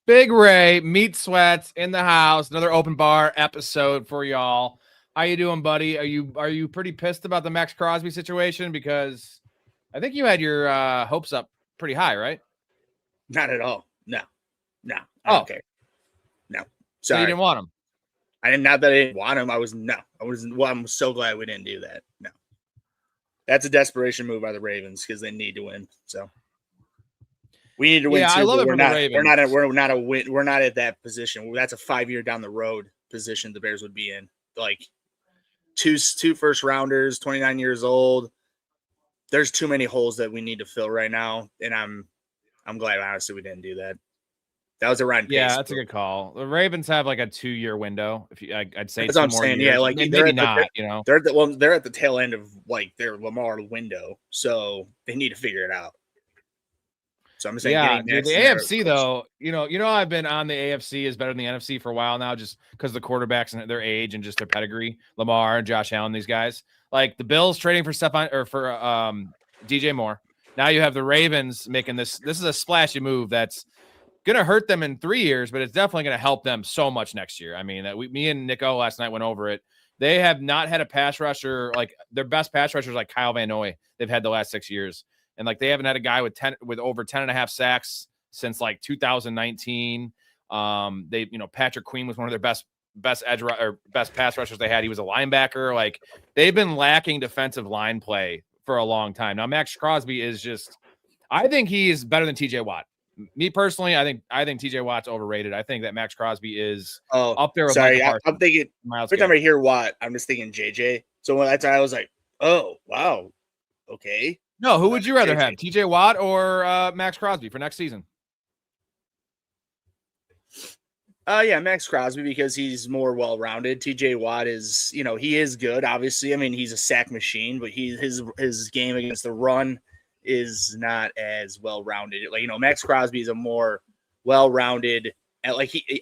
Big Ray, Meat Sweats in the house. Another open bar episode for y'all. How you doing, buddy? Are you pretty pissed about the Maxx Crosby situation? Because I think you had your hopes up pretty high, right? Not at all. No. I don't care. No. Sorry. So you didn't want him? I didn't. Not that I didn't want him. I'm so glad we didn't do that. No. That's a desperation move by the Ravens because they need to win. So we need to win. Yeah, too, I love it we're for not, the Ravens. We're not at that position. That's a 5-year down the road position the Bears would be in. Like two first rounders, 29 years old. There's too many holes that we need to fill right now, and I'm glad honestly we didn't do that. That was a Ryan Pace. Yeah, that's a good call. The Ravens have like a 2-year window. If you, I'd say that's two what I'm more saying. years. Yeah, like maybe not. You know, they're at the tail end of like their Lamar window, so they need to figure it out. So I'm saying, yeah, dude, the AFC though, you know, I've been on the AFC is better than the NFC for a while now, just because the quarterbacks and their age and just their pedigree, Lamar and Josh Allen, these guys. Like the Bills trading for DJ Moore. Now you have the Ravens making this. This is a splashy move that's gonna hurt them in 3 years, but it's definitely gonna help them so much next year. I mean, me and Nico last night went over it. They have not had a pass rusher like their best pass rushers like Kyle Van Noy. They've had the last 6 years. And like they haven't had a guy with over 10.5 sacks since like 2019. Patrick Queen was one of their best pass rushers they had. He was a linebacker. Like they've been lacking defensive line play for a long time. Now Maxx Crosby is I think he is better than TJ Watt. Me personally, I think TJ Watt's overrated. I think that Maxx Crosby is up there with sorry, I'm thinking every time I hear Watt, I'm just thinking JJ. So when that's I was like, oh wow, okay. No, who would you rather have, TJ Watt or Maxx Crosby for next season? Yeah, Maxx Crosby because he's more well-rounded. TJ Watt is, he is good, obviously. I mean, he's a sack machine, but his game against the run is not as well-rounded. Like, Maxx Crosby is a more well-rounded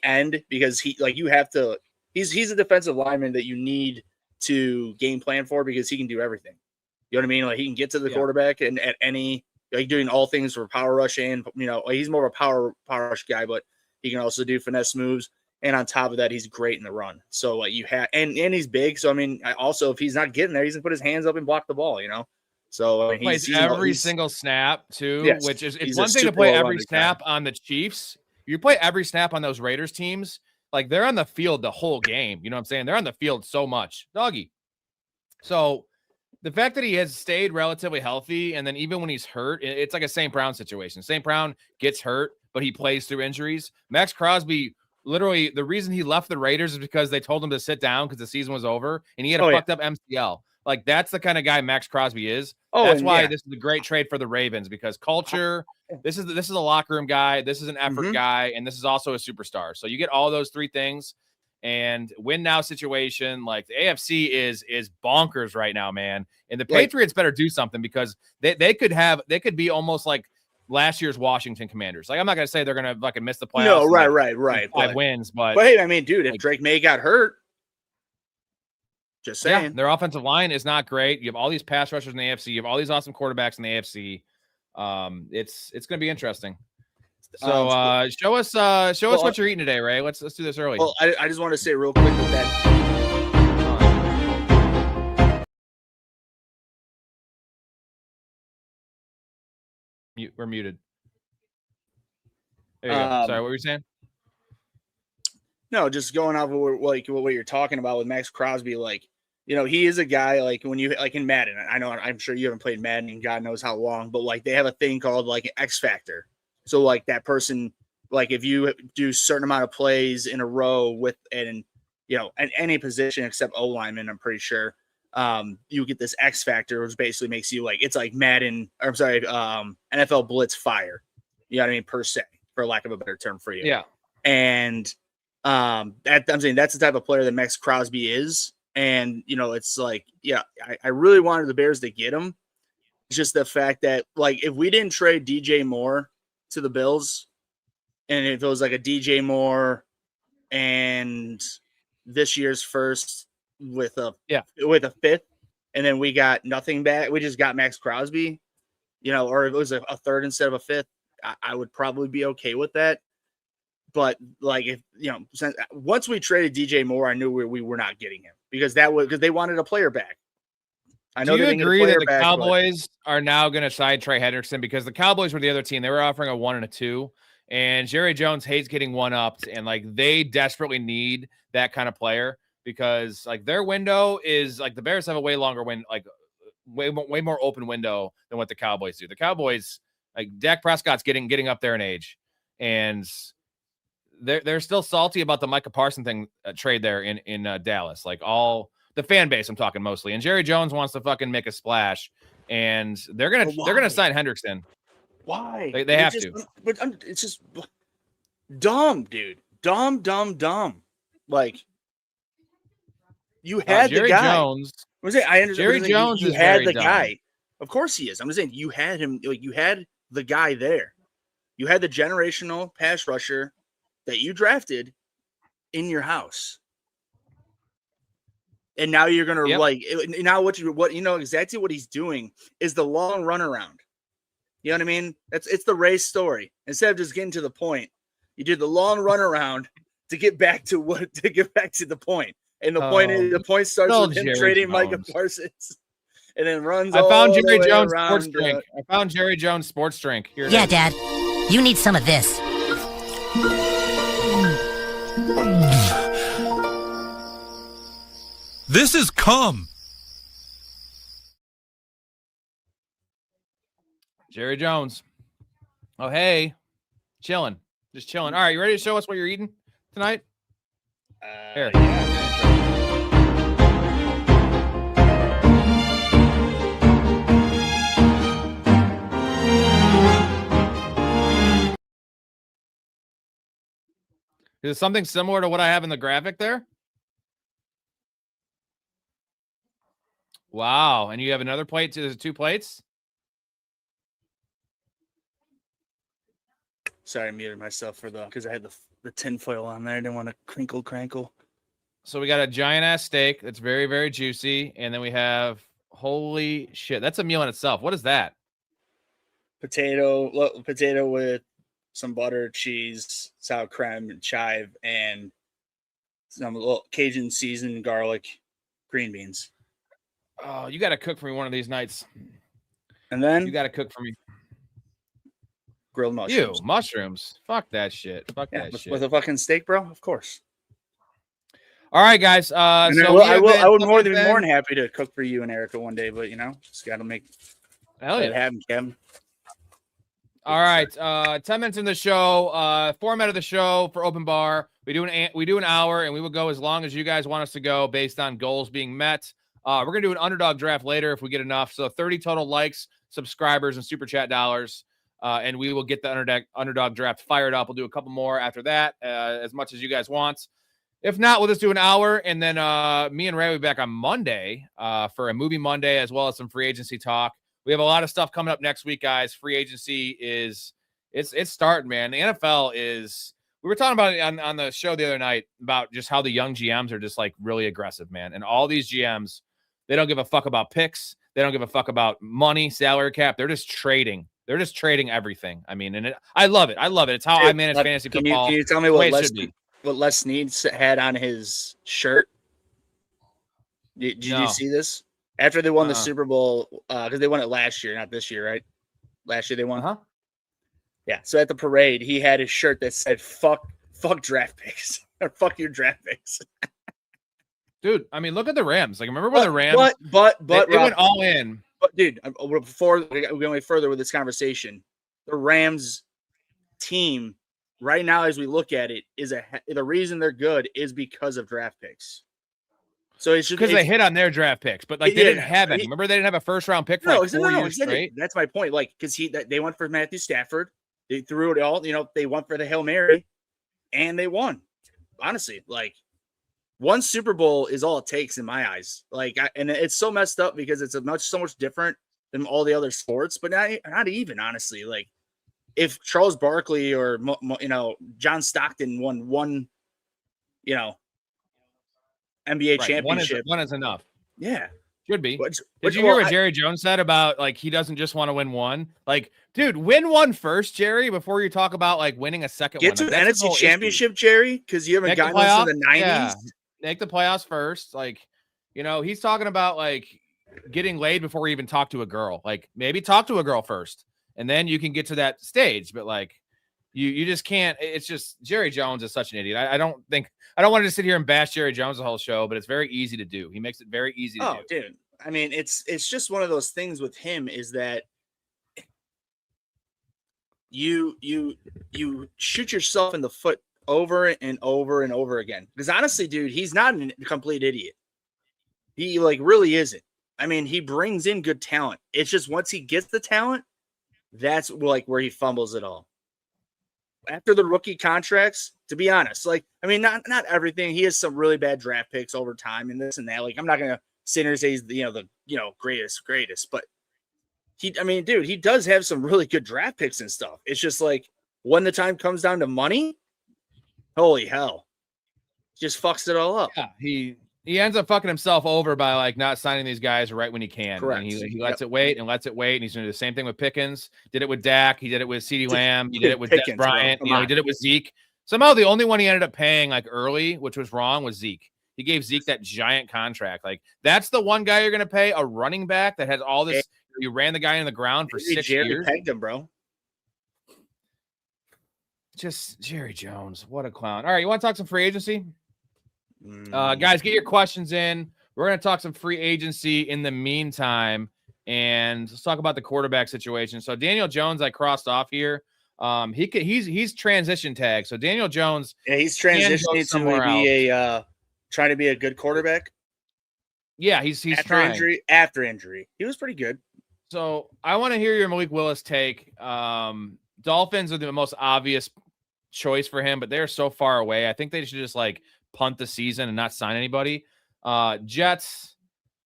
end because he's a defensive lineman that you need to game plan for because he can do everything. You know what I mean? Like he can get to the quarterback and at any doing all things for power rush and he's more of a power rush guy, but he can also do finesse moves. And on top of that, he's great in the run. So you have and he's big. So I mean, also if he's not getting there, he's gonna put his hands up and block the ball. So he plays every single snap too, yes, which is it's one thing to play every snap on the Chiefs. You play every snap on those Raiders teams. Like they're on the field the whole game. You know what I'm saying? They're on the field so much, doggy. So. The fact that he has stayed relatively healthy, and then even when he's hurt, it's like a St. Brown situation. St. Brown gets hurt, but he plays through injuries. Maxx Crosby, literally, the reason he left the Raiders is because they told him to sit down because the season was over, and he had a fucked up MCL. Like, that's the kind of guy Maxx Crosby is. That's why this is a great trade for the Ravens, because culture, this is a locker room guy, this is an effort guy, and this is also a superstar. So you get all those three things. And win now situation, like the AFC is bonkers right now, man. And the Patriots better do something because they could be almost like last year's Washington Commanders. Like I'm not gonna say they're gonna fucking miss the playoffs. No, right. 5 wins, but hey, I mean, dude, if Drake May got hurt, just saying, their offensive line is not great. You have all these pass rushers in the AFC. You have all these awesome quarterbacks in the AFC. It's gonna be interesting. So show us what you're eating today, Ray. Let's do this early. Well, I just want to say real quick with that. We're muted. There you go. Sorry, what were you saying? No, just going off of what you're talking about with Maxx Crosby, he is a guy like when you like in Madden. I'm sure you haven't played Madden in God knows how long, but like they have a thing called like an X Factor. So like that person, like if you do a certain amount of plays in a row at any position except O lineman, I'm pretty sure, you get this X Factor, which basically makes you like, it's like Madden, or I'm sorry, NFL Blitz Fire. You know what I mean? Per se, for lack of a better term for you. Yeah. And I'm saying that's the type of player that Maxx Crosby is. And, it's like, I really wanted the Bears to get him. It's just the fact that like, if we didn't trade DJ Moore to the Bills, and if it was like a DJ Moore and this year's first with a fifth, and then we got nothing back, we just got Maxx Crosby, or if it was a third instead of a fifth, I would probably be okay with that. But like if once we traded DJ Moore, I knew we were not getting him because they wanted a player back. I know. Do you agree that the back, Cowboys are now going to side Trey Hendrickson because the Cowboys were the other team? They were offering a 1 and a 2, and Jerry Jones hates getting one-upped, and like they desperately need that kind of player because like their window is like the Bears have a way longer way more open window than what the Cowboys do. The Cowboys, like Dak Prescott's getting up there in age, and they're still salty about the Micah Parsons thing trade there in Dallas. Like all the fan base, I'm talking mostly, and Jerry Jones wants to fucking make a splash, and they're gonna sign Hendrickson. Why? They have to. But it's just dumb, dude. Dumb. Like you had Jerry the guy. Jones. I understand. Jerry Jones you is had very the dumb. guy. Of course he is. I'm just saying you had him. Like you had the guy there. You had the generational pass rusher that you drafted in your house. And now you're gonna now what you know exactly what he's doing is the long runaround. You know what I mean? It's the race story. Instead of just getting to the point, you did the long runaround to get back to the point. And the point starts with him trading Micah Parsons, and then runs. I found Jerry Jones sports drink. I found Jerry Jones sports drink. Here yeah, Dad, you need some of this. This is cum. Jerry Jones. Oh, hey. Chilling. Just chilling. All right, you ready to show us what you're eating tonight? Here. Is it something similar to what I have in the graphic there? Wow. And you have another plate? There's 2 plates? Sorry, I muted myself because I had the tinfoil on there. I didn't want to crinkle. So we got a giant ass steak that's very, very juicy. And then we have, holy shit, that's a meal in itself. What is that? Potato with some butter, cheese, sour cream, and chive, and some little Cajun seasoned garlic, green beans. Oh, you got to cook for me one of these nights. And then you got to cook for me. Grilled mushrooms. Mushrooms. Fuck that shit. With a fucking steak, bro. Of course. All right, guys. I would more than happy to cook for you and Erica one day, but just got to make it happen, Kevin. All right. 10 minutes in the show. Format of the show for Open Bar. We do an hour, and we will go as long as you guys want us to go based on goals being met. We're gonna do an underdog draft later if we get enough. So 30 total likes, subscribers, and super chat dollars. And we will get the underdog draft fired up. We'll do a couple more after that, as much as you guys want. If not, we'll just do an hour, and then me and Ray will be back on Monday for a movie Monday, as well as some free agency talk. We have a lot of stuff coming up next week, guys. Free agency it's starting, man. The NFL is. We were talking about it on the show the other night about just how the young GMs are just like really aggressive, man. And all these GMs, they don't give a fuck about picks. They don't give a fuck about money, salary cap. They're just trading. They're just trading everything. I mean, and I love it. It's how I manage fantasy football. Can you tell me what Les Snead had on his shirt? Did you see this? After they won the Super Bowl, because they won it last year, not this year, right? Last year they won. Uh-huh. Yeah. So at the parade, he had his shirt that said "fuck draft picks" or "fuck your draft picks." Dude, I mean, look at the Rams. Like, remember when the Rams? But they went all in. But dude, before we go any further with this conversation, the Rams team right now, as we look at it, is the reason they're good is because of draft picks. So it's just because they hit on their draft picks, but like they didn't have any. Remember, they didn't have a first round pick for 4 years straight. That's my point. Like, because they went for Matthew Stafford, they threw it all. They went for the Hail Mary, and they won. Honestly, like one Super Bowl is all it takes in my eyes. Like, and it's so messed up because it's so much different than all the other sports, but not even honestly. Like, if Charles Barkley or John Stockton won one, NBA championship, one is enough. Yeah, Should be. Did you hear what Jerry Jones said about like he doesn't just want to win one? Like, dude, win one first, Jerry, before you talk about like winning a second one. Get to like, the NFC Championship, Jerry, because you haven't gotten those in the 90s. Yeah. Make the playoffs first. Like, you know, he's talking about like getting laid before we even talk to a girl. Like, maybe talk to a girl first, and then you can get to that stage. But like, you just can't. It's just Jerry Jones is such an idiot. I don't want to sit here and bash Jerry Jones the whole show, but it's very easy to do. He makes it very easy to do. Oh, dude. I mean, it's just one of those things with him is that you shoot yourself in the foot over and over and over again. Because honestly, dude, he's not a complete idiot. He like really isn't. I mean, he brings in good talent. It's just once he gets the talent, that's like where he fumbles it all. After the rookie contracts, to be honest, like, I mean, not everything. He has some really bad draft picks over time and this and that. Like, I'm not going to sit here and say he's the greatest, but he does have some really good draft picks and stuff. It's just like when the time comes down to money, holy hell, just fucks it all up. Yeah, he ends up fucking himself over by like not signing these guys right when he can. Correct. And he lets it wait and lets it wait. And he's going to do the same thing with Pickens. Did it with Dak. He did it with CeeDee Lamb. He did it with Dez Bryant. He did it with Zeke. Somehow the only one he ended up paying like early, which was wrong, was Zeke. He gave Zeke that giant contract. Like that's the one guy you're going to pay a running back that has all this. You ran the guy in the ground for 6 years. Pegged him, bro. Just Jerry Jones. What a clown. All right. You want to talk some free agency? Guys, get your questions in. We're going to talk some free agency in the meantime, and let's talk about the quarterback situation. So Daniel Jones, I crossed off here. He's transition tag. So Daniel Jones, he's transitioning to be trying to be a good quarterback. Yeah, he's trying. After injury, he was pretty good. So I want to hear your Malik Willis take. Dolphins are the most obvious choice for him, but they're so far away. I think they should just like punt the season and not sign anybody. Jets,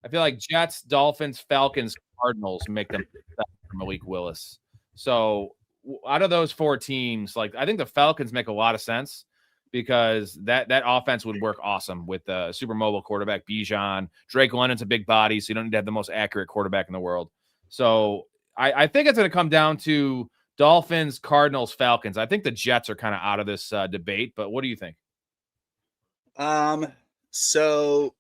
I feel like Jets, Dolphins, Falcons, Cardinals make them for Malik Willis. So out of those four teams, like I think the Falcons make a lot of sense because that offense would work awesome with the super mobile quarterback Bijan. Drake London's a big body, so you don't need to have the most accurate quarterback in the world. So I think it's going to come down to Dolphins, Cardinals, Falcons. I think the Jets are kind of out of this debate, but what do you think? So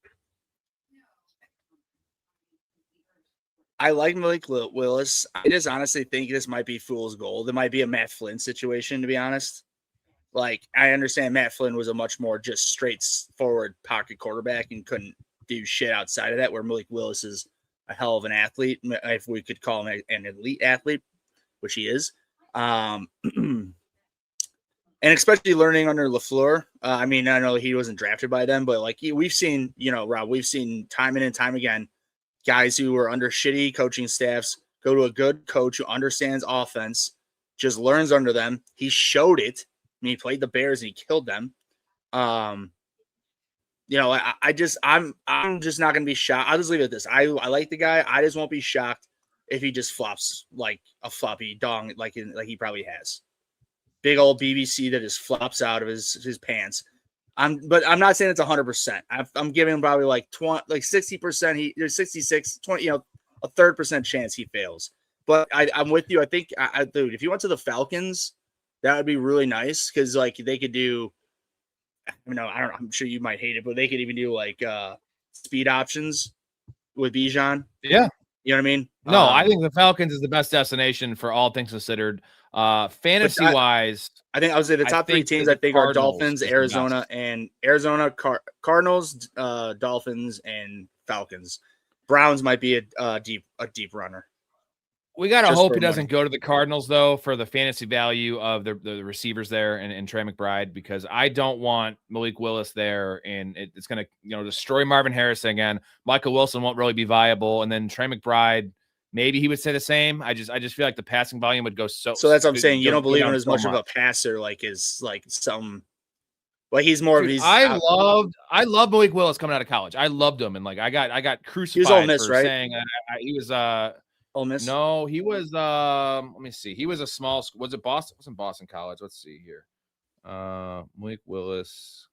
I like Malik Willis. I just honestly think this might be fool's gold. It might be a Matt Flynn situation, to be honest. Like, I understand Matt Flynn was a much more just straightforward pocket quarterback and couldn't do shit outside of that, where Malik Willis is a hell of an athlete, if we could call him an elite athlete, which he is. And especially learning under LaFleur. I mean, I know he wasn't drafted by them, but like we've seen, Rob, we've seen time in and time again, guys who were under shitty coaching staffs go to a good coach who understands offense, just learns under them. He showed it. I mean, he played the Bears and he killed them. I'm just not going to be shocked. I'll just leave it at this. I like the guy. I just won't be shocked if he just flops like a floppy dong, like he probably has. Big old BBC that just flops out of his pants. But I'm not saying it's 100%. I'm giving him probably like 60%. There's 66, 20, a 3% chance he fails. But I'm with you. I think, dude, if you went to the Falcons, that would be really nice because like they could do. I don't know. I'm sure you might hate it, but they could even do like speed options with Bijan. Yeah. You know what I mean? No, I think the Falcons is the best destination for all things considered. Fantasy wise, I think I would say the top three teams I think are Dolphins, Arizona, Cardinals, Dolphins, and Falcons. Browns might be a deep runner. We got to hope he doesn't go to the Cardinals, though, for the fantasy value of the receivers there and Trey McBride, because I don't want Malik Willis there, and it's going to destroy Marvin Harrison again. Michael Wilson won't really be viable, and then Trey McBride, maybe he would say the same. I just feel like the passing volume would go so. So that's what I'm saying. You don't believe him as much of a passer, like he's more of these. I love Malik Willis coming out of college. I loved him, and like I got crucified. He was Ole Miss, right? Saying he was Ole Miss? No, he was let me see. He was a small school. Was it Boston? It wasn't Boston College. Let's see here. Malik Willis,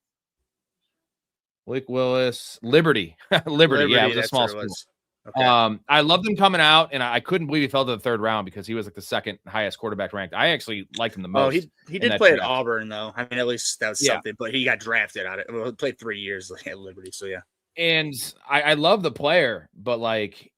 Liberty. Liberty, yeah, it was a small school. Okay. I loved him coming out, and I couldn't believe he fell to the third round because he was like the second highest quarterback ranked. I actually liked him the most. Oh, he did play at Auburn though. I mean, at least that was something. But he got drafted out of it. Well, he played 3 years at Liberty, so yeah. And I love the player, but like,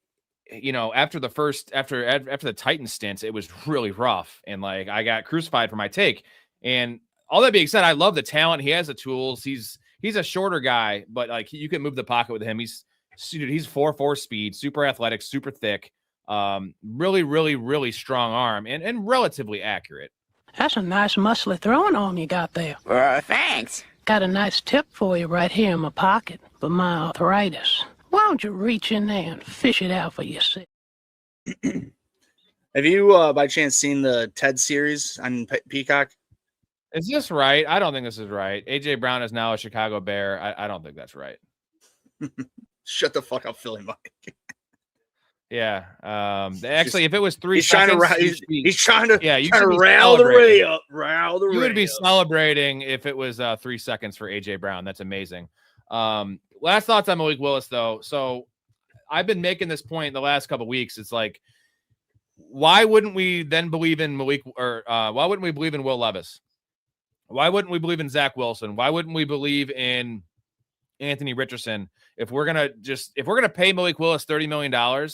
after the Titans stints, it was really rough, and like I got crucified for my take. And all that being said, I love the talent. He has the tools. He's a shorter guy, but like you can move the pocket with him. He's 4.4 speed, super athletic, super thick, really, really, really strong arm, and relatively accurate. That's a nice muscly throwing arm you got there. Thanks. Got a nice tip for you right here in my pocket for my arthritis. Why don't you reach in there and fish it out for yourself? Have you, by chance, seen the TED series on Peacock? Is this right? I don't think this is right. AJ Brown is now a Chicago Bear. I don't think that's right. Shut the fuck up, Philly Mike. Yeah. Actually, if it was 3 he's seconds, he's trying to you should rile the ray up. You would be celebrating if it was 3 seconds for AJ Brown. That's amazing. Last thoughts on Malik Willis, though. So I've been making this point the last couple of weeks. It's like, why wouldn't we then believe in why wouldn't we believe in Will Levis? Why wouldn't we believe in Zach Wilson? Why wouldn't we believe in Anthony Richardson? If we're gonna pay Malik Willis $30 million,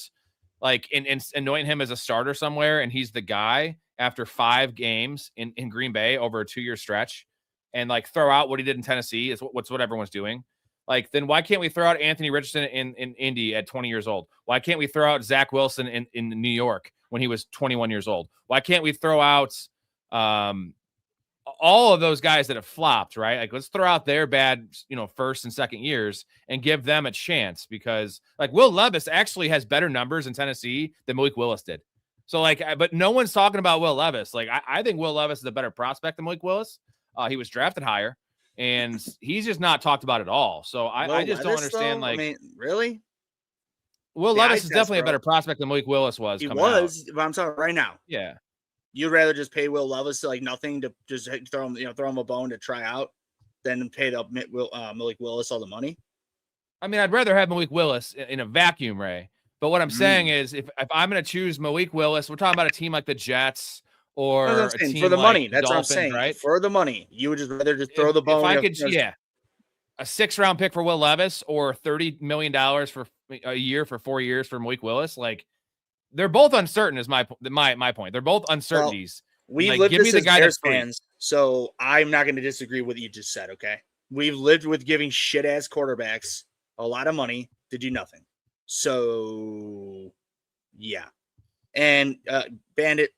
like and anoint him as a starter somewhere, and he's the guy after 5 games in Green Bay over a 2-year stretch, and like throw out what he did in Tennessee is what everyone's doing. Like, then why can't we throw out Anthony Richardson in Indy at 20 years old? Why can't we throw out Zach Wilson in New York when he was 21 years old? Why can't we throw out all of those guys that have flopped, right? Like, let's throw out their bad, first and second years and give them a chance, because like Will Levis actually has better numbers in Tennessee than Malik Willis did. So like, but no one's talking about Will Levis. Like, I think Will Levis is a better prospect than Malik Willis. He was drafted higher, and he's just not talked about at all. So I just don't understand. Though? Like, I mean, really? Will Levis is definitely a better prospect than Malik Willis was. He was, but I'm talking right now. Yeah. You'd rather just pay Will Levis to like nothing to just throw him a bone to try out than pay Malik Willis all the money? I mean, I'd rather have Malik Willis in a vacuum, Ray. But what I'm saying is, if I'm going to choose Malik Willis, we're talking about a team like the Jets or a team for the like money. That's Dolphins, what I'm saying. Right? For the money, you would just rather just throw the bone. If I could, a 6th-round pick for Will Levis or $30 million for a year for 4 years for Malik Willis, like, they're both uncertain. Is my point. They're both uncertainties. Well, we like, lived give this me the as guy Bears that's fans, so I'm not going to disagree with what you just said. Okay, we've lived with giving shit ass quarterbacks a lot of money to do nothing. So yeah, and Bandit,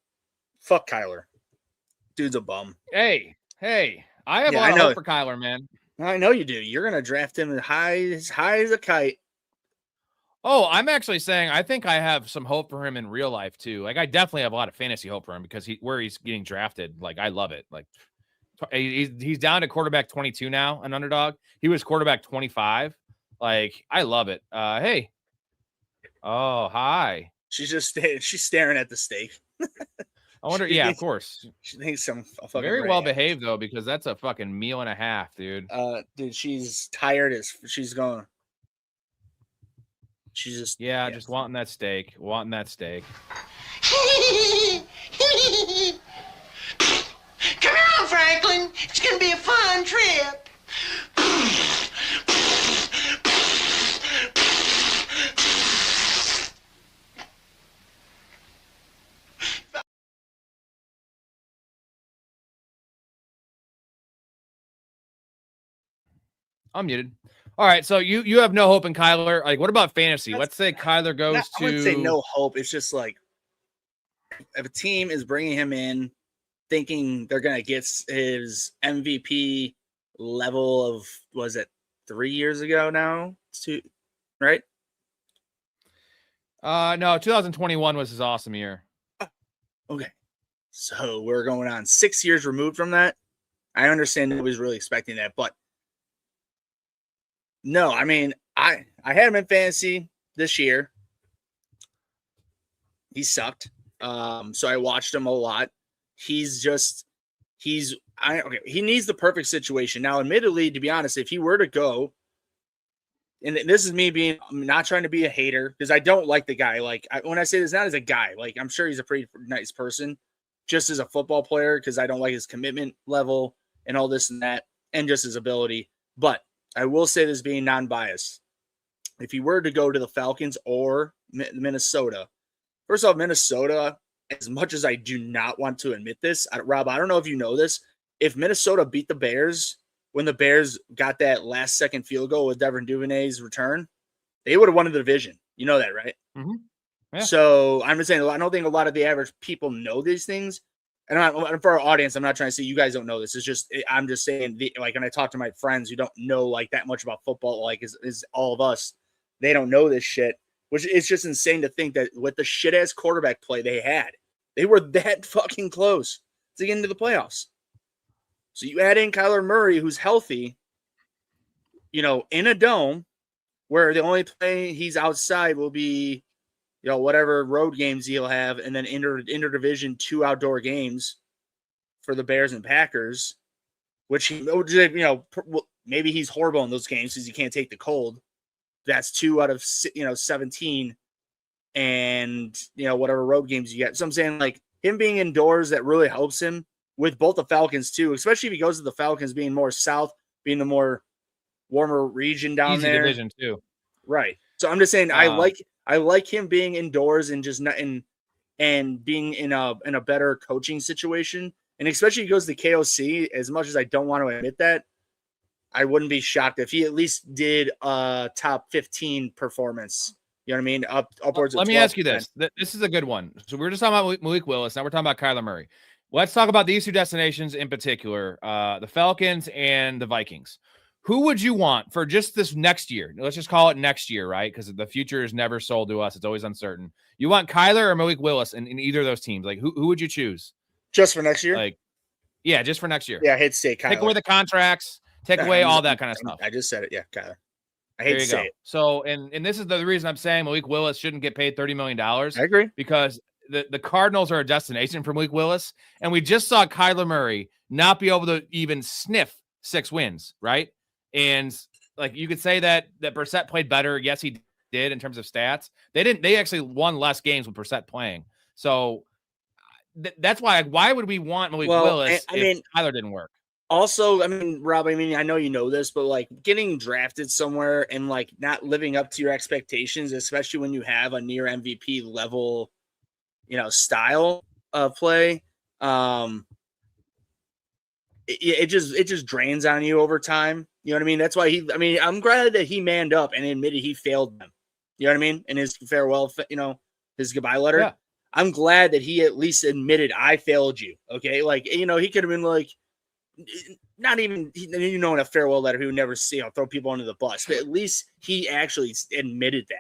fuck Kyler. Dude's a bum. Hey, I have a lot of hope for Kyler, man. I know you do. You're going to draft him as high as a kite. Oh, I'm actually saying I think I have some hope for him in real life too. Like, I definitely have a lot of fantasy hope for him because where he's getting drafted, like, I love it. Like, he's down to quarterback 22 now, an Underdog. He was quarterback 25. Like, I love it. Hey. Oh, hi. She's staring at the steak. I wonder. Yeah, of course. She thinks some fucking very well behaved though, because that's a fucking meal and a half, dude. Dude, she's tired as she's going. She's just just wanting that steak. Come on, Franklin. It's gonna be a fun trip. I'm muted. All right, so you have no hope in Kyler. Like, what about fantasy? Let's say Kyler goes to. I wouldn't say no hope. It's just like, if a team is bringing him in, thinking they're gonna get his MVP level of, was it 3 years ago now? Right? No, 2021 was his awesome year. Okay, so we're going on 6 years removed from that. I understand nobody's really expecting that, but. No, I mean, I had him in fantasy this year. He sucked. So I watched him a lot. He needs the perfect situation. Now, admittedly, to be honest, if he were to go and this is me I'm not trying to be a hater because I don't like the guy. Like when I say this, not as a guy, like I'm sure he's a pretty nice person, just as a football player, because I don't like his commitment level and all this and that, and just his ability. But I will say this being non-biased. If he were to go to the Falcons or Minnesota, first off, Minnesota, as much as I do not want to admit this, Rob, I don't know if you know this, if Minnesota beat the Bears when the Bears got that last-second field goal with Devin Duvernay's return, they would have won the division. You know that, right? Mm-hmm. Yeah. So I'm just saying, I don't think a lot of the average people know these things. And for our audience, I'm not trying to say you guys don't know this. It's just, I'm just saying, like, when I talk to my friends who don't know, like, that much about football, like, is all of us, they don't know this shit, which is just insane to think that with the shit-ass quarterback play they had, they were that fucking close to get into the playoffs. So you add in Kyler Murray, who's healthy, in a dome where the only play he's outside will be, whatever road games he'll have, and then interdivision 2 outdoor games for the Bears and Packers, which, maybe he's horrible in those games because he can't take the cold. That's 2 out of, 17 and, whatever road games you get. So I'm saying, like, him being indoors, that really helps him with both the Falcons too, especially if he goes to the Falcons being more south, being the more warmer region down Easy there. division too. Right. So I'm just saying, I like him being indoors and just not and being in a better coaching situation. And especially if he goes to KOC, as much as I don't want to admit that, I wouldn't be shocked if he at least did a top 15 performance. You know what I mean? Upwards of 12%. Let me ask you this. This is a good one. So we're just talking about Malik Willis. Now we're talking about Kyler Murray. Let's talk about these 2 destinations in particular, the Falcons and the Vikings. Who would you want for just this next year? Let's just call it next year, right? Because the future is never sold to us. It's always uncertain. You want Kyler or Malik Willis in either of those teams? Like, who would you choose? Just for next year? Like, yeah, just for next year. Yeah, I hate to say Kyler. Take away the contracts. Take away all that kind of stuff. I just said it. Yeah, Kyler. I hate to say it. So, and this is the reason I'm saying Malik Willis shouldn't get paid $30 million. I agree. Because the Cardinals are a destination for Malik Willis. And we just saw Kyler Murray not be able to even sniff 6 wins, right? And like you could say that Brissett played better. Yes, he did in terms of stats. They actually won less games with Brissett playing. So that's why would we want Malik Willis if Kyler didn't work? Also, Rob, I know you know this, but like getting drafted somewhere and like not living up to your expectations, especially when you have a near MVP level, style of play, it just drains on you over time. You know what I mean? That's why I'm glad that he manned up and admitted he failed them. You know what I mean? In his farewell, his goodbye letter. Yeah. I'm glad that he at least admitted I failed you. Okay. Like, he could have been like, not even, in a farewell letter, he would never throw people under the bus, but at least he actually admitted that.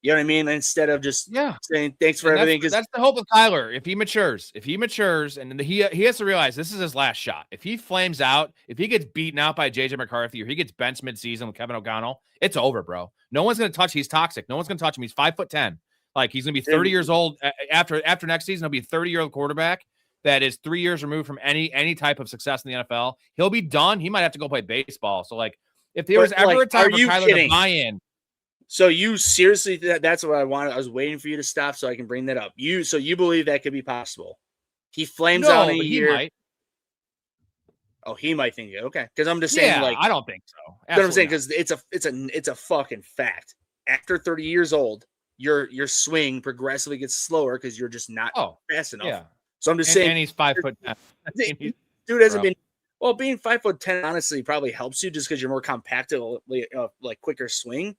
You know what I mean? Instead of just saying thanks for everything. Because that's the hope of Kyler. If he matures, and he has to realize this is his last shot. If he flames out, if he gets beaten out by JJ McCarthy, or he gets benched midseason with Kevin O'Connell, it's over, bro. No one's going to touch. He's toxic. No one's going to touch him. He's 5'10". Like, he's going to be 30 years old after next season. He'll be a 30-year-old quarterback that is 3 years removed from any type of success in the NFL. He'll be done. He might have to go play baseball. So, like, if there was ever a time for Kyler to buy in. So you seriously, that's what I wanted. I was waiting for you to stop so I can bring that up. So you believe that could be possible? He flames out in a year. He might. Oh, he might think it. Okay. Because I'm just saying, like, I don't think so. But I'm saying because it's a fucking fact. After 30 years old, your swing progressively gets slower because you're just not fast enough. Yeah. So I'm just saying, and he's 5'10". Dude hasn't been. Well, being 5'10" honestly probably helps you just because you're more compacted, like quicker swing.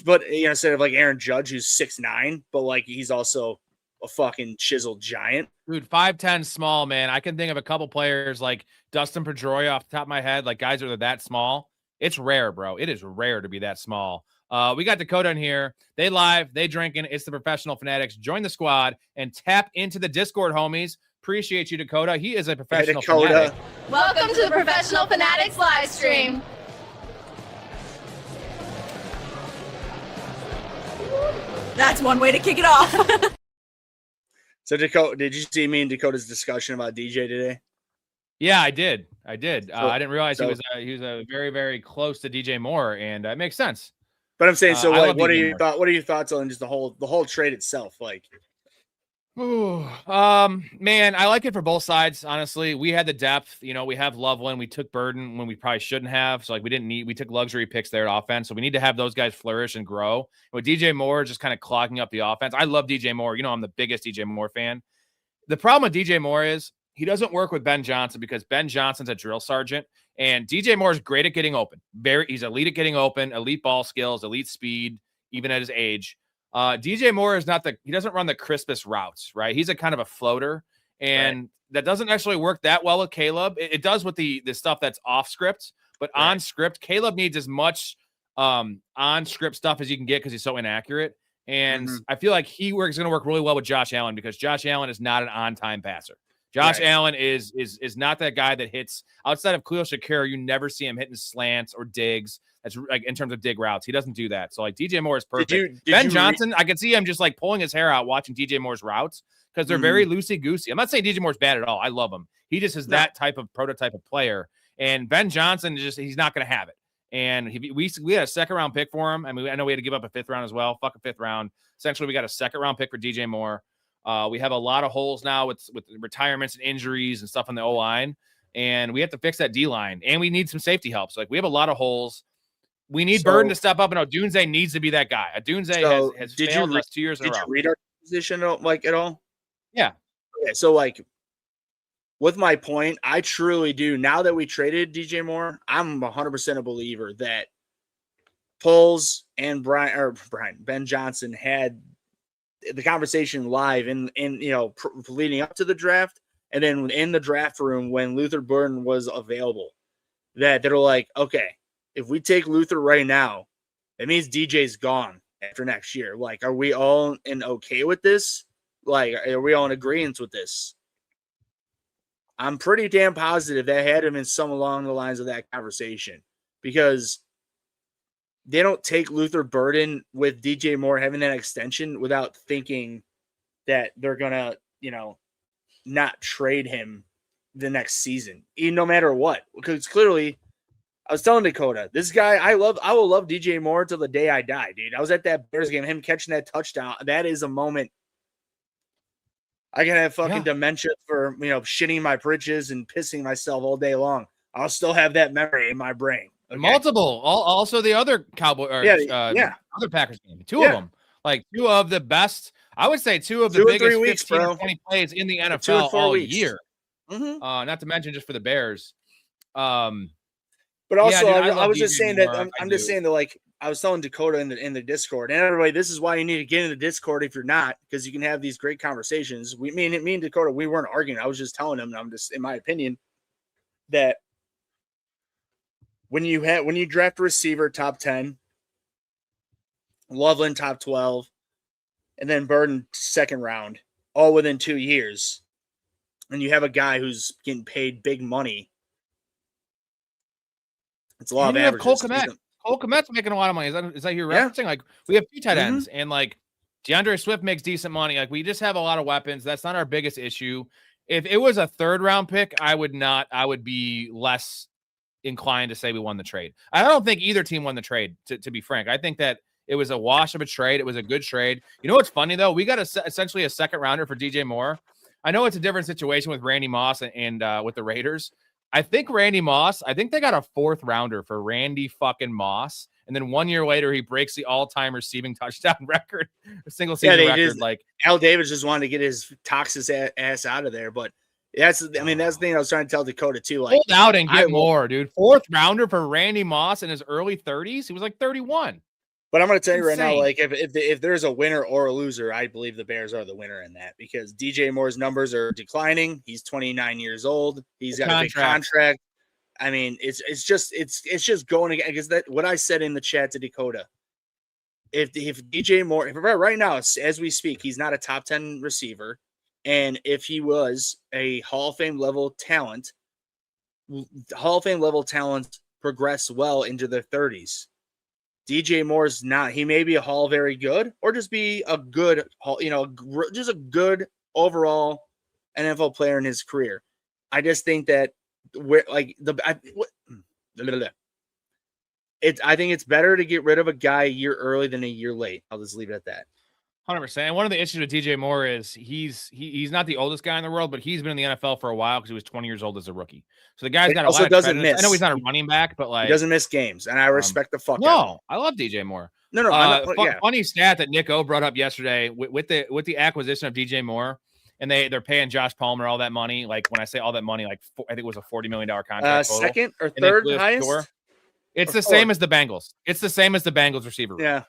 But instead of like Aaron Judge, who's 6'9", but like he's also a fucking chiseled giant. Dude, 5'10" small, man. I can think of a couple players like Dustin Pedroia off the top of my head, like guys that are that small. It's rare, bro. It is rare to be that small. We got Dakota in here. They live, they drinking. It's the Professional Fanatics. Join the squad and tap into the Discord, homies. Appreciate you, Dakota. He is a professional fanatic. Welcome to the Professional Fanatics live stream. That's one way to kick it off. So, Dakota, did you see me and Dakota's discussion about DJ today? Yeah, I did. I didn't realize he was very, very close to DJ Moore, and it makes sense. But I'm saying, so I like, love what are DJ your Moore. thoughts? What are your thoughts on just the whole trade itself? Like, Ooh, man, I like it for both sides. Honestly, we had the depth. You know, we have Loveland. We took Burden when we probably shouldn't have. So like, we took luxury picks there at offense. So we need to have those guys flourish and grow. With DJ Moore just kind of clogging up the offense. I love DJ Moore. You know, I'm the biggest DJ Moore fan. The problem with DJ Moore is he doesn't work with Ben Johnson because Ben Johnson's a drill sergeant, and DJ Moore is great at getting open. He's elite at getting open, elite ball skills, elite speed, even at his age. DJ Moore is he doesn't run the crispest routes, right? He's a kind of a floater, and that doesn't actually work that well with Caleb. It does with the stuff that's off script, but on script, Caleb needs as much on script stuff as you can get because he's so inaccurate. And I feel like going to work really well with Josh Allen because Josh Allen is not an on-time passer. Josh Allen is not that guy that hits outside of Khalil Shakir. You never see him hitting slants or digs. That's like in terms of dig routes. He doesn't do that. So like DJ Moore is perfect. Ben Johnson, I can see him just like pulling his hair out watching DJ Moore's routes because they're very loosey-goosey. I'm not saying DJ Moore's bad at all. I love him. He just is that type of prototype of player. And Ben Johnson he's not going to have it. And we had a second round pick for him. I mean, I know we had to give up a fifth round as well. Fuck a fifth round. Essentially, we got a second round pick for DJ Moore. We have a lot of holes now with retirements and injuries and stuff on the O-line. And we have to fix that D-line. And we need some safety help. So, like, we have a lot of holes. We need Burden to step up, and Odunze needs to be that guy. Odunze has failed us 2 years in a row. Did you read our position, like, at all? Yeah. Okay, so, like, with my point, I truly do. Now that we traded DJ Moore, I'm 100% a believer that Poles and Ben Johnson had the conversation live in leading up to the draft, and then in the draft room when Luther Burden was available, that they're like, okay, if we take Luther right now, that means DJ's gone after next year. Like, are we all okay with this? Like, are we all in agreement with this? I'm pretty damn positive that had him in some along the lines of that conversation because they don't take Luther Burden with DJ Moore having that extension without thinking that they're going to, not trade him the next season, no matter what. Because clearly, I was telling Dakota, this guy, I will love DJ Moore till the day I die, dude. I was at that Bears game, him catching that touchdown. That is a moment. I can have fucking dementia for, shitting my britches and pissing myself all day long. I'll still have that memory in my brain. Okay? Multiple. Also the other other Packers game. Two of them. Like two of the best, I would say two of the biggest 15 or 20 plays in the NFL all year. Not to mention just for the Bears. But also, I was just saying that I'm just saying that, like, I was telling Dakota in the Discord, and everybody, this is why you need to get in the Discord if you're not, because you can have these great conversations. Me and Dakota, we weren't arguing. I was just telling him, I'm just, in my opinion, that when you draft a receiver top 10, Loveland top 12, and then Burden second round, all within 2 years, and you have a guy who's getting paid big money, it's a lot of averages. Cole Kmet's making a lot of money. Is that you're referencing? Like, we have two tight ends, and like DeAndre Swift makes decent money. Like, we just have a lot of weapons. That's not our biggest issue. If it was a third round pick, I would be less inclined to say we won the trade. I don't think either team won the trade, to be frank. I think that it was a wash of a trade. It was a good trade. You know what's funny, though? We got essentially a second rounder for DJ Moore. I know it's a different situation with Randy Moss and with the Raiders. I think they got a fourth rounder for Randy fucking Moss. And then 1 year later, he breaks the all-time receiving touchdown record, single season record. Like, Al Davis just wanted to get his toxic ass out of there. But that's the thing I was trying to tell Dakota too. Like, hold out and get more, dude. Fourth rounder for Randy Moss in his early 30s. He was like 31. But I'm going to tell you right now, like, if there's a winner or a loser, I believe the Bears are the winner in that, because DJ Moore's numbers are declining. He's 29 years old. He's got a big contract. I mean, it's just going again, because that what I said in the chat to Dakota. If DJ Moore, if right now as we speak, he's not a top 10 receiver, and if he was a Hall of Fame level talent, progress well into their 30s. DJ Moore's not. He may be a Hall very good, or just be a good, just a good overall NFL player in his career. I just think that I think it's better to get rid of a guy a year early than a year late. I'll just leave it at that. 100%. And one of the issues with DJ Moore is he's not the oldest guy in the world, but he's been in the NFL for a while because he was 20 years old as a rookie. So the guy's got a lot of doesn't credit. miss. I know he's not a running back, but like he doesn't miss games, and I respect the fuck out of him. No, I love DJ Moore. No, funny stat that Nick O brought up yesterday with the acquisition of DJ Moore, and they're paying Josh Palmer all that money. Like when I say all that money, like I think it was a $40 million contract. Second or third highest. It's the same as the Bengals. It's the same as the Bengals receiver. Yeah.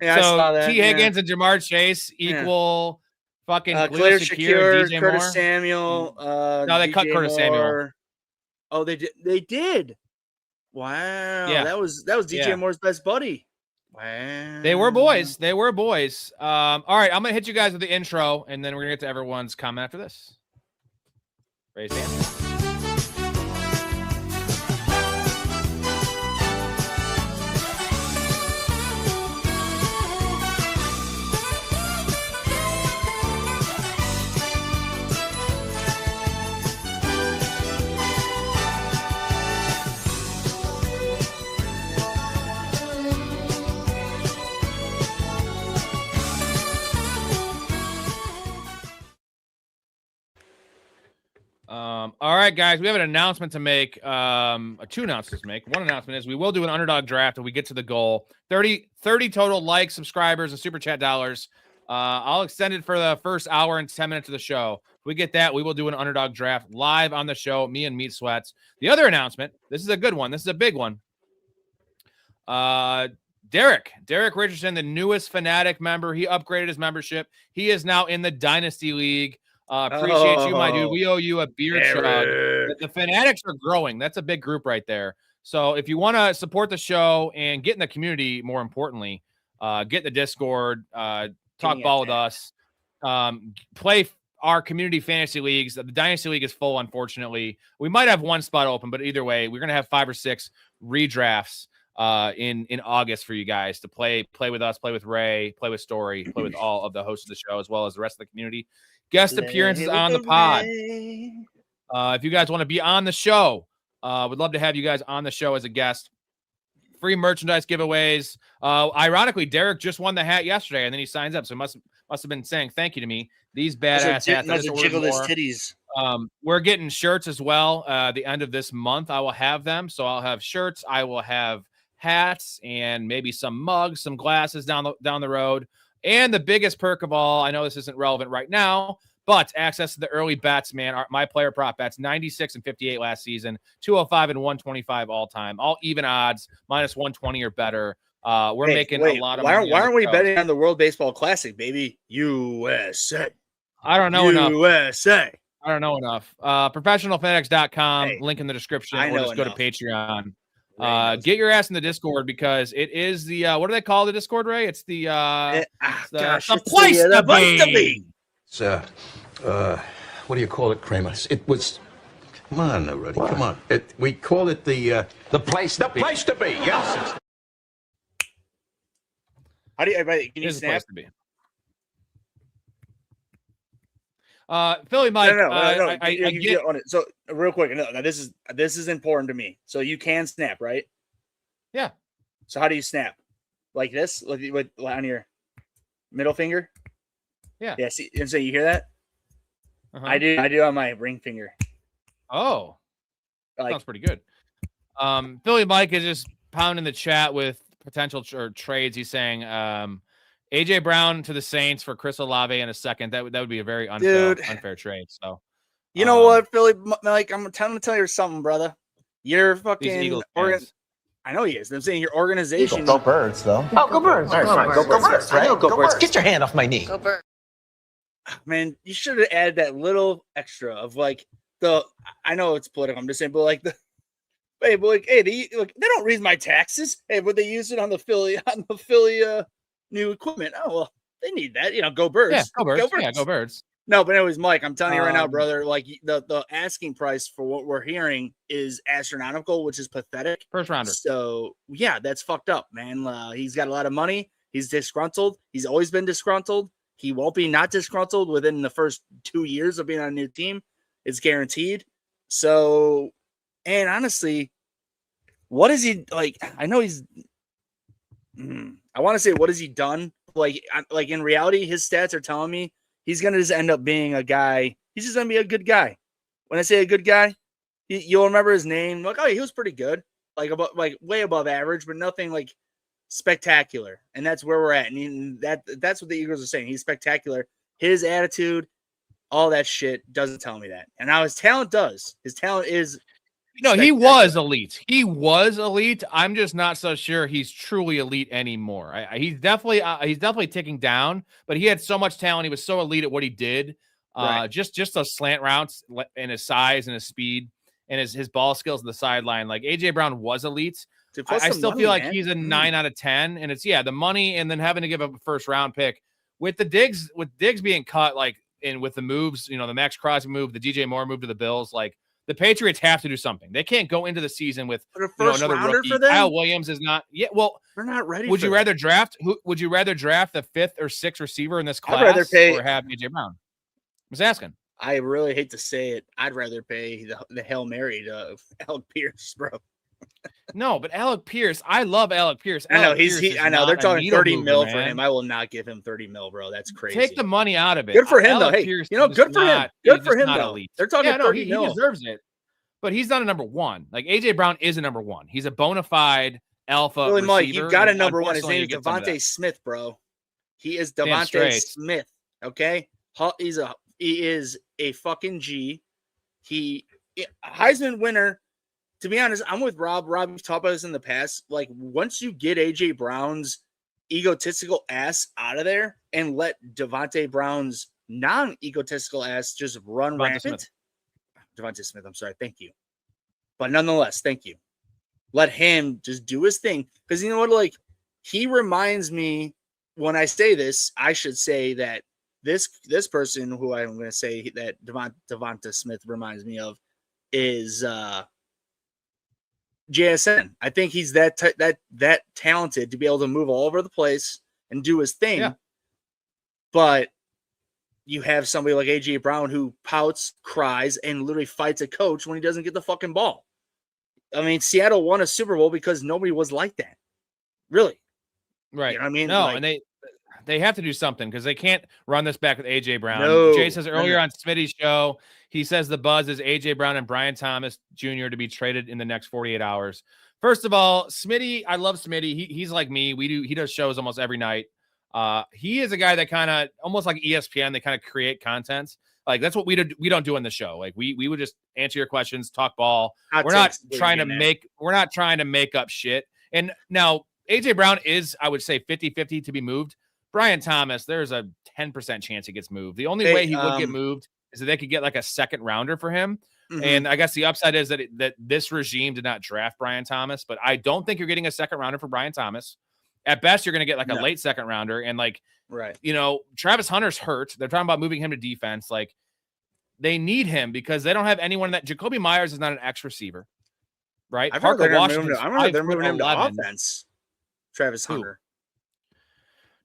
Yeah, so T. Higgins and Jamar Chase equal fucking Khalil Shakir, DJ Curtis Moore. Samuel. No, they cut Curtis Samuel. Oh, they did. They did. Wow. Yeah. That was DJ Moore's best buddy. Wow. They were boys. All right, I'm gonna hit you guys with the intro, and then we're gonna get to everyone's comment after this. Raise hands. All right, guys, we have an announcement to make. 2 announcements to make. One announcement is we will do an underdog draft when we get to the goal. 30 total likes, subscribers, and super chat dollars. I'll extend it for the first hour and 10 minutes of the show. If we get that, we will do an underdog draft live on the show, me and Meat Sweats. The other announcement, this is a good one. This is a big one. Derek Richardson, the newest Fanatic member. He upgraded his membership. He is now in the Dynasty League. Appreciate you, my dude. We owe you a beer chug. The Fanatics are growing. That's a big group right there. So if you want to support the show and get in the community, more importantly, get in the Discord, talk ball with us, play our community fantasy leagues. The Dynasty League is full, unfortunately. We might have one spot open, but either way, we're going to have 5 or 6 redrafts in August for you guys to play with us, play with Ray, play with Storey, play with all of the hosts of the show, as well as the rest of the community. Guest appearances on the pod. If you guys want to be on the show, would love to have you guys on the show as a guest. Free merchandise giveaways. Ironically, Derek just won the hat yesterday, and then he signs up. So must have been saying thank you to me. These badass hats. Must have jiggled his titties. We're getting shirts as well. The end of this month, I will have them. So I'll have shirts. I will have hats and maybe some mugs, some glasses down the road. And the biggest perk of all, I know this isn't relevant right now, but access to the early bets, man. My player prop bets, 96 and 58 last season, 205 and 125 all time, all even odds, minus 120 or better. We're making a lot of money. Why aren't we betting on the World Baseball Classic, baby? USA. I don't know enough. USA. I don't know enough. Professionalfanatics.com, link in the description, or just go to Patreon. Get your ass in the Discord because it is the what do they call the Discord, Ray? It's the place to be. Sir, what do you call it, Kramer? It was. Come on, Rudy. Come on. We call it the place. The place to be. Yes. How do you? Can you snap? Philly Mike. No. I get on it. So real quick, no, this is important to me. So you can snap, right? Yeah. So how do you snap? Like this? With on your middle finger? Yeah. Yeah. See, and so you hear that? Uh-huh. I do on my ring finger. Oh, sounds pretty good. Philly Mike is just pounding the chat with potential trades. He's saying AJ Brown to the Saints for Chris Olave in a second. That would be a very unfair trade. So, you know what, Philly Mike, I'm trying to tell you something, brother. You're fucking. I know he is. I'm saying your organization. Go Birds, though. Oh, go Birds. All right, fine. Go Birds. Right? Go Birds. Get your hand off my knee. Go Birds. Man, you should have added that little extra of like I know it's political. I'm just saying, but like they don't raise my taxes. Hey, but they use it on the Philly new equipment. Oh well, they need that. Go Birds. Yeah, go Birds. Yeah, go Birds. No, but anyways, Mike, I'm telling you right now, brother. Like the asking price for what we're hearing is astronomical, which is pathetic. First rounder. So yeah, that's fucked up, man. He's got a lot of money. He's disgruntled. He's always been disgruntled. He won't be not disgruntled within the first 2 years of being on a new team. It's guaranteed. So, and honestly, what is he like? I know he's. I want to say, what has he done? Like in reality, his stats are telling me he's gonna just end up being a guy. He's just gonna be a good guy. When I say a good guy, you'll remember his name. Like, oh, he was pretty good, like way above average, but nothing like spectacular. And that's where we're at. And that's what the Eagles are saying. He's spectacular. His attitude, all that shit doesn't tell me that. And now his talent does. His talent is. No, he was elite. He was elite. I'm just not so sure he's truly elite anymore. He's definitely ticking down, but he had so much talent. He was so elite at what he did. Right. Just those slant routes and his size and his speed and his ball skills on the sideline. Like AJ Brown was elite. Dude, I still feel like he's a 9 out of 10, and it's the money and then having to give up a first round pick with Diggs being cut, like and with the moves, the Maxx Crosby move, the DJ Moore move to the Bills, like. The Patriots have to do something. They can't go into the season with another rookie. For them? Kyle Williams is not yet. Well, they're not ready. Would you rather draft the 5th or 6th receiver in this class, or have AJ Brown? I was asking. I really hate to say it. I'd rather pay the Hail Mary to Alec Pierce, bro. No, but Alec Pierce, I love Alec Pierce. I know I know they're talking 30 mil for him. I will not give him 30 mil, bro. That's crazy. Take the money out of it. Good for him, though. Hey, Pierce, good for him. Good for him, though. Elite. They're talking 30 mil. He deserves it, but he's not a number one. Like AJ Brown is a number one. He's a bona fide alpha. Really, Mike, you've got a number one. His name is Devontae Smith, bro. He is Devontae Smith. Okay, he is a fucking G. Heisman winner. To be honest, I'm with Rob. Rob, we've talked about this in the past. Like, once you get AJ Brown's egotistical ass out of there and let Devontae Brown's non-egotistical ass just run rampant. Devontae Smith, I'm sorry. Thank you. But nonetheless, thank you. Let him just do his thing. Because you know what? Like, he reminds me, when I say this, I should say that this person who I'm going to say that Devontae Smith reminds me of is JSN. I think he's that talented to be able to move all over the place and do his thing. Yeah. But you have somebody like AJ Brown who pouts, cries, and literally fights a coach when he doesn't get the fucking ball. I mean, Seattle won a Super Bowl because nobody was like that. Really. Right. You know what I mean? No, and they have to do something because they can't run this back with AJ Brown. No. Jay says earlier on Smitty's show, he says the buzz is AJ Brown and Brian Thomas Jr. to be traded in the next 48 hours. First of all, Smitty, I love Smitty. He's like me. He does shows almost every night. He is a guy that kind of almost like ESPN. They kind of create content. Like that's what we don't do on the show. Like we would just answer your questions, talk ball. We're not trying to make up shit. And now AJ Brown is, I would say, 50-50 to be moved. Brian Thomas, there's a 10% chance he gets moved. The only way he would get moved is that they could get like a second rounder for him. Mm-hmm. And I guess the upside is that this regime did not draft Brian Thomas, but I don't think you're getting a second rounder for Brian Thomas. At best, you're going to get like a late second rounder. And like, right. Travis Hunter's hurt. They're talking about moving him to defense. Like they need him because they don't have anyone that Jacoby Myers is not an X receiver. Right. Parker Washington. I remember they're moving him to offense. Travis Hunter.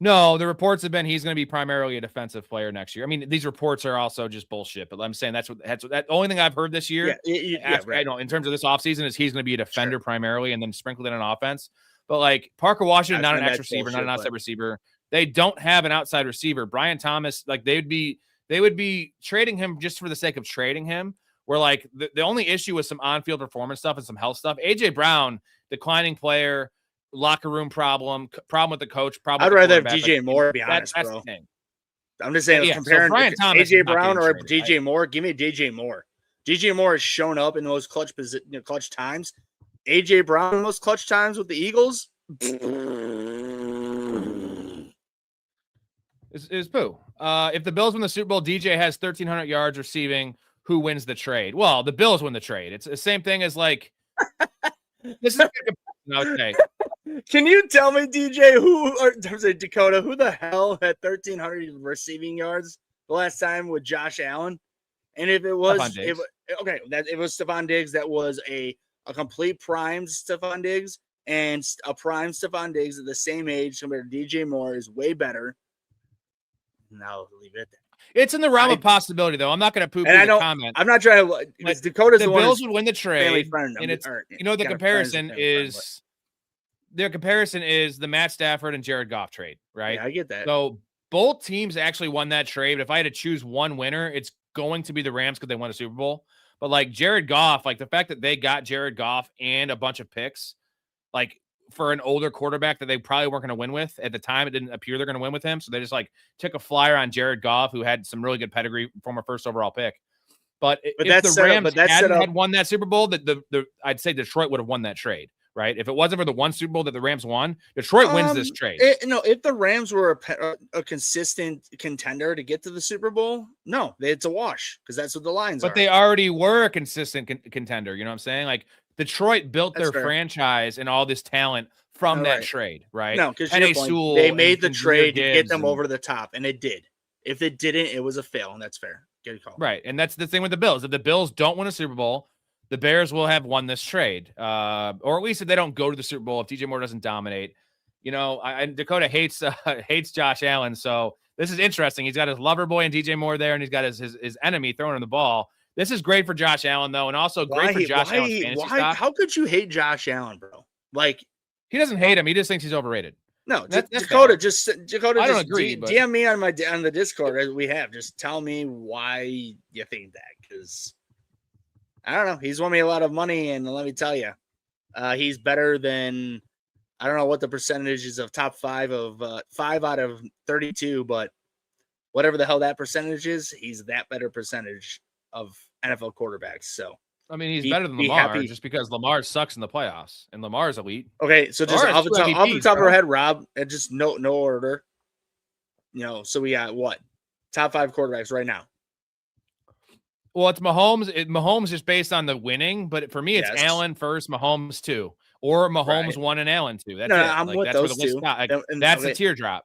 No, the reports have been he's going to be primarily a defensive player next year. I mean, these reports are also just bullshit, but I'm saying that's the only thing I've heard this year. Right. I know in terms of this offseason is he's going to be a defender primarily and then sprinkled in an offense. But like Parker Washington, not an X receiver, not an outside receiver. They don't have an outside receiver. Brian Thomas, like they would be trading him just for the sake of trading him. Where like the only issue was some on-field performance stuff and some health stuff. AJ Brown, declining player. Locker room problem with the coach. I'd rather have DJ Moore, to be honest, bro. The thing. I'm just saying, comparing AJ Brown or DJ Moore, give me DJ Moore. DJ Moore has shown up in those clutch times. AJ Brown in those clutch times with the Eagles is poo. If the Bills win the Super Bowl, DJ has 1,300 yards receiving. Who wins the trade? Well, the Bills win the trade. It's the same thing as like this is okay. Can you tell me, DJ, Dakota, who the hell had 1,300 receiving yards the last time with Josh Allen? And if it was, it was Stephon Diggs. That was a complete prime Stephon Diggs, and a prime Stephon Diggs at the same age compared to DJ Moore is way better. Now leave it there. It's in the realm of possibility, though. I'm not going to poo-poo the comment. I'm not trying to. Because Dakota's the one Bills would win the trade, friend, and it's or, the comparison is their comparison is the Matt Stafford and Jared Goff trade, right? Yeah, I get that. So both teams actually won that trade. But if I had to choose one winner, it's going to be the Rams because they won a Super Bowl. But like Jared Goff, like the fact that they got Jared Goff and a bunch of picks, like for an older quarterback that they probably weren't going to win with at the time, it didn't appear they're going to win with him. So they just like took a flyer on Jared Goff, who had some really good pedigree from a first overall pick. But if the Rams had won that Super Bowl, I'd say Detroit would have won that trade, right? If it wasn't for the one Super Bowl that the Rams won, Detroit wins this trade. If the Rams were a consistent contender to get to the Super Bowl, no, it's a wash because that's what the Lions are. But they already were a consistent contender. You know what I'm saying? Like Detroit built their franchise and all this talent from that trade, right? No, because they made the trade to get them over the top, and it did. If it didn't, it was a fail, and that's fair. Get a call. Right, and that's the thing with the Bills. If the Bills don't win a Super Bowl, the Bears will have won this trade, or at least if they don't go to the Super Bowl, if DJ Moore doesn't dominate. You know, Dakota hates Josh Allen, so this is interesting. He's got his lover boy and DJ Moore there, and he's got his enemy throwing him the ball. This is great for Josh Allen, though, and also great for Josh Allen's fantasy stock. How could you hate Josh Allen, bro? Like, he doesn't hate him; he just thinks he's overrated. No, Dakota. I don't agree. DM me on the Discord as we have. Just tell me why you think that, because I don't know. He's won me a lot of money, and let me tell you, he's better than I don't know what the percentages of top 5 of 5 out of 32, but whatever the hell that percentage is, he's that better percentage of NFL quarterbacks. So I mean, he's better than Lamar just because Lamar sucks in the playoffs and Lamar's elite. Okay, so just off the top of our head, Rob, and just no order. You know, so we got what? Top 5 quarterbacks right now. Well, it's Mahomes. Mahomes just based on the winning, but for me, it's Allen first, Mahomes 2, or Mahomes 1 and Allen 2. That's it. I'm with those two. That's a teardrop.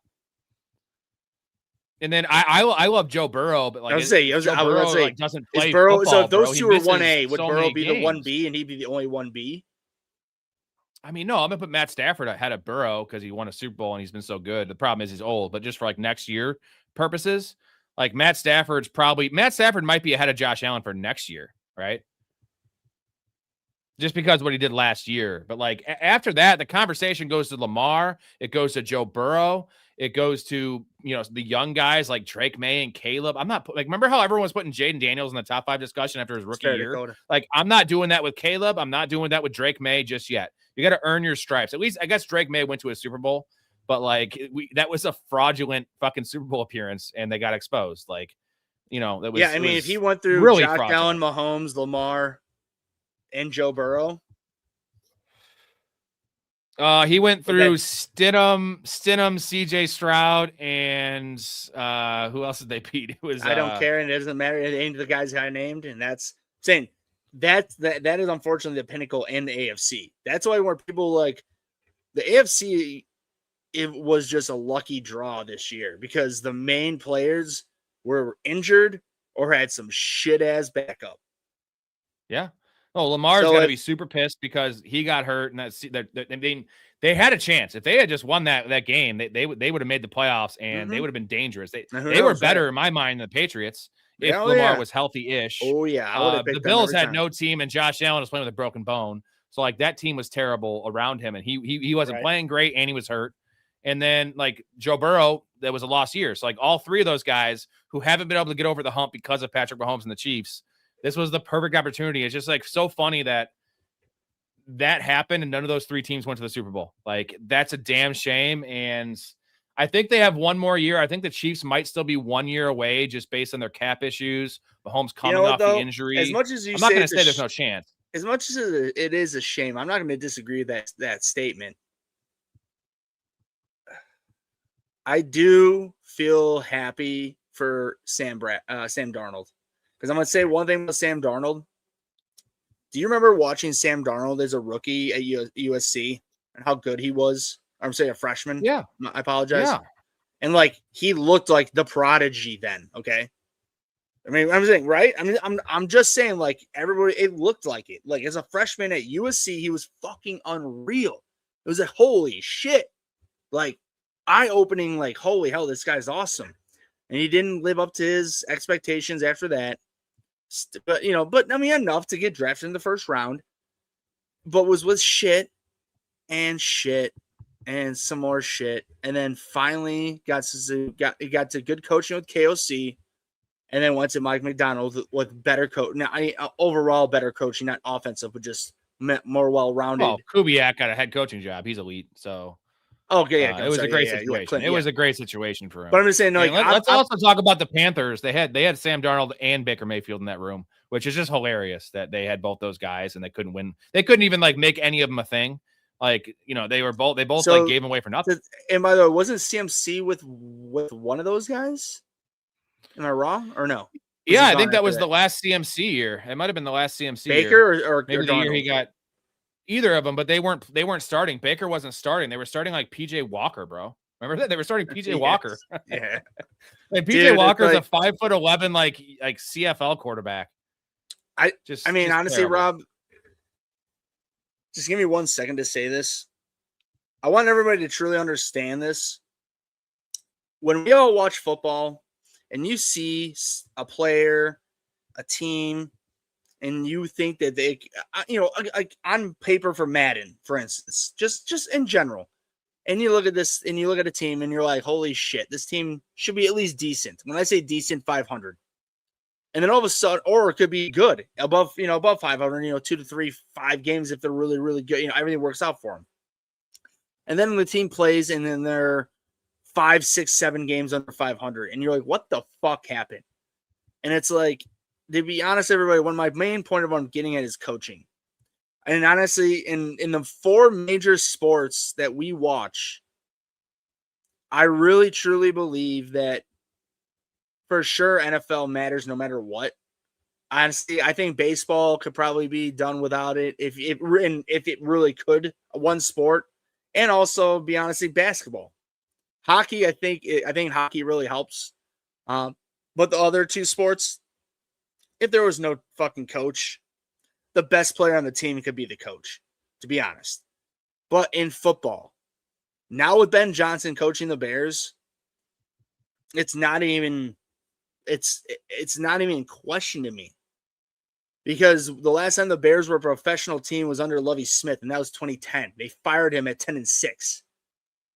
And then I love Joe Burrow, but like I would say doesn't play Burrow. football, So if those two are 1A, would Burrow be the 1B and he'd be the only 1B? I mean, no, I'm gonna put Matt Stafford ahead of Burrow because he won a Super Bowl and he's been so good. The problem is he's old, but just for like next year purposes, like Matt Stafford might be ahead of Josh Allen for next year, right? Just because of what he did last year. But like after that, the conversation goes to Lamar, it goes to Joe Burrow. It goes to, the young guys like Drake May and Caleb. I'm not remember how everyone was putting Jaden Daniels in the top 5 discussion after his rookie year? Dakota. Like, I'm not doing that with Caleb. I'm not doing that with Drake May just yet. You got to earn your stripes. At least I guess Drake May went to a Super Bowl, but like that was a fraudulent fucking Super Bowl appearance and they got exposed. Like, that was, if he went through really Josh Allen, Mahomes, Lamar, and Joe Burrow. He went through Stidham, CJ Stroud, and who else did they beat? It was I don't care, and it doesn't matter. It ain't the guys I named, and that's saying that is unfortunately the pinnacle in the AFC. That's why where people like the AFC, it was just a lucky draw this year because the main players were injured or had some shit ass backup. Yeah. Oh, Lamar's got to be super pissed because he got hurt, and they had a chance. If they had just won that game, they would have made the playoffs, and they would have been dangerous. They were better in my mind than the Patriots if Lamar was healthy-ish. Oh yeah, the Bills had no team, and Josh Allen was playing with a broken bone, so like that team was terrible around him, and he wasn't playing great, and he was hurt. And then like Joe Burrow, that was a lost year. So like all 3 of those guys who haven't been able to get over the hump because of Patrick Mahomes and the Chiefs. This was the perfect opportunity. It's just like so funny that happened and none of those 3 teams went to the Super Bowl. Like that's a damn shame. And I think they have one more year. I think the Chiefs might still be 1 year away just based on their cap issues. Mahomes coming off the injury. As much as I'm not going to say there's no chance. As much as it is a shame, I'm not going to disagree with that statement. I do feel happy for Sam Darnold. Because I'm going to say one thing about Sam Darnold. Do you remember watching Sam Darnold as a rookie at USC and how good he was? I'm saying a freshman. Yeah. I apologize. Yeah. And like he looked like the prodigy then. Okay. I mean, I'm saying, right? I mean, I'm just saying, like everybody, it looked like it. Like as a freshman at USC, he was fucking unreal. It was like, holy shit. Like eye-opening, like, holy hell, this guy's awesome. and he didn't live up to his expectations after that. But I mean, enough to get drafted in the first round, but was with shit and some more shit, and then finally got to good coaching with KOC, and then went to Mike McDonald with better coach. Now, overall better coaching, not offensive, but just more well-rounded. Well, Kubiak got a head coaching job. He's elite, so. Okay, yeah, it was a great situation. It was a great situation for him. But I'm just saying, let's also talk about the Panthers. They had Sam Darnold and Baker Mayfield in that room, which is just hilarious that they had both those guys and they couldn't win. They couldn't even make any of them a thing. They both gave them away for nothing. And by the way, wasn't CMC with one of those guys? Am I wrong or no? Yeah, I think that was the last CMC year. It might have been the last CMC Baker year. or maybe or the year Darnold? he got. Either of them, but they weren't starting. Baker wasn't starting. They were starting like PJ Walker, bro. Remember that? They were starting PJ Yes. Walker. Yeah. PJ Walker is a 5'11" like CFL quarterback. Honestly, terrible. Rob, just give me 1 second to say this. I want everybody to truly understand this. When we all watch football and you see a player, a team, and you think that they, like on paper for Madden, for instance, just in general, and you look at this and you look at a team and you're like, holy shit, this team should be at least decent. When I say decent, 500. And then all of a sudden, or it could be good, above 500, 2 to 3, 5 games if they're really, really good. Everything works out for them. And then the team plays and then they're 5, 6, 7 games under 500. And you're like, what the fuck happened? And it's like, to be honest, everybody, one of my main point of what I'm getting at is coaching. And honestly, in the 4 major sports that we watch, I really, truly believe that for sure NFL matters no matter what. Honestly, I think baseball could probably be done without it if it really could, one sport. And also, be honestly, basketball. Hockey, I think hockey really helps. But the other 2 sports, if there was no fucking coach, the best player on the team could be the coach, to be honest. But in football, now with Ben Johnson coaching the Bears, it's not even in question to me. Because the last time the Bears were a professional team was under Lovie Smith, and that was 2010. They fired him at 10-6.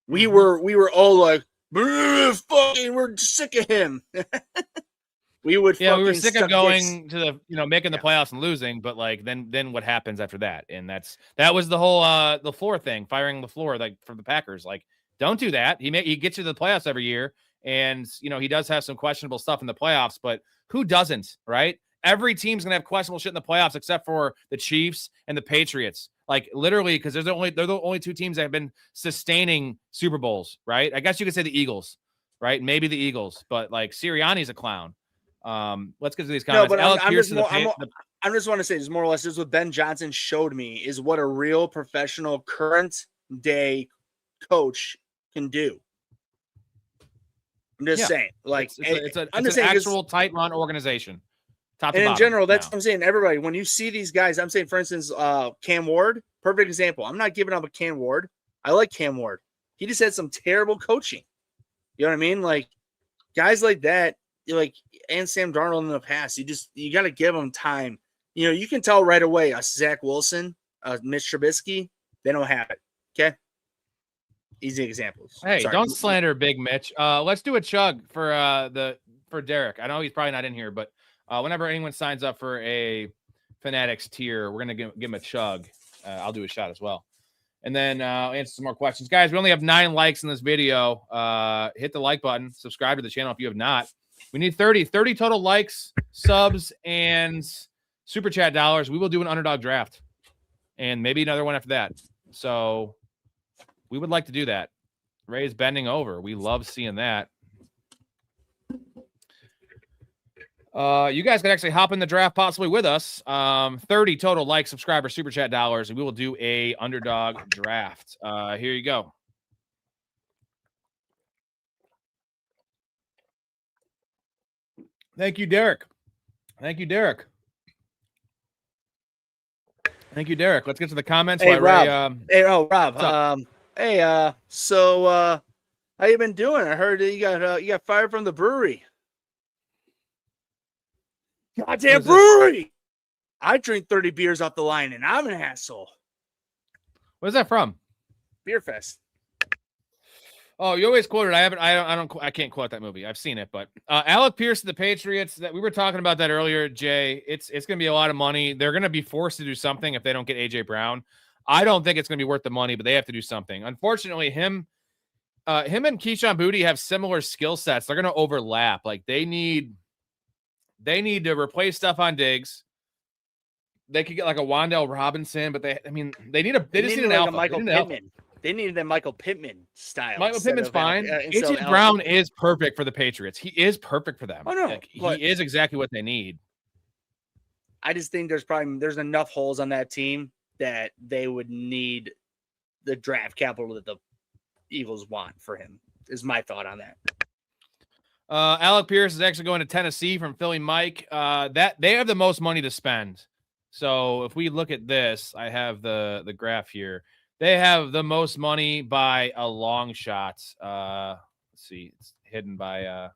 We were all like, fucking, we're sick of him. We were sick of going to the making the playoffs and losing, but then what happens after that? And that was the whole LaFleur thing, firing LaFleur for the Packers. Don't do that. He gets you to the playoffs every year, and he does have some questionable stuff in the playoffs, but who doesn't, right? Every team's gonna have questionable shit in the playoffs except for the Chiefs and the Patriots. Literally, because they're the only 2 teams that have been sustaining Super Bowls, right? I guess you could say the Eagles, right? Maybe the Eagles, but Sirianni's a clown. Let's get to these comments. No, but I just want to say this more or less. This is what Ben Johnson showed me is what a real professional current day coach can do. I'm just saying, it's an actual tight run organization. Top to and in bottom, general, that's what I'm saying. Everybody, when you see these guys, I'm saying, for instance, Cam Ward, perfect example. I'm not giving up a Cam Ward. I like Cam Ward. He just had some terrible coaching. You know what I mean? Guys like that, and Sam Darnold in the past, you got to give them time. You can tell right away. Zach Wilson, Mitch Trubisky, they don't have it. Okay, easy examples. Hey, Sorry. don't slander Big Mitch. Let's do a chug for Derek. I know he's probably not in here, but whenever anyone signs up for a Fanatics tier, we're gonna give him a chug. I'll do a shot as well, and then answer some more questions, guys. We only have 9 likes in this video. Hit the like button, subscribe to the channel if you have not. We need 30 total likes, subs, and super chat dollars. We will do an underdog draft and maybe another one after that. So we would like to do that. Ray's bending over. We love seeing that. You guys can actually hop in the draft possibly with us. 30 total likes, subscribers, super chat dollars, and we will do a underdog draft. Here you go. Thank you, Derek. Let's get to the comments. Hey, Rob. Ray, Rob. So How you been doing? I heard that you got fired from the brewery. Goddamn brewery! I drink 30 beers off the line, and I'm an asshole. Where's that from? Beer Fest. Oh, you always quote it. I can't quote that movie. I've seen it, but Alec Pierce, the Patriots. That we were talking about that earlier, Jay. It's going to be a lot of money. They're going to be forced to do something if they don't get AJ Brown. I don't think it's going to be worth the money, but they have to do something. Unfortunately, him and Keyshawn Boutte have similar skill sets. They're going to overlap. Like they need to replace Stephon Diggs. They could get like a Wan'Dale Robinson, but they just need an alpha. Michael Pittman. They needed that Michael Pittman style. Michael Pittman's fine. AJ Brown is perfect for the Patriots. He is perfect for them. Oh no, like, he is exactly what they need. I just think there's enough holes on that team that they would need the draft capital that the Eagles want for him. Is my thought on that. Alec Pierce is actually going to Tennessee from Philly Mike. That they have the most money to spend. So if we look at this, I have the graph here. They have the most money by a long shot. Let's see, it's hidden by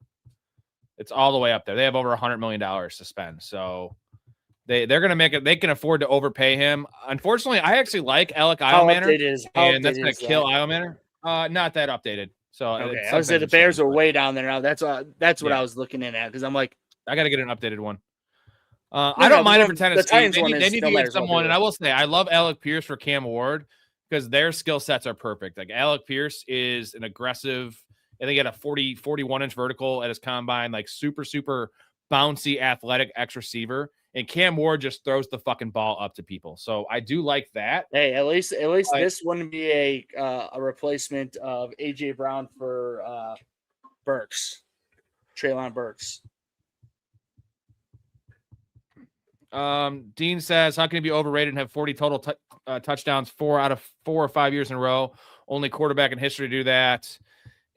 it's all the way up there. They have over $100 million to spend. So they're gonna make it. They can afford to overpay him. Unfortunately, I actually like Alec Eilmanor, and that's gonna kill Eilmanor. Not that updated. So okay, I was saying the Bears are way down there now. That's what I was looking at because I'm like, I got to get an updated one. I don't mind it for Tennessee. They need to get someone, and I will say I love Alec Pierce for Cam Ward because their skill sets are perfect. Like Alec Pierce is an aggressive, I think he had a 41-inch vertical at his combine, like super bouncy, athletic X receiver. And Cam Ward just throws the fucking ball up to people. So I do like that. Hey, at least this wouldn't be a replacement of AJ Brown for Treylon Burks. Dean says, how can he be overrated and have 40 total touchdowns 4 out of 4 or 5 years in a row? Only quarterback in history to do that.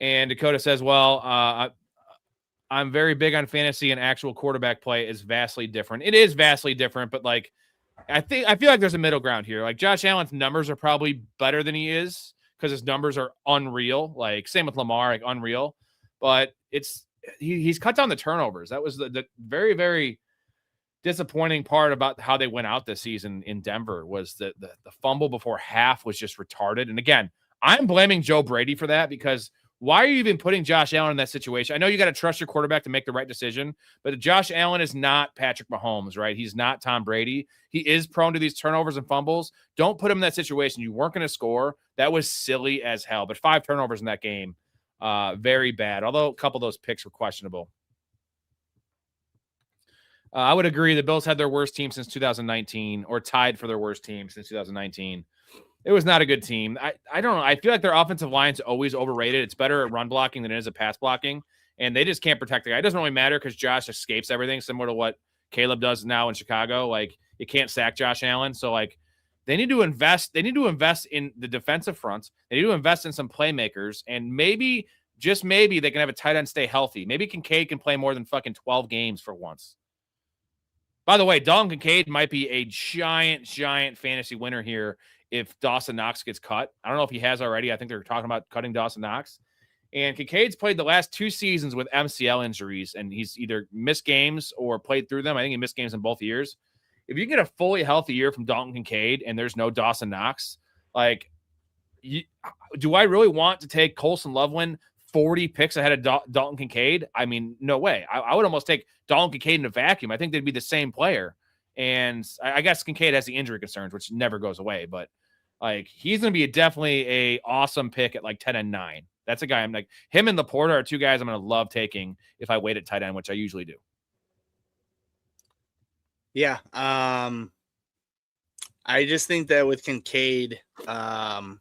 And Dakota says, well, I'm very big on fantasy, and actual quarterback play is vastly different. It is vastly different, but like I feel like there's a middle ground here. Like Josh Allen's numbers are probably better than he is because his numbers are unreal. Like same with Lamar, like unreal. But he's cut down the turnovers. That was the very, very disappointing part about how they went out this season in Denver was the fumble before half was just retarded. And again, I'm blaming Joe Brady for that because why are you even putting Josh Allen in that situation? I know you got to trust your quarterback to make the right decision, but Josh Allen is not Patrick Mahomes, right? He's not Tom Brady. He is prone to these turnovers and fumbles. Don't put him in that situation. You weren't going to score. That was silly as hell. But 5 turnovers in that game, very bad. Although a couple of those picks were questionable. I would agree. The Bills had their worst team since 2019 or tied for their worst team since 2019. It was not a good team. I don't know. I feel like their offensive line's always overrated. It's better at run blocking than it is at pass blocking, and they just can't protect the guy. It doesn't really matter because Josh escapes everything, similar to what Caleb does now in Chicago. Like you can't sack Josh Allen, so like they need to invest. They need to invest in the defensive front. They need to invest in some playmakers, and maybe just maybe they can have a tight end stay healthy. Maybe Kincaid can play more than fucking 12 games for once. By the way, Dalton Kincaid might be a giant fantasy winner here if Dawson Knox gets cut. I don't know if he has already. I think they're talking about cutting Dawson Knox. And Kincaid's played the last 2 seasons with MCL injuries, and he's either missed games or played through them. I think he missed games in both years. If you get a fully healthy year from Dalton Kincaid and there's no Dawson Knox, like, do I really want to take Colson Loveland 40 picks ahead of Dalton Kincaid? I mean, no way. I would almost take Dalton Kincaid in a vacuum. I think they'd be the same player. And I guess Kincaid has the injury concerns, which never goes away. But like he's going to be definitely a awesome pick at like 10 and 9. That's a guy I'm like him and Laporta are 2 guys I'm going to love taking if I wait at tight end, which I usually do. Yeah. I just think that with Kincaid, I'll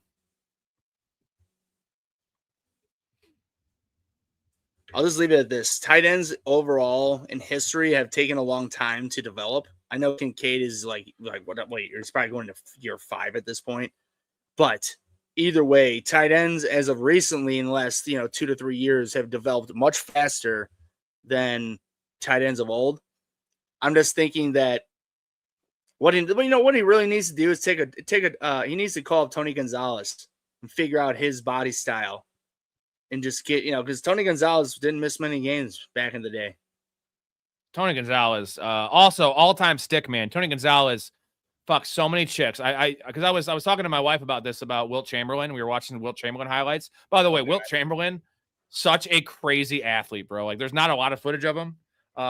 just leave it at this. Tight ends overall in history have taken a long time to develop. I know Kincaid is like wait, it's probably going to year 5 at this point. But either way, tight ends as of recently in the last 2 to 3 years have developed much faster than tight ends of old. I'm just thinking that what he really needs to do is he needs to call up Tony Gonzalez and figure out his body style and just get, because Tony Gonzalez didn't miss many games back in the day. Tony Gonzalez, also all-time stick man. Tony Gonzalez fucked so many chicks. Because I was talking to my wife about this, about Wilt Chamberlain. We were watching Wilt Chamberlain highlights. By the way, Wilt Chamberlain, such a crazy athlete, bro. Like, there's not a lot of footage of him.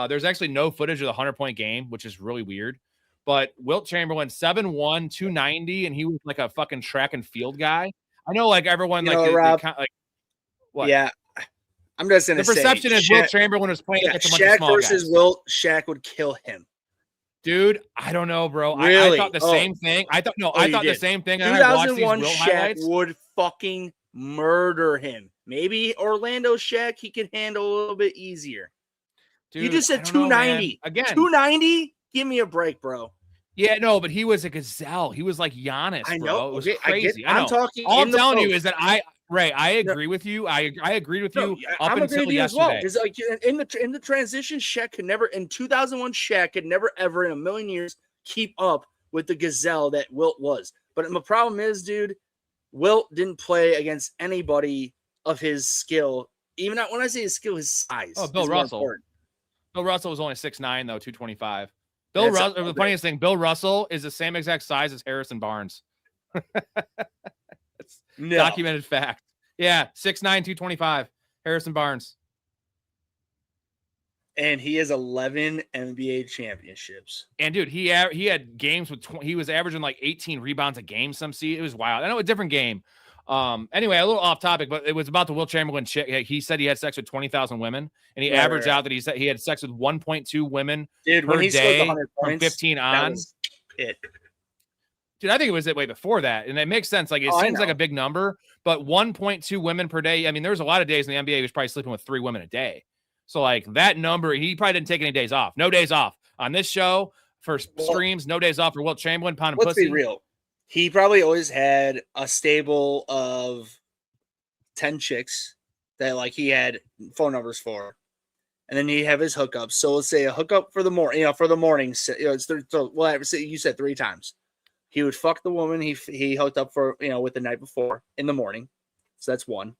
There's actually no footage of the 100-point game, which is really weird. But Wilt Chamberlain, 7'1", 290, and he was like a fucking track and field guy. I know, like, everyone, Rob, what? Yeah, I'm just gonna say the perception is Wilt Chamberlain was playing against a bunch of small guys. Shaq versus Wilt, Shaq would kill him. Dude, I don't know, bro. Really? I thought the same thing. I thought the same thing. 2001 Shaq would fucking murder him. Maybe Orlando Shaq, he could handle a little bit easier. Dude, you just said 290. Again, 290? Give me a break, bro. Yeah, no, but he was a gazelle. He was like Giannis, bro. I know. It was crazy. I'm talking. All I'm telling you is that I agree with you. I agreed with you up until yesterday. As well. Because like in the transition, Shaq could never, in 2001, Shaq could never ever in a million years keep up with the gazelle that Wilt was. But the problem is, dude, Wilt didn't play against anybody of his skill. Even when I say his skill, his size. Oh, Bill Russell. Bill Russell was only 6'9", though, 225. Bill Russell. The funniest thing, Bill Russell is the same exact size as Harrison Barnes. It's documented fact. Yeah, 6'9", 225. Harrison Barnes. And he has 11 NBA championships. And dude, he had games with he was averaging like 18 rebounds a game. It was wild. I know, a different game. Anyway, a little off topic, but it was about the Wilt Chamberlain chick. He said he had sex with 20,000 women, and he averaged out that he had sex with 1.2 women per day from 15 on. It. Dude, I think it was that way before that, and it makes sense. Like, it seems like a big number, but 1.2 women per day. I mean, there was a lot of days in the NBA he was probably sleeping with 3 women a day. So, like, that number, he probably didn't take any days off. No days off on this show for streams. No days off for Wilt Chamberlain. Pound and let's pussy. Be real. He probably always had a stable of 10 chicks that like he had phone numbers for, and then he'd have his hookups. So let's say a hookup for the morning, for the morning. It's you said 3 times. He would fuck the woman he hooked up for, with the night before in the morning. So that's 1.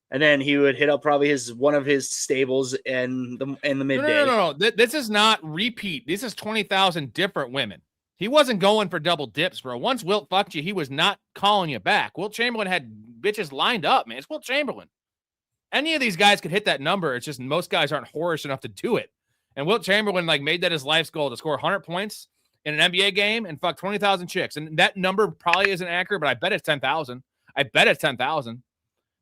And then he would hit up probably one of his stables in the midday. No. This is not repeat. This is 20,000 different women. He wasn't going for double dips, bro. Once Wilt fucked you, he was not calling you back. Wilt Chamberlain had bitches lined up, man. It's Wilt Chamberlain. Any of these guys could hit that number. It's just most guys aren't whorish enough to do it. And Wilt Chamberlain made that his life's goal, to score 100 points in an NBA game and fuck 20,000 chicks. And that number probably isn't accurate, but I bet it's 10,000. I bet it's 10,000.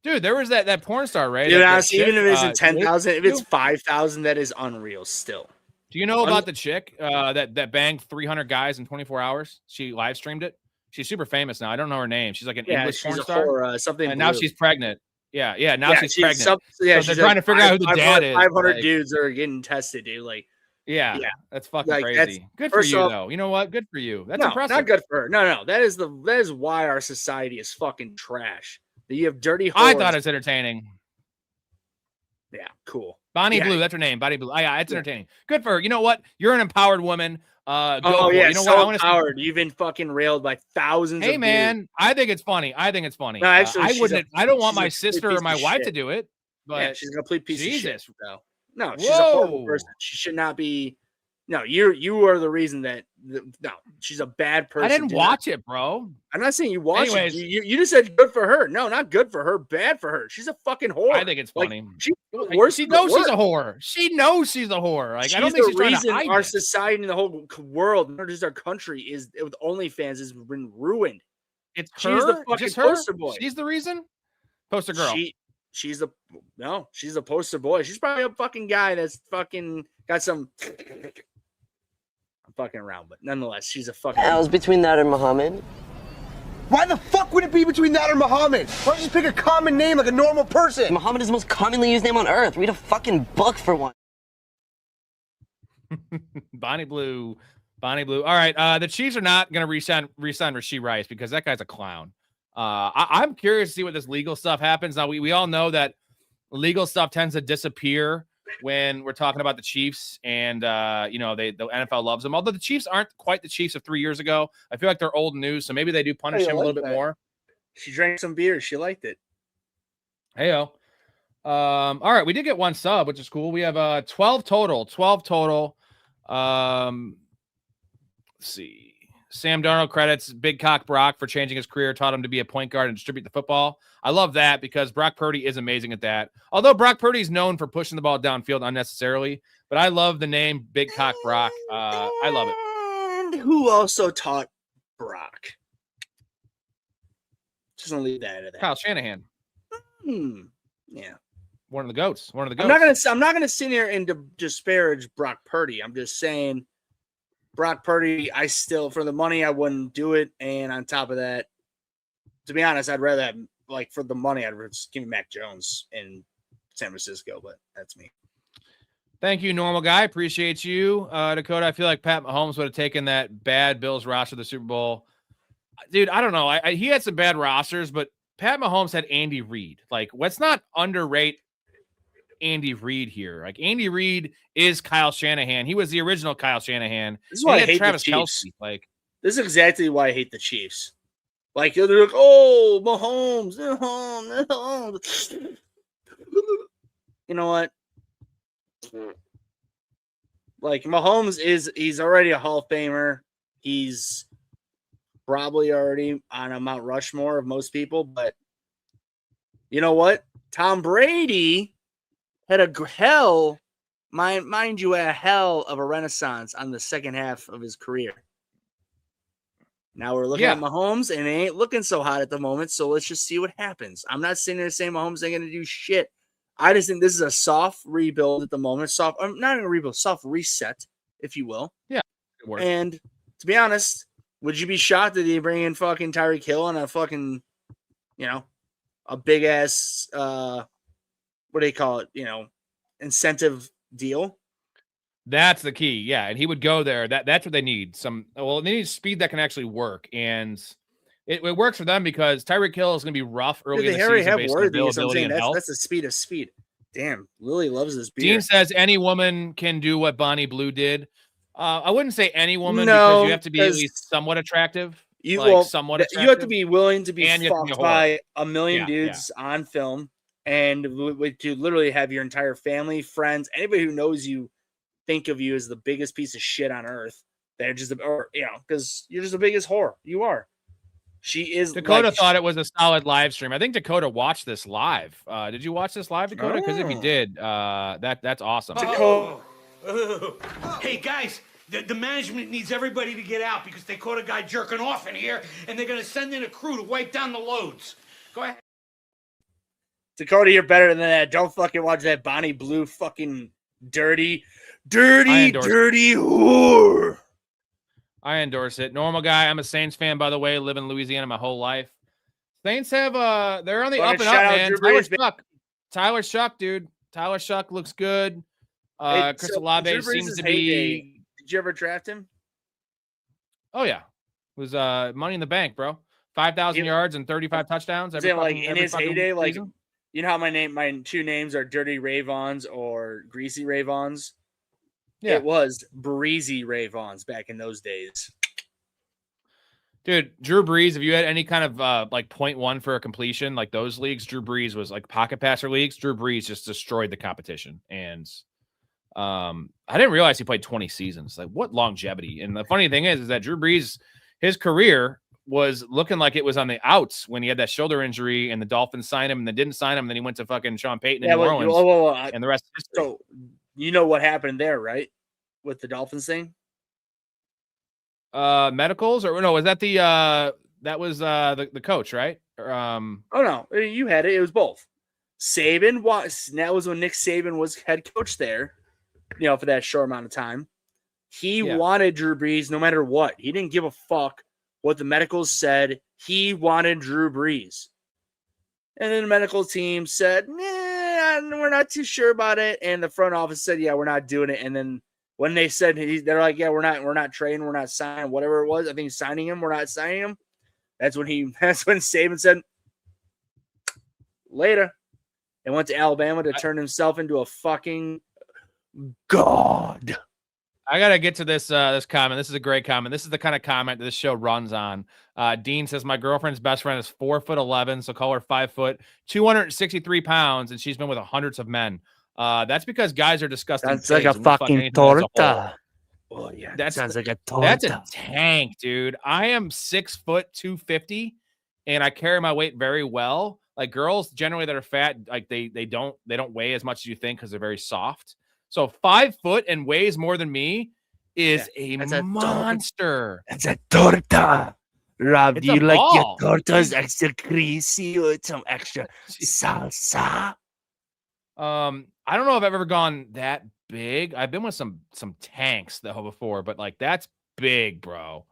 Dude, there was that porn star, right? Dude, honestly, even if it isn't 10,000, if it's 5,000, that is unreal still. Do you know about the chick that banged 300 guys in 24 hours? She live streamed it. She's super famous now. I don't know her name. She's like an English porn star. Something. And now she's pregnant. Yeah. Now she's pregnant. So they're trying to figure out who the dad is. 500 dudes are getting tested, dude. Yeah, that's fucking crazy. Good for you, though. You know what? Good for you. That's impressive. Not good for her. No. That is why our society is fucking trash. You have dirty whores. I thought it's entertaining. Yeah, cool. Bonnie Blue, that's her name. Bonnie Blue. Yeah, it's entertaining. Good for her. You know what? You're an empowered woman. You know what? Empowered. You've been fucking railed by thousands. Hey, man, dudes. I think it's funny. No, actually, I don't want my sister or my wife to do it. But she's a complete piece of shit. Though. No, she's a horrible person. She should not be. No, you are the reason that. No, she's a bad person. I didn't watch it, bro. I'm not saying you watch it. You just said good for her. No, not good for her. Bad for her. She's a fucking whore. I think it's funny. She knows she's a whore. She knows she's a whore. I don't think she's trying to hide our it. society and the whole world, not just our country, is with OnlyFans has been ruined. It's she's the fucking poster boy. She's the reason. Poster girl. She's a poster boy. She's probably a fucking guy that's fucking got some. I'm fucking around, but nonetheless, she's a fucking. I was between that and Muhammad. Why the fuck would it be between that or Muhammad? Why don't you just pick a common name like a normal person? Muhammad is the most commonly used name on earth. Read a fucking book for one. Bonnie Blue. All right, the Chiefs are not going to re-sign Rashee Rice because that guy's a clown. I'm curious to see what this legal stuff happens. Now, we all know that legal stuff tends to disappear when we're talking about the Chiefs, and the NFL loves them. Although the Chiefs aren't quite the Chiefs of 3 years ago, I feel like they're old news, so maybe they do punish him a little bit more. She drank some beer. She liked it. Heyo. All right, we did get one sub, which is cool. We have 12 total. 12 total. Let's see. Sam Darnold credits Big Cock Brock for changing his career, taught him to be a point guard and distribute the football. I love that because Brock Purdy is amazing at that. Although Brock Purdy is known for pushing the ball downfield unnecessarily, but I love the name Big Cock Brock. I love it. And who also taught Brock? Just gonna leave that at that. Kyle Shanahan. Yeah. One of the goats. One of the goats. I'm not gonna sit here and disparage Brock Purdy. I'm just saying Brock Purdy, I still, for the money, I wouldn't do it. And on top of that, to be honest, I'd rather have, like, for the money, I'd just give me Mac Jones in San Francisco, but that's me. Thank you, normal guy. Appreciate you. Dakota, I feel like Pat Mahomes would have taken that bad Bills roster to the Super Bowl. Dude, I don't know. He had some bad rosters, but Pat Mahomes had Andy Reid. Like, let's not underrate Andy Reid here. Like, Andy Reid is Kyle Shanahan. He was the original Kyle Shanahan. This is why I hate Travis the Chiefs. Kelce. Like, this is exactly why I hate the Chiefs. Like, they're like, oh, Mahomes. You know what? Like, Mahomes he's already a Hall of Famer. He's probably already on a Mount Rushmore of most people, but you know what? Tom Brady had a hell of a renaissance on the second half of his career. Now we're looking at Mahomes, and it ain't looking so hot at the moment, so let's just see what happens. I'm not sitting there saying Mahomes ain't going to do shit. I just think this is a soft rebuild at the moment. Not even a rebuild, soft reset, if you will. Yeah. And to be honest, would you be shocked that they bring in fucking Tyreek Hill on a fucking, a big ass, what do you call it? Incentive deal? That's the key. Yeah. And he would go there. That's what they need. They need speed that can actually work. And it works for them because Tyreek Hill is going to be rough early in the season based on availability and health. That's the speed of speed. Damn, Lily loves this beer. Dean says any woman can do what Bonnie Blue did. I wouldn't say any woman because you have to be at least somment attractive. You have to be willing to be fucked by a million dudes on film, and to literally have your entire family, friends, anybody who knows you think of you as the biggest piece of shit on earth. They're just, because you're just the biggest whore. You are. She is. Dakota thought it was a solid live stream. I think Dakota watched this live. Did you watch this live, Dakota? Because if you did, that's awesome. Dakota. Hey guys, the management needs everybody to get out because they caught a guy jerking off in here, and they're gonna send in a crew to wipe down the loads. Go ahead. Dakota, you're better than that. Don't fucking watch that Bonnie Blue fucking dirty whore. I endorse it. Normal guy. I'm a Saints fan, by the way. Live in Louisiana my whole life. Saints have they're on the up and up, man. Tyler Shuck, dude. Tyler Shuck looks good. Chris Olave seems to be. Did you ever draft him? Oh yeah, it was Money in the Bank, bro. 5,000 yards and 35 touchdowns. In his heyday, like season? You know how my two names are Dirty Ray Vaughns or Greasy Ray Vaughns? Yeah. It was Breezy Ray Vaughns back in those days. Dude, Drew Brees, if you had any kind of like 0.1 for a completion, like those leagues, Drew Brees was like pocket passer leagues. Drew Brees just destroyed the competition. And I didn't realize he played 20 seasons. Like, what longevity. And the funny thing is that Drew Brees, his career was looking like it was on the outs when he had that shoulder injury and the Dolphins signed him and then didn't sign him. And then he went to fucking Sean Payton in New Orleans. And the rest is history. So you know what happened there, right? With the Dolphins thing? Medicals or no, was that the coach, right? Oh no, you had it. It was both. Saban was, and that was when Nick Saban was head coach there, for that short amount of time. He wanted Drew Brees no matter what. He didn't give a fuck what the medicals said. He wanted Drew Brees. And then the medical team said, we're not too sure about it. And the front office said, yeah, we're not doing it. And then when they said, they're like, yeah, we're not trading, we're not signing, whatever it was. I think signing him, we're not signing him. That's when Saban said, later. And went to Alabama to turn himself into a fucking god. I gotta get to this this comment. This is a great comment. This is the kind of comment that this show runs on. Dean says my girlfriend's best friend is 4'11", so call her 5 foot, 263 pounds, and she's been with hundreds of men. That's because guys are disgusting. That's like a pigs, and we'll fuck fucking anything that's a hole. torta. Oh yeah, That sounds like a torta. That's a tank, dude. I am 6 foot 250, and I carry my weight very well. Like girls generally that are fat, like they don't weigh as much as you think because they're very soft. So 5 foot and weighs more than me is a monster. That's a torta. Rob, It's do a you like your ball. tortas extra greasy with some extra salsa? I don't know if I've ever gone that big. I've been with some tanks though before, but like that's big, bro.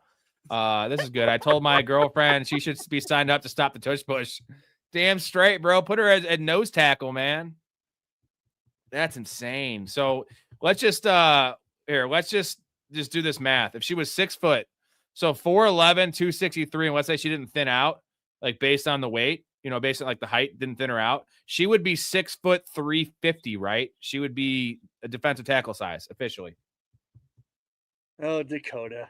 This is good. I told my girlfriend she should be signed up to stop the tush push. Damn straight, bro. Put her at nose tackle, man. That's insane. So let's just let's just do this math. If she was 6 foot, so 4'11", 263, and let's say she didn't thin out, like based on the weight, based on like the height didn't thin her out, she would be 6 foot 350, right? She would be a defensive tackle size officially. Oh, Dakota.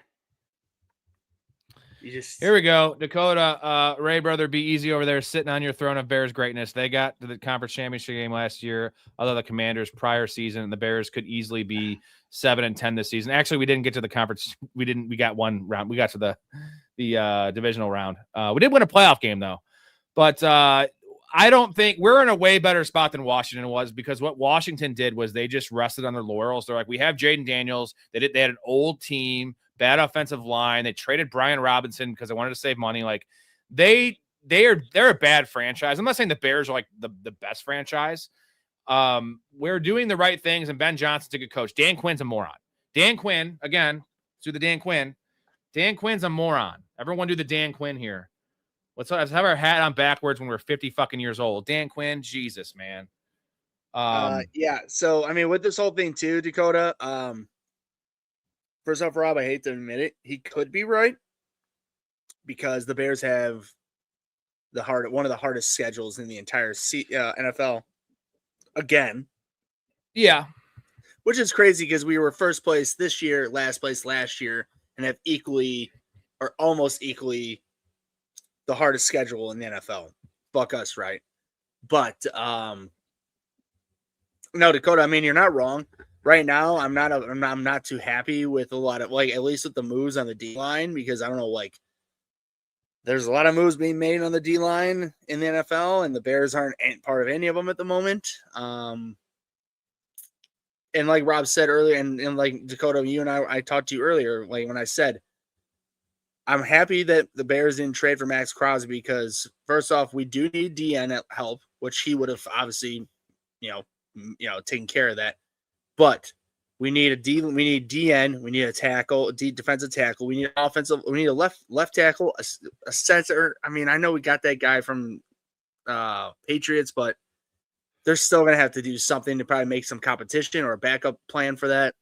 Here we go. Dakota, Ray brother, be easy over there sitting on your throne of Bears greatness. They got to the conference championship game last year, although the Commanders prior season, the Bears could easily be 7-10 this season. Actually, we didn't get to the conference. We got one round. We got to the divisional round. We did win a playoff game though, but I don't think we're in a way better spot than Washington was, because what Washington did was they just rested on their laurels. They're like, we have Jaden Daniels. They had an old team. Bad offensive line. They traded Brian Robinson because they wanted to save money. Like they're a bad franchise. I'm not saying the Bears are like the best franchise. We're doing the right things, and Ben Johnson's a good coach. Dan Quinn's a moron. Dan Quinn, again, let's do the Dan Quinn. Dan Quinn's a moron. Everyone do the Dan Quinn here. Let's have our hat on backwards when we're 50 fucking years old. Dan Quinn, Jesus, man. Yeah. So I mean, with this whole thing too, Dakota. First off, Rob, I hate to admit it, he could be right, because the Bears have one of the hardest schedules in the entire NFL. Again. Yeah. Which is crazy because we were first place this year, last place last year, and have equally or almost equally the hardest schedule in the NFL. Fuck us, right? But no, Dakota, I mean, you're not wrong. Right now, I'm not too happy with a lot of, like, at least with the moves on the D line, because I don't know, like, there's a lot of moves being made on the D line in the NFL, and the Bears aren't part of any of them at the moment. And like Rob said earlier, and like Dakota, you and I talked to you earlier, like when I said, I'm happy that the Bears didn't trade for Maxx Crosby, because first off, we do need DN help, which he would have obviously, taken care of that. But we need DN, we need a tackle, a defensive tackle, we need offensive, we need a left tackle, a center. I mean, I know we got that guy from Patriots, but they're still going to have to do something to probably make some competition or a backup plan for that.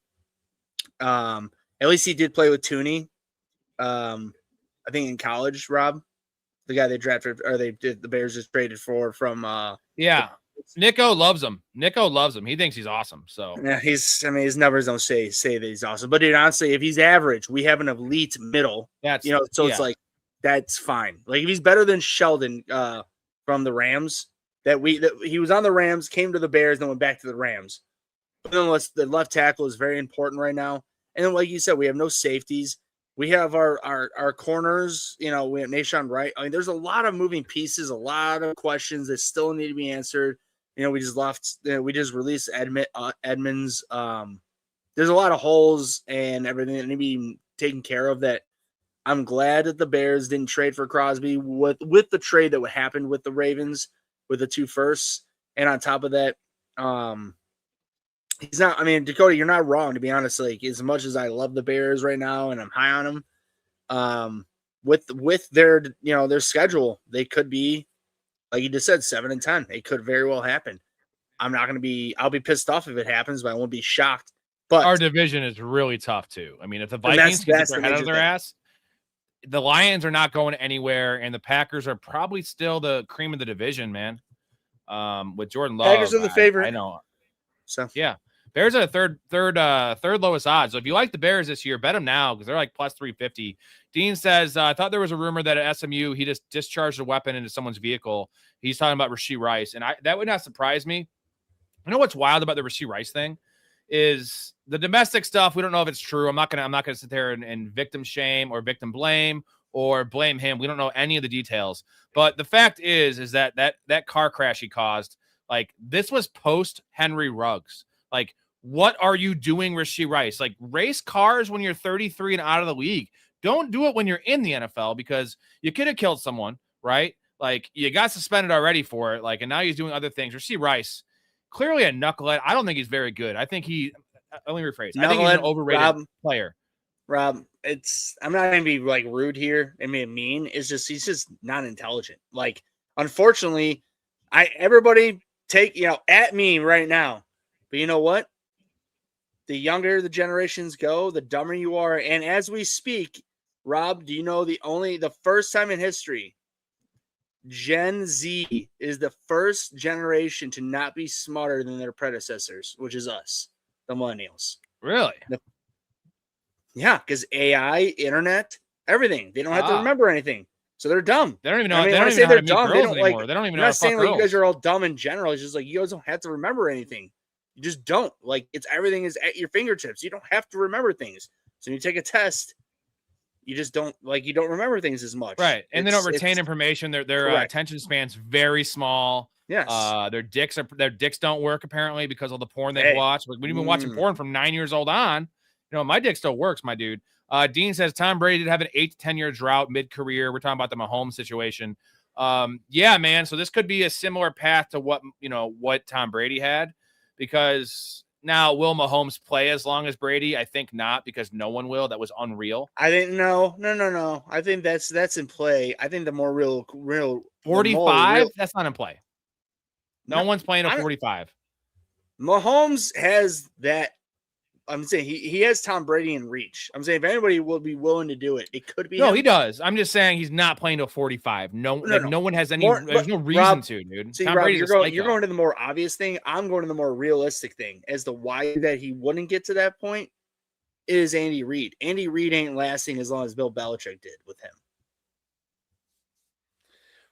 At least he did play with Tooney. I think in college, Rob, the guy they drafted, or the Bears just traded from. Yeah. Nico loves him. He thinks he's awesome. So yeah, his numbers don't say that he's awesome. But dude, honestly, if he's average, we have an elite middle. It's like that's fine. Like if he's better than Sheldon from the Rams, he was on the Rams, came to the Bears, then went back to the Rams. But then the left tackle is very important right now. And then, like you said, we have no safeties. We have our corners, we have Nahshon Wright. I mean, there's a lot of moving pieces, a lot of questions that still need to be answered. We just released Edmonds. There's a lot of holes and everything that need to be taken care of. That I'm glad that the Bears didn't trade for Crosby with the trade that would happen with the Ravens with the 2 firsts. And on top of that, he's not. I mean, Dakota, you're not wrong, to be honest. Like, as much as I love the Bears right now and I'm high on them, with their their schedule, they could be, like you just said, 7-10. It could very well happen. I'm not going to be. I'll be pissed off if it happens, but I won't be shocked. But our division is really tough too. I mean, if the Vikings get their head out of their ass, the Lions are not going anywhere, and the Packers are probably still the cream of the division, man. With Jordan Love, Packers are the favorite. I know. So yeah, Bears are third lowest odds. So if you like the Bears this year, bet them now because they're like plus 350. Dean says, I thought there was a rumor that at SMU he just discharged a weapon into someone's vehicle. He's talking about Rashee Rice, and that would not surprise me. You know what's wild about the Rashee Rice thing is the domestic stuff. We don't know if it's true. I'm not gonna sit there and victim shame or victim blame or blame him. We don't know any of the details. But the fact is that car crash he caused, like this was post Henry Ruggs. Like, what are you doing, Rashee Rice? Like, race cars when you're 33 and out of the league. Don't do it when you're in the NFL because you could have killed someone, right? Like, you got suspended already for it. Like, and now he's doing other things. Rashee Rice, clearly a knucklehead. I don't think he's very good. I think let me rephrase. I think he's an overrated player. Rob, I'm not gonna be like rude here and be mean. It's just he's just not intelligent. Like, unfortunately, everybody take at me right now. But you know what? The younger the generations go, the dumber you are. And as we speak, Rob, do you know the first time in history, Gen Z is the first generation to not be smarter than their predecessors, which is us, the millennials. Really? Yeah, because AI, internet, everything. They don't have to remember anything. So they're dumb. They don't even know. I mean, they when don't I even say know they're dumb, they don't anymore. They don't even know. I'm not saying like girls. you guys are all dumb in general. It's just like you guys don't have to remember anything. You just don't. Like everything is at your fingertips. You don't have to remember things. So when you take a test, you just don't remember things as much. Right. And they don't retain information. Their attention span's very small. Yes. Their dicks don't work apparently because of the porn they've watched. Like we've been watching porn from 9 years old on. My dick still works, my dude. Dean says Tom Brady did have an 8 to 10 year drought mid-career. We're talking about the Mahomes situation. Yeah, man. So this could be a similar path to what Tom Brady had, because now will Mahomes play as long as Brady? I think not, because no one will. That was unreal. I think no. I think that's in play. I think the more real 45. That's not in play. No one's playing a 45. Mahomes has that. I'm saying he has Tom Brady in reach. I'm saying if anybody will be willing to do it, it could be. No, he does. I'm just saying he's not playing to 45. No one has any. There's no reason Rob, to, dude. See, Tom Rob, Brady's you're going to the more obvious thing. I'm going to the more realistic thing. As to why that he wouldn't get to that point is Andy Reid. Andy Reid ain't lasting as long as Bill Belichick did with him.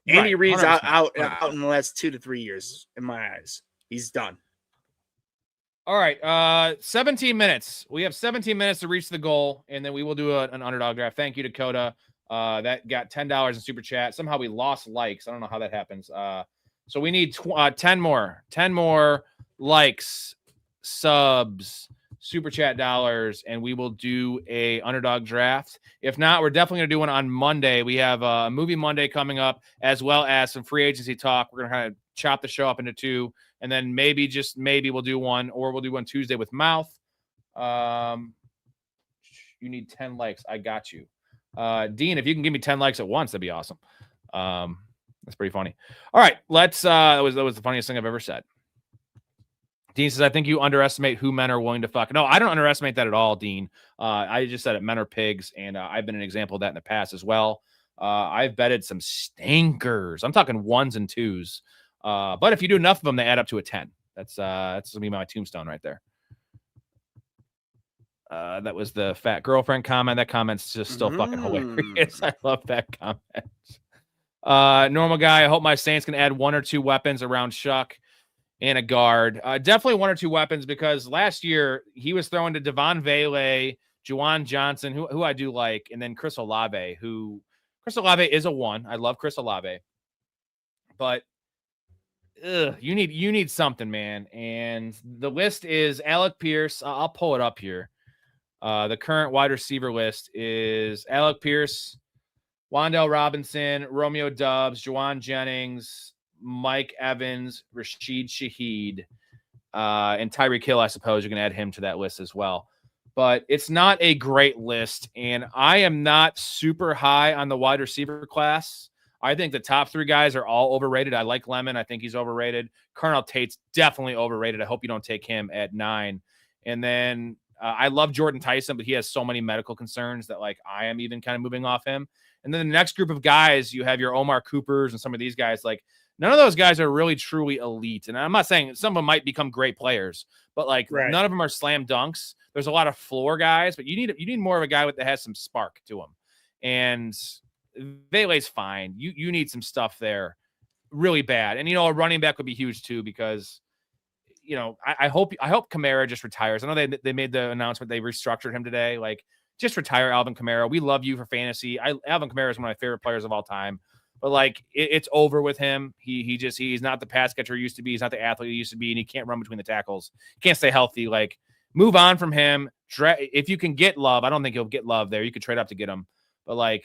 Andy Reid's out in the last 2 to 3 years, in my eyes. He's done. All right, 17 minutes. We have 17 minutes to reach the goal, and then we will do an underdog draft. Thank you, Dakota. That got $10 in super chat. Somehow we lost likes. I don't know how that happens. So we need 10 more likes, subs, super chat dollars, and we will do a underdog draft. If not, we're definitely going to do one on Monday. We have a movie Monday coming up, as well as some free agency talk. We're going to kind of chop the show up into two. And then maybe we'll do one, or we'll do one Tuesday with Mouth. You need 10 likes. I got you. Dean, if you can give me 10 likes at once, that'd be awesome. That's pretty funny. All right, let's that was the funniest thing I've ever said. Dean says, I think you underestimate who men are willing to fuck. No, I don't underestimate that at all, Dean. I just said it, men are pigs, and I've been an example of that in the past as well. I've betted some stinkers. I'm talking 1s and 2s. But if you do enough of them, they add up to a 10. That's gonna be my tombstone right there. That was the fat girlfriend comment. That comment's just still fucking hilarious. I love that comment. Normal guy. I hope my Saints can add 1 or 2 weapons around Shuck and a guard. Definitely 1 or 2 weapons, because last year he was throwing to Devon Vele, Juwan Johnson, who I do like, and then Chris Olave, Chris Olave is a 1. I love Chris Olave, but you need something, man. And the list is Alec Pierce. I'll pull it up here. The current wide receiver list is Alec Pierce, Wan'Dale Robinson, Romeo Doubs, Juwan Jennings, Mike Evans, Rashid Shaheed, and Tyreek Hill. I suppose you can add him to that list as well. But it's not a great list, and I am not super high on the wide receiver class. I think the top 3 guys are all overrated. I like Lemon. I think he's overrated. Carnell Tate's definitely overrated. I hope you don't take him at 9. And then I love Jordan Tyson, but he has so many medical concerns that I am even kind of moving off him. And then the next group of guys, you have your Omar Coopers and some of these guys. None of those guys are really truly elite. And I'm not saying some of them might become great players, but like none of them are slam dunks. There's a lot of floor guys, but you need more of a guy that has some spark to him. And Vele's fine. You need some stuff there really bad. And, a running back would be huge too, because, I hope Kamara just retires. I know they made the announcement. They restructured him today. Like, just retire Alvin Kamara. We love you for fantasy. Alvin Kamara is one of my favorite players of all time. But like it's over with him. He's not the pass catcher he used to be. He's not the athlete he used to be, and he can't run between the tackles. He can't stay healthy. Like, move on from him. If you can get Love, I don't think he'll get Love there. You could trade up to get him, but like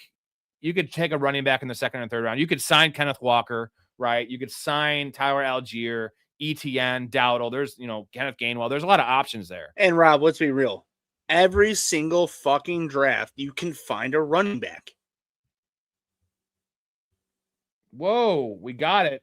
you could take a running back in the second and third round. You could sign Kenneth Walker, right? You could sign Tyler Algier, ETN, Dowdle. There's Kenneth Gainwell. There's a lot of options there. And Rob, let's be real. Every single fucking draft, you can find a running back. Whoa, we got it.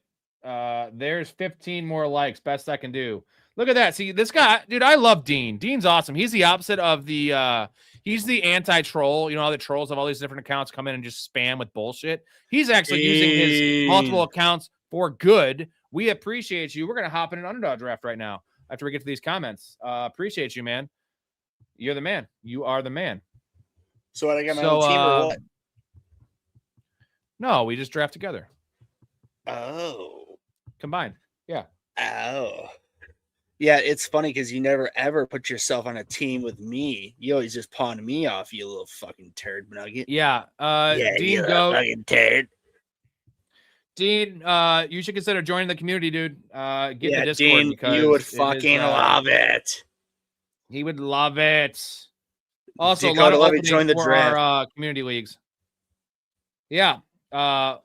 There's 15 more likes. Best I can do. Look at that. See, this guy, dude, I love Dean. Dean's awesome. He's the opposite of he's the anti-troll. You know how the trolls have all these different accounts come in and just spam with bullshit? He's actually using his multiple accounts for good. We appreciate you. We're going to hop in an Underdog draft right now after we get to these comments. Appreciate you, man. You're the man. You are the man. So I got my own team or what? No, we just draft together. Oh. Combined. Yeah. Oh. Yeah, it's funny because you never ever put yourself on a team with me. You always just pawn me off, you little fucking turd nugget. Yeah. Dean, go. Fucking turd. Dean, you should consider joining the community, dude. Get in the Discord. Dean, because you would fucking love it. He would love it. Also, Dakota, a lot of let me join the draft. Our community leagues. Yeah.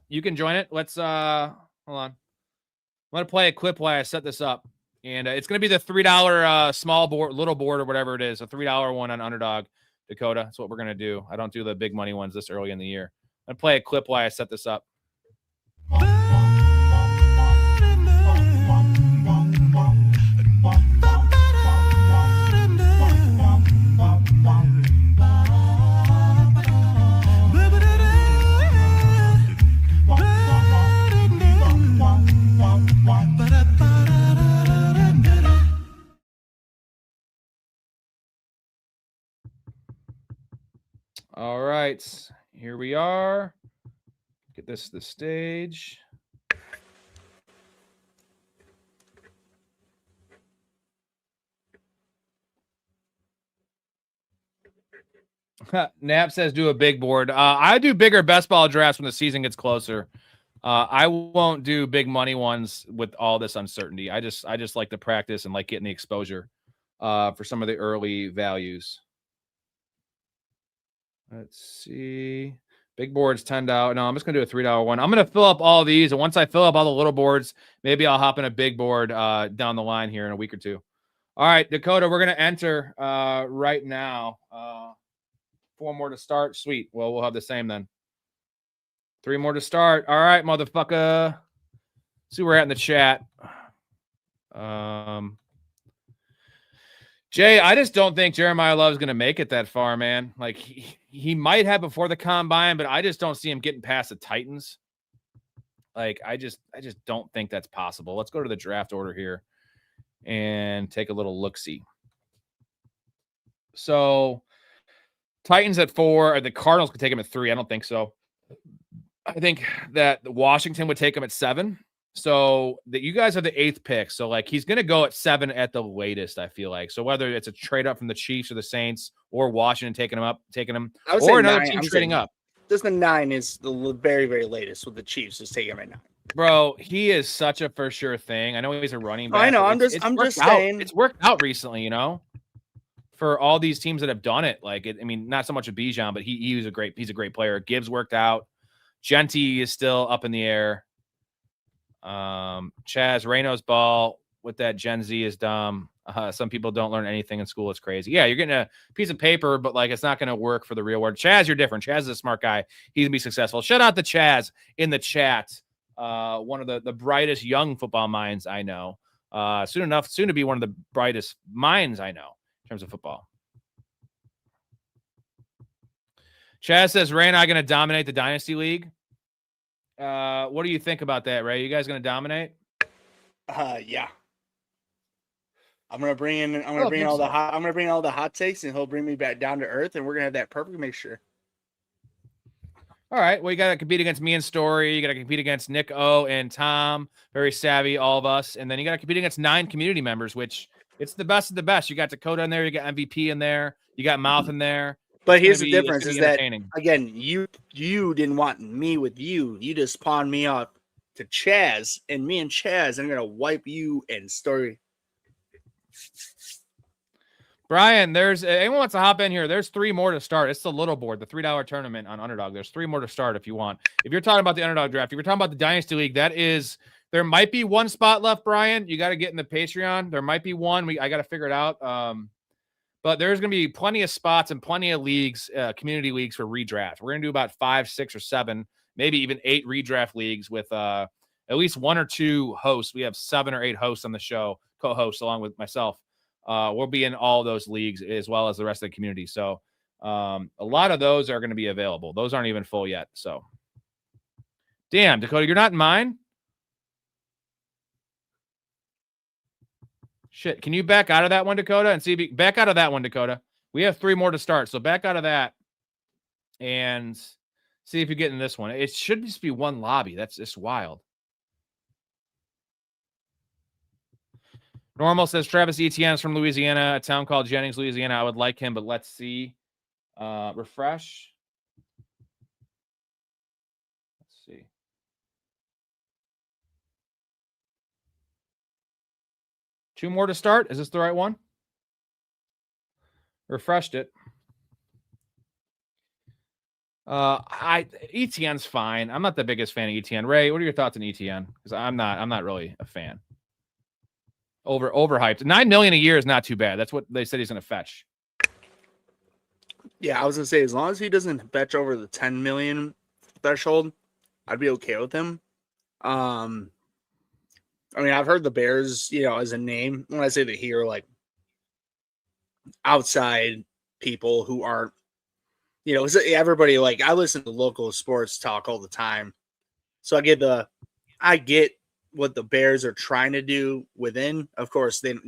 You can join it. Let's hold on. I'm gonna play a clip while I set this up, and it's gonna be the $3 small board, little board, or whatever it is, a $3 one on Underdog. Dakota, that's what we're gonna do. I don't do the big money ones this early in the year. I'm gonna play a clip while I set this up. All right, here we are. Get this to the stage. Nap says do a big board. I do bigger best ball drafts when the season gets closer. I won't do big money ones with all this uncertainty. I just like to practice and like getting the exposure for some of the early values. Let's see. Big board's $10. No, I'm just gonna do a $3 one. I'm gonna fill up all these, and once I fill up all the little boards, maybe I'll hop in a big board down the line here in a week or two. All right, Dakota, we're gonna enter right now. 4 more to start. Sweet. Well, we'll have the same then. 3 more to start. All right, motherfucker. See where we're at in the chat. Jay, I just don't think Jeremiah Love's going to make it that far, man. Like, he might have before the combine, but I just don't see him getting past the Titans. Like, I just don't think that's possible. Let's go to the draft order here and take a little look-see. So, Titans at 4, or the Cardinals could take him at 3. I don't think so. I think that Washington would take him at 7. So that you guys are the 8th pick. So like he's going to go at 7 at the latest, I feel like. So whether it's a trade up from the Chiefs or the Saints or Washington taking him, or another team trading up. This the 9 is the very, very latest with the Chiefs is taking him at 9. Bro, he is such a for sure thing. I know he's a running back. I know. I'm just saying it's worked out recently, you know, for all these teams that have done it. Like, I mean, not so much of Bijan, but he's a great player. Gibbs worked out. Genty is still up in the air. Chaz, Reno's ball with that Gen Z is dumb. Some people don't learn anything in school. It's crazy. Yeah, you're getting a piece of paper, but like it's not going to work for the real world. Chaz, you're different. Chaz is a smart guy. He's going to be successful. Shout out to Chaz in the chat. One of the brightest young football minds I know. Soon to be one of the brightest minds I know in terms of football. Chaz says, Ray and I going to dominate the Dynasty League. What do you think about that, Ray? You guys going to dominate? Yeah. I'm gonna bring in. I'm gonna bring all the hot takes, and he'll bring me back down to earth, and we're gonna have that perfect mixture. All right. Well, you got to compete against me and Storey. You got to compete against Nick O and Tom, very savvy, all of us, and then you got to compete against 9 community members, which it's the best of the best. You got Dakota in there, you got MVP in there, you got Mouth in there. But here's the difference: is that again, you didn't want me with you. You just pawned me off to Chaz, and me and Chaz, I'm gonna wipe you and Storey. Brian, there's anyone wants to hop in here. There's 3 more to start. It's the little board, the $3 tournament on Underdog. There's 3 more to start if you want. If you're talking about the Underdog draft, if you're talking about the Dynasty League, there might be 1 spot left, Brian. You got to get in the Patreon. There might be 1. I got to figure it out. But there's going to be plenty of spots and plenty of leagues, community leagues for redraft. We're going to do about 5, 6, or 7, maybe even 8 redraft leagues with at least 1 or 2 hosts. We have 7 or 8 hosts on the show, co-hosts along with myself. We'll be in all those leagues as well as the rest of the community. So a lot of those are going to be available. Those aren't even full yet. So damn, Dakota, you're not in mine? Shit. Can you back out of that one, Dakota? And see if you back out of that one, Dakota. We have 3 more to start. So back out of that and see if you get in this one. It should just be 1 lobby. That's just wild. Normal says Travis Etienne is from Louisiana, a town called Jennings, Louisiana. I would like him, but let's see. Refresh. Let's see. Two more to start. Is this the right one? Refreshed it. Etienne's fine. I'm not the biggest fan of Etienne. Ray, what are your thoughts on Etienne? Because I'm not really a fan. Overhyped. $9 million a year is not too bad. That's what they said he's going to fetch. Yeah, I was going to say, as long as he doesn't fetch over the 10 million threshold, I'd be okay with him. I mean, I've heard the Bears, as a name. When I say they hear, like, outside people who aren't, everybody, like, I listen to local sports talk all the time. So I get what the Bears are trying to do within. Of course, it's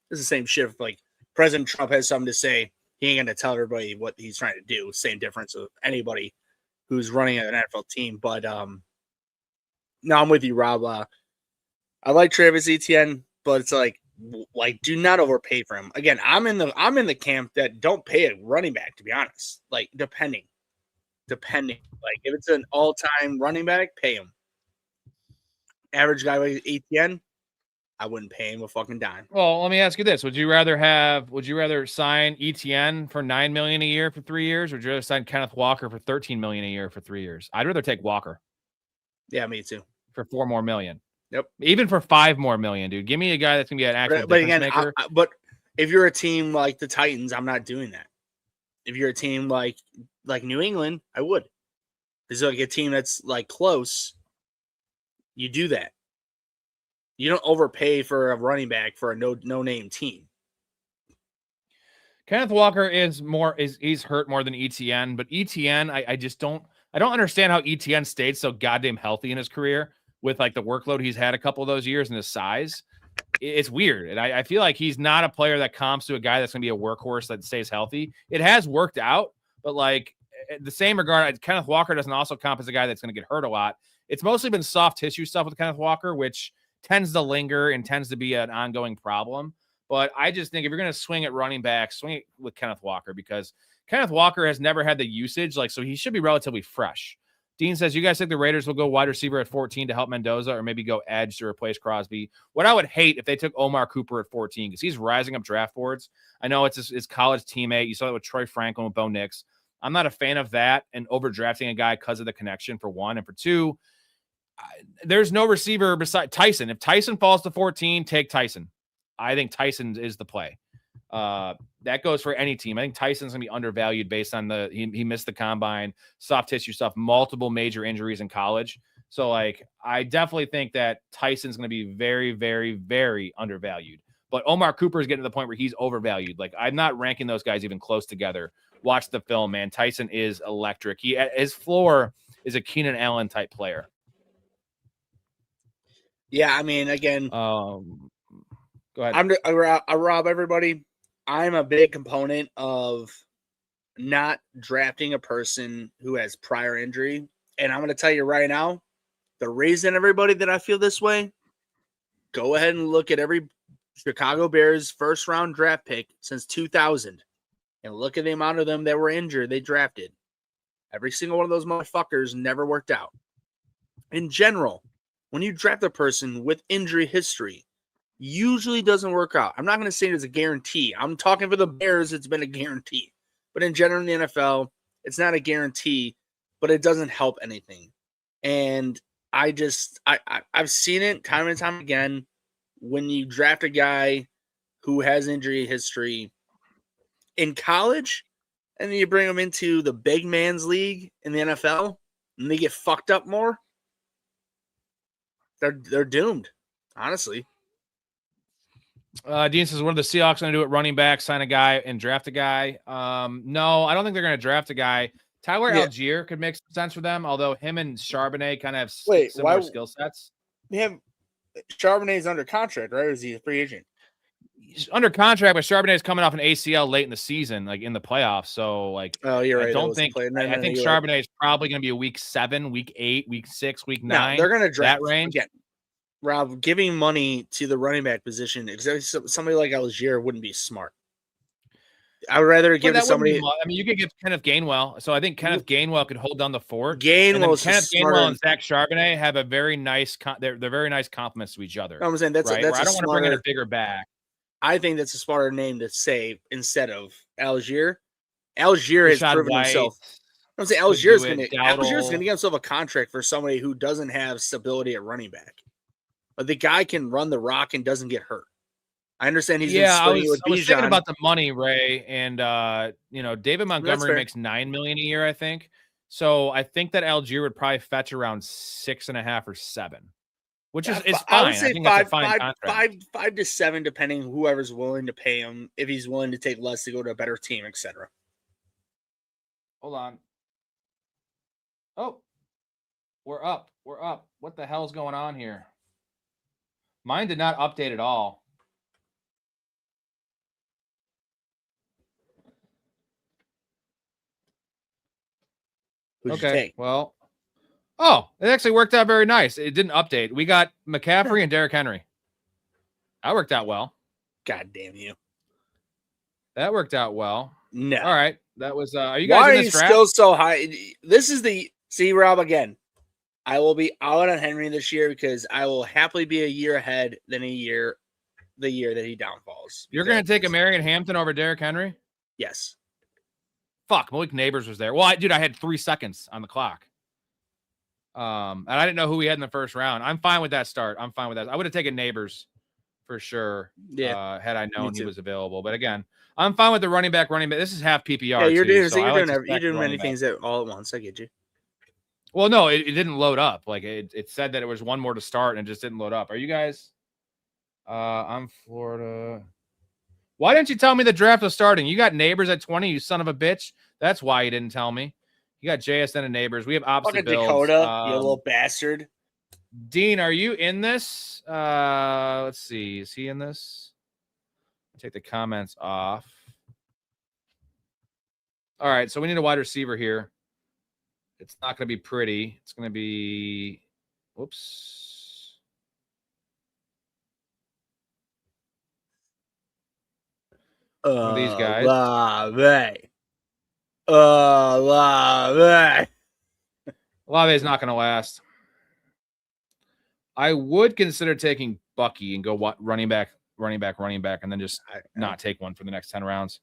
the same shit. If, like, President Trump has something to say, he ain't going to tell everybody what he's trying to do. Same difference of anybody who's running an NFL team. But no, I'm with you, Rob. I like Travis Etienne, but it's like do not overpay for him. Again, I'm in the camp that don't pay a running back, to be honest. Like, depending. Like, if it's an all-time running back, pay him. Average guy like Etienne, I wouldn't pay him a fucking dime. Well, let me ask you this: Would you rather sign Etienne for $9 million a year for 3 years, or would you rather sign Kenneth Walker for $13 million a year for 3 years? I'd rather take Walker. Yeah, me too. For $4 more million. Yep. Even for $5 more million, dude. Give me a guy that's gonna be an actual difference maker. But if you're a team like the Titans, I'm not doing that. If you're a team like New England, I would. It's like a team that's like close. You do that. You don't overpay for a running back for a no-name team. Kenneth Walker he's hurt more than Etienne, but Etienne, I don't understand how Etienne stayed so goddamn healthy in his career with like the workload he's had a couple of those years and his size. It's weird. And I feel like he's not a player that comps to a guy that's going to be a workhorse that stays healthy. It has worked out, but like in the same regard, Kenneth Walker doesn't also comp as a guy that's going to get hurt a lot. It's mostly been soft tissue stuff with Kenneth Walker, which tends to linger and tends to be an ongoing problem. But I just think if you're going to swing at running back, swing it with Kenneth Walker, because Kenneth Walker has never had the usage. So he should be relatively fresh. Dean says, you guys think the Raiders will go wide receiver at 14 to help Mendoza, or maybe go edge to replace Crosby? What I would hate if they took Omar Cooper at 14, because he's rising up draft boards. I know it's his college teammate. You saw that with Troy Franklin with Bo Nix. I'm not a fan of that and overdrafting a guy because of the connection, for one. And for two, there's no receiver beside Tyson. If Tyson falls to 14, take Tyson. I think Tyson is the play. That goes for any team. I think Tyson's going to be undervalued based on he missed the combine, soft tissue stuff, multiple major injuries in college. So, like, I definitely think that Tyson's going to be very, very, very undervalued. But Omar Cooper is getting to the point where he's overvalued. Like, I'm not ranking those guys even close together. Watch the film, man. Tyson is electric. His floor is a Keenan Allen type player. Yeah, I mean, again, Go ahead. I rob everybody. I'm a big component of not drafting a person who has prior injury. And I'm going to tell you right now, the reason everybody that I feel this way, go ahead and look at every Chicago Bears first round draft pick since 2000 and look at the amount of them that were injured they drafted. Every single one of those motherfuckers never worked out. In general, when you draft a person with injury history, usually doesn't work out. I'm not going to say it's a guarantee. I'm talking for the Bears, it's been a guarantee. But in general, in the NFL, it's not a guarantee, but it doesn't help anything. And I've seen it time and time again. When you draft a guy who has injury history in college, and then you bring them into the big man's league in the NFL, and they get fucked up more, they're doomed, honestly. Dean says, what are the Seahawks going to do at running back? Sign a guy and draft a guy? No, I don't think they're going to draft a guy. Tyler Algier could make some sense for them, although him and Charbonnet kind of have similar skill sets. Charbonnet's under contract, right? Or is he a free agent? He's under contract, but Charbonnet is coming off an ACL late in the season, like in the playoffs. So, like, oh, you're right. I don't think. I think Charbonnet is probably going to be a week 7, week 8, week 6, week 9. They're going to draft that range. Again, Rob, giving money to the running back position, somebody like Algier wouldn't be smart. I would rather give it somebody. I mean, you could give Kenneth Gainwell. So I think Kenneth Gainwell could hold down the fort. Kenneth Gainwell and Zach Charbonnet have a very nice. They're very nice compliments to each other. I'm saying that's right? I don't want to bring in a bigger back. I think that's a smarter name to say instead of Algier. Algier has proven himself. I'm saying Algier's going to get himself a contract for somebody who doesn't have stability at running back. But the guy can run the rock and doesn't get hurt. I understand he's I was thinking about the money, Ray, and David Montgomery makes $9 million a year, I think. So I think that Algier would probably fetch around 6.5 or 7, which is fine. I would say that's a fine contract. 5 to 7, depending whoever's willing to pay him. If he's willing to take less to go to a better team, etc. Hold on. Oh, we're up. We're up. What the hell's going on here? Mine did not update at all. Okay, well, it actually worked out very nice. It didn't update. We got McCaffrey and Derrick Henry. That worked out well. God damn you. That worked out well. No. All right. That was, are you guys Why in this draft? still so high? This is see, Rob, again, I will be out on Henry this year because I will happily be a year ahead than the year that he downfalls. You're going to take a Marion Hampton over Derrick Henry? Yes. Fuck, Malik Neighbors was there. Well, I had 3 seconds on the clock. And I didn't know who he had in the first round. I'm fine with that start. I'm fine with that. I would have taken Neighbors for sure. Yeah. Had I known he was available. But again, I'm fine with the running back. This is half PPR. Yeah, you're too, doing many things all at once. I get you. Well, no, it didn't load up. Like it said that it was one more to start and it just didn't load up. Are you guys? I'm Florida. Why didn't you tell me the draft was starting? You got Neighbors at 20, you son of a bitch. That's why you didn't tell me. You got JSN and Neighbors. We have opposite builds. Dakota, you little bastard. Dean, are you in this? Let's see. Is he in this? Take the comments off. All right, so we need a wide receiver here. It's not going to be pretty. It's going to be, whoops. One of these guys. Olave is not going to last. I would consider taking Bucky and go running back, and then just not take one for the next 10 rounds.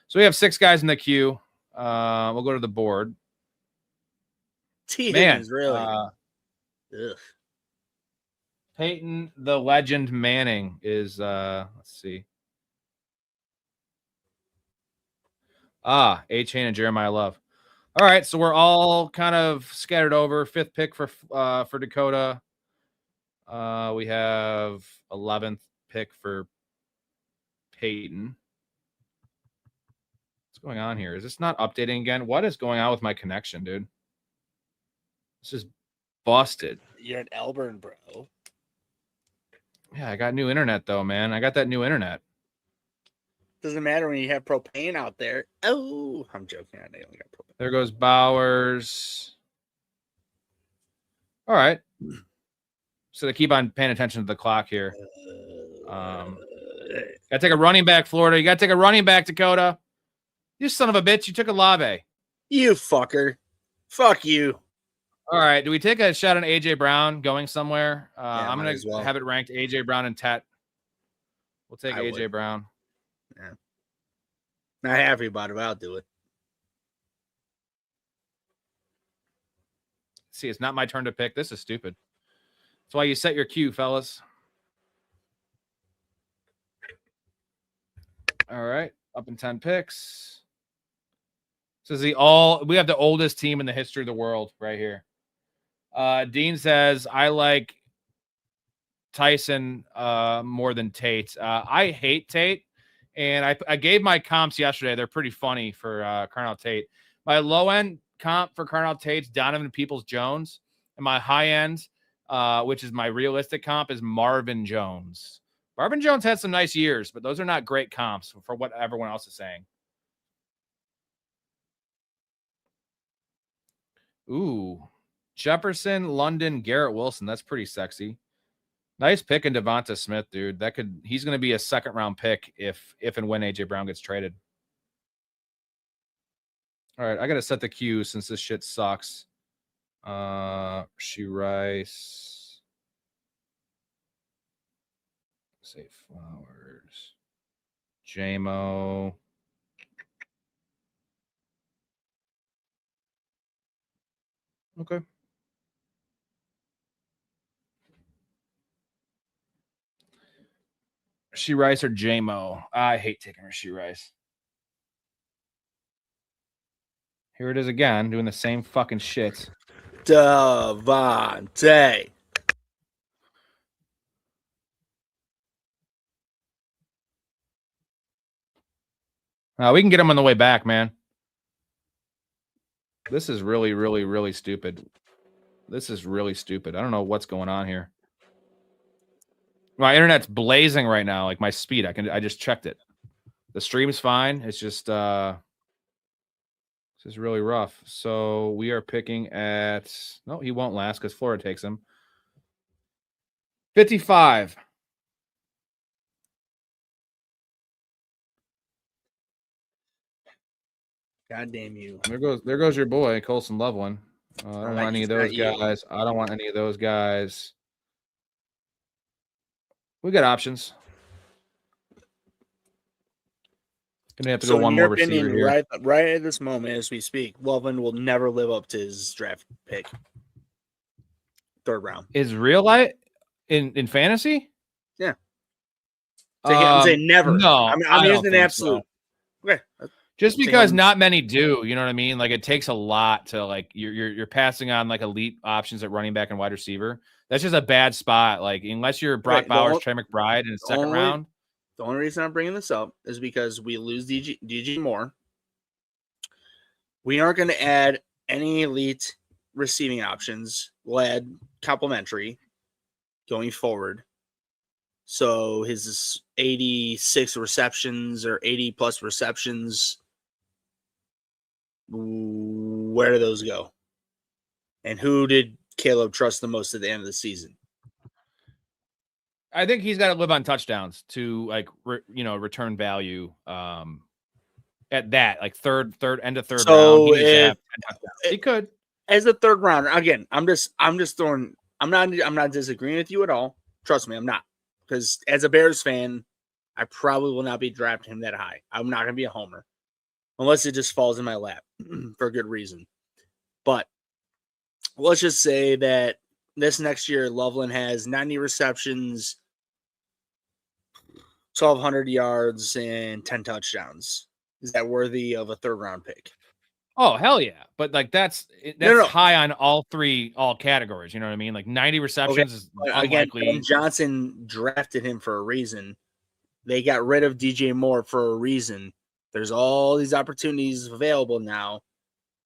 So we have 6 guys in the queue. We'll go to the board. Higgins, really? Peyton, the legend Manning is, let's see. A-Chain and Jeremiah Love. All right, so we're all kind of scattered over. 5th pick for Dakota. We have 11th pick for Peyton. What's going on here? Is this not updating again? What is going on with my connection, dude? This is busted. You're an Elburn, bro. Yeah, I got new internet though, man. I got that new internet. Doesn't matter when you have propane out there. Oh, I'm joking. I only got propane. There goes Bowers. All right. So they keep on paying attention to the clock here. Gotta take a running back, Florida. You gotta take a running back, Dakota. You son of a bitch. You took Olave. You fucker. Fuck you. All right. Do we take a shot on AJ Brown going somewhere? Yeah, I'm going to have it ranked AJ Brown and Tet. We'll take AJ Brown. Yeah. Not happy about it, but I'll do it. See, it's not my turn to pick. This is stupid. That's why you set your cue, fellas. All right. Up in 10 picks. This is we have the oldest team in the history of the world right here. Dean says, I like Tyson more than Tate. I hate Tate, and I gave my comps yesterday. They're pretty funny for Carnell Tate. My low-end comp for Carnell Tate's Donovan Peoples-Jones, and my high-end, which is my realistic comp, is Marvin Jones. Marvin Jones had some nice years, but those are not great comps for what everyone else is saying. Ooh. Jefferson, London, Garrett Wilson. That's pretty sexy. Nice pick in Devonta Smith, dude. He's going to be a second-round pick if and when AJ Brown gets traded. All right, I got to set the cue since this shit sucks. Rice. Say Flowers. JMO. Okay. Rice or JMO. I hate taking Rice. Here it is again, doing the same fucking shit. Devontae. We can get him on the way back, man. This is really, really, really stupid. This is really stupid. I don't know what's going on here. My internet's blazing right now, like my speed. I just checked it. The stream's fine. It's just this is really rough. So we are picking at no, he won't last because Florida takes him. 55. God damn you. There goes your boy, Colson Loveland. I don't want any of those guys. I don't want any of those guys. We got options. Gonna have to go one more receiver here. Right at this moment, as we speak, Loveland will never live up to his draft pick. Third round. Is real life in fantasy? Yeah. I'm saying never. No, I'm using an absolute. So. Okay. Just because not many do, you know what I mean? Like it takes a lot to like you're passing on like elite options at running back and wide receiver. That's just a bad spot. Like unless you're Brock Bowers, Trey McBride in the second round. The only reason I'm bringing this up is because we lose DJ Moore. We aren't going to add any elite receiving options. We'll add complimentary going forward. So his 86 receptions or 80 plus receptions, where do those go? And who did Caleb trust the most at the end of the season? I think he's got to live on touchdowns to like return value at that like third end of third round. He could as a third rounder. Again, I'm just throwing. I'm not disagreeing with you at all. Trust me, I'm not. Because as a Bears fan, I probably will not be drafting him that high. I'm not going to be a homer unless it just falls in my lap for a good reason. But let's just say that this next year, Loveland has 90 receptions, 1,200 yards, and 10 touchdowns. Is that worthy of a third-round pick? Oh, hell yeah. But, like, that's high on all categories. You know what I mean? Like, 90 receptions is unlikely. Again, Johnson drafted him for a reason. They got rid of DJ Moore for a reason. There's all these opportunities available now,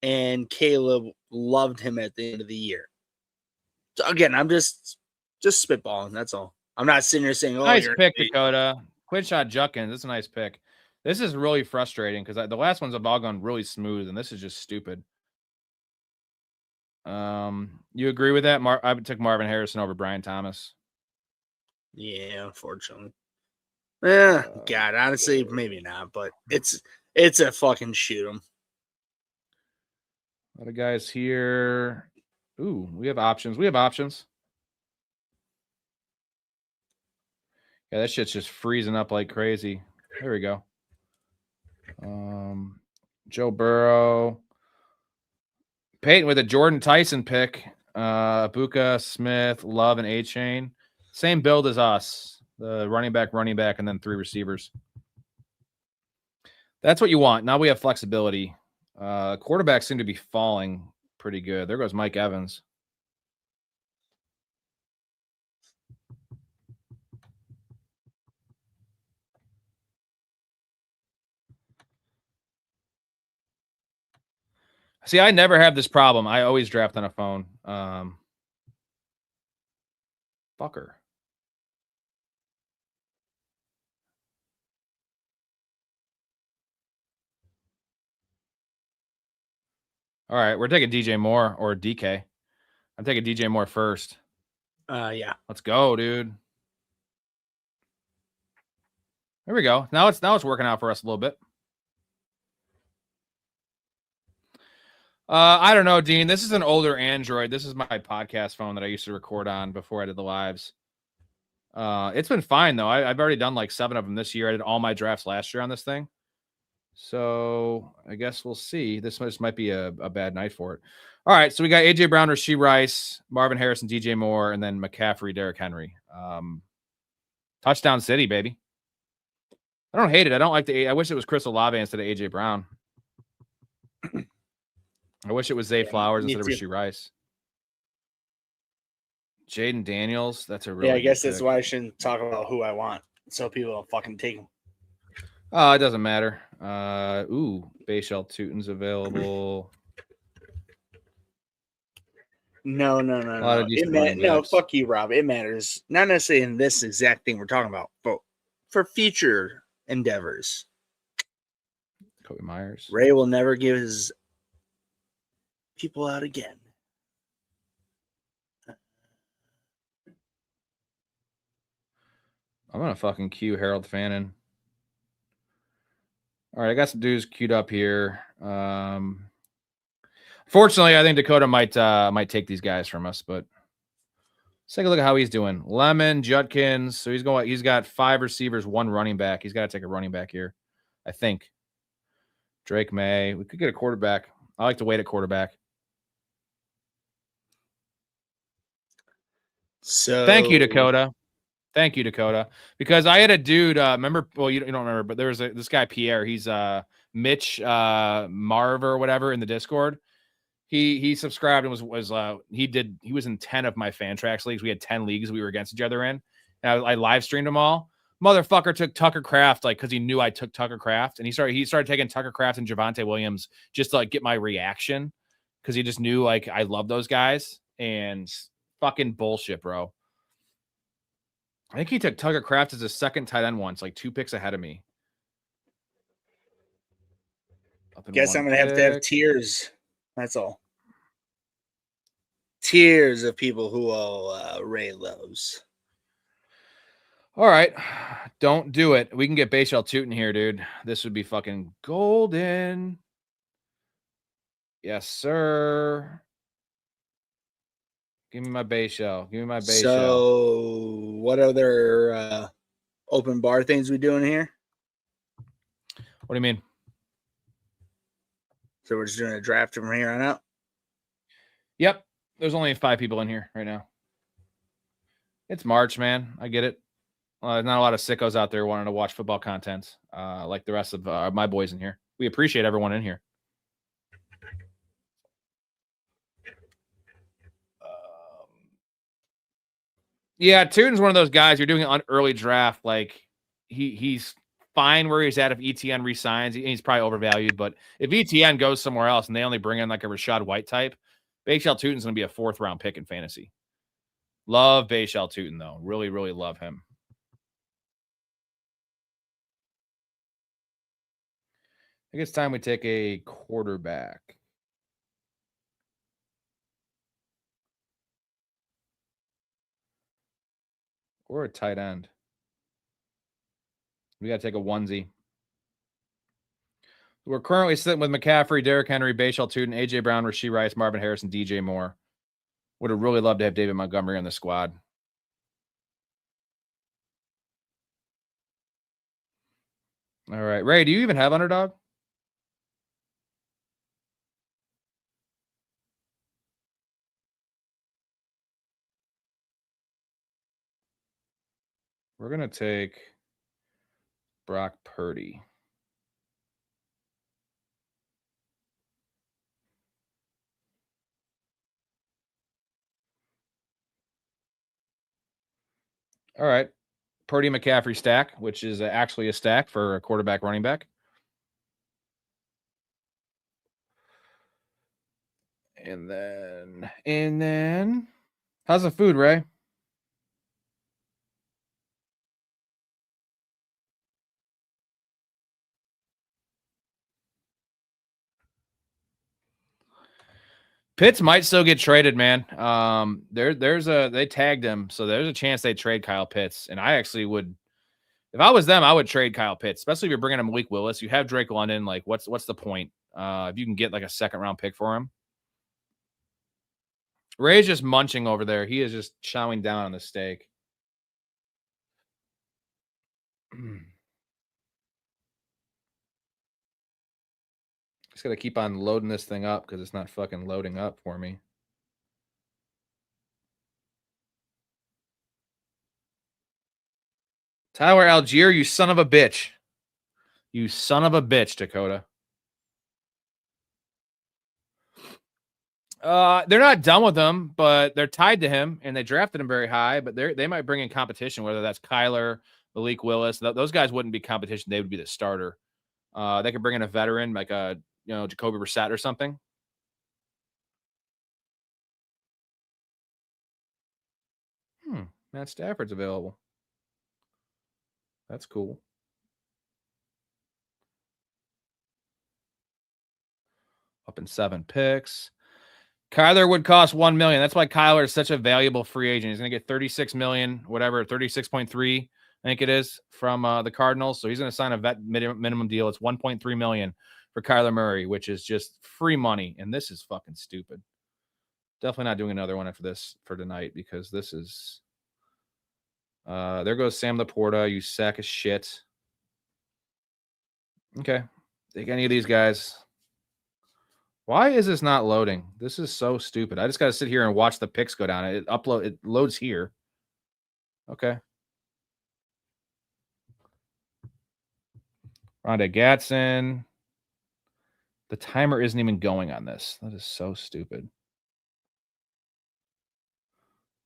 and Caleb loved him at the end of the year. So, again, I'm just spitballing. That's all. I'm not sitting here saying, "Oh, nice you're pick, Dakota." Quinshot Judkins. This is a nice pick. This is really frustrating because the last ones have all gone really smooth, and this is just stupid. You agree with that? I took Marvin Harrison over Brian Thomas. Yeah, unfortunately. God, honestly, maybe not, but it's a fucking shoot 'em. A lot of guys here. Ooh, we have options. We have options. Yeah, that shit's just freezing up like crazy. There we go. Joe Burrow. Peyton with a Jordan Tyson pick. Abuka, Smith, Love, and A-Chain. Same build as us. The running back, and then 3 receivers. That's what you want. Now we have flexibility. Quarterbacks seem to be falling pretty good. There goes Mike Evans. See, I never have this problem. I always draft on a phone. Fucker. All right, we're taking DJ Moore or DK. I'm taking DJ Moore first. Yeah. Let's go, dude. There we go. Now it's working out for us a little bit. I don't know, Dean. This is an older Android. This is my podcast phone that I used to record on before I did the lives. It's been fine though. I've already done like 7 of them this year. I did all my drafts last year on this thing. So I guess we'll see. This might be a bad night for it. All right, so we got AJ Brown, Rashee Rice, Marvin Harrison, DJ Moore, and then McCaffrey, Derrick Henry. Touchdown City, baby. I don't hate it. I don't like I wish it was Chris Olave instead of AJ Brown. I wish it was Zay Flowers instead of Rashee Rice. Jaden Daniels, that's a really I guess good that's pick. why I shouldn't talk about who I want, so people don't fucking take them. Oh, it doesn't matter. Bayshell Tootin's available. No. No, fuck you, Rob. It matters not necessarily in this exact thing we're talking about, but for future endeavors. Kobe Myers. Ray will never give his people out again. I'm gonna fucking cue Harold Fannin. All right, I got some dudes queued up here. Fortunately, I think Dakota might take these guys from us, but let's take a look at how he's doing. Lemon, Judkins. So he's got 5 receivers, 1 running back. He's got to take a running back here, I think. Drake May. We could get a quarterback. I like to wait at quarterback. So thank you, Dakota. Thank you, Dakota. Because I had a dude, remember, well, you don't remember, but there was this guy, Pierre. He's Mitch Marv or whatever in the Discord. He subscribed and he was in 10 of my Fantrax leagues. We had 10 leagues we were against each other in. And I live streamed them all. Motherfucker took Tucker Kraft because he knew I took Tucker Kraft, and he started taking Tucker Kraft and Javonte Williams just to get my reaction because he just knew I love those guys. And fucking bullshit, bro. I think he took Tucker Kraft as a second tight end once, 2 picks ahead of me. Guess I'm gonna have to have tiers. That's all. Tiers of people who Ray loves. All right. Don't do it. We can get Bayshell Tootin here, dude. This would be fucking golden. Yes, sir. Give me my Bayshell. Give me my Bayshell. So what other open bar things we doing here? What do you mean? So we're just doing a draft from here on out? Yep. There's only 5 people in here right now. It's March, man. I get it. There's not a lot of sickos out there wanting to watch football content like the rest of my boys in here. We appreciate everyone in here. Yeah, Tootin's one of those guys. You're doing an early draft. He's fine where he's at if ETN resigns. He's probably overvalued, but if ETN goes somewhere else and they only bring in a Rashad White type, Bayshell Tootin's going to be a 4th round pick in fantasy. Love Bayshell Tootin, though. Really, really love him. I think it's time we take a quarterback. Or a tight end. We got to take a onesie. We're currently sitting with McCaffrey, Derrick Henry, Bayshell Tootin, A.J. Brown, Rashee Rice, Marvin Harrison, DJ Moore. Would have really loved to have David Montgomery on the squad. All right. Ray, do you even have Underdog? We're going to take Brock Purdy. All right. Purdy McCaffrey stack, which is actually a stack for a quarterback running back. And then how's the food, Ray? Pitts might still get traded, man. They tagged him, so there's a chance they trade Kyle Pitts. And I actually would, if I was them, I would trade Kyle Pitts, especially if you're bringing him Malik Willis. You have Drake London. Like, what's the point? If you can get like a second-round pick for him. Ray's just munching over there. He is just chowing down on the steak. Just got to keep on loading this thing up because it's not fucking loading up for me. Tyler Algier, you son of a bitch. You son of a bitch, Dakota. They're not done with him, but they're tied to him, and they drafted him very high. But they might bring in competition, whether that's Kyler, Malik Willis. Those guys wouldn't be competition; they would be the starter. They could bring in a veteran like a Jacoby Brissett or something. Matt Stafford's available. That's cool. Up in 7 picks. Kyler would cost $1 million. That's why Kyler is such a valuable free agent. He's going to get $36 million, whatever, 36.3, I think it is, from the Cardinals. So he's going to sign a vet minimum deal. It's $1.3 million for Kyler Murray, which is just free money. And this is fucking stupid. Definitely not doing another one after this for tonight because this is. There goes Sam Laporta, you sack of shit. Okay, take any of these guys. Why is this not loading? This is so stupid. I just got to sit here and watch the picks go down. It loads here. Okay. Rhonda Gatson. The timer isn't even going on this. That is so stupid.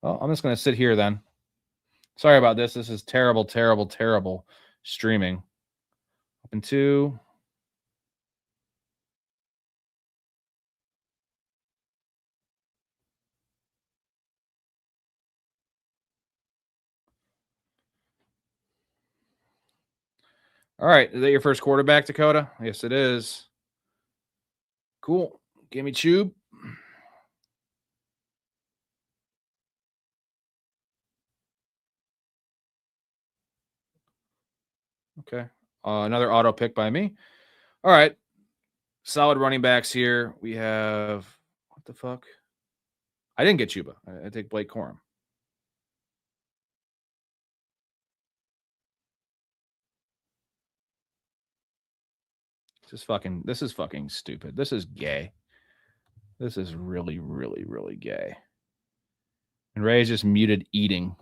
Well, I'm just going to sit here then. Sorry about this. This is terrible, terrible, terrible streaming. Up in 2. All right. Is that your first quarterback, Dakota? Yes, it is. Cool. Give me Chube. Okay. Another auto pick by me. All right. Solid running backs here. We have, what the fuck? I didn't get Chuba. I take Blake Corum. This is fucking stupid. This is gay. This is really, really, really gay. And Ray's just muted eating.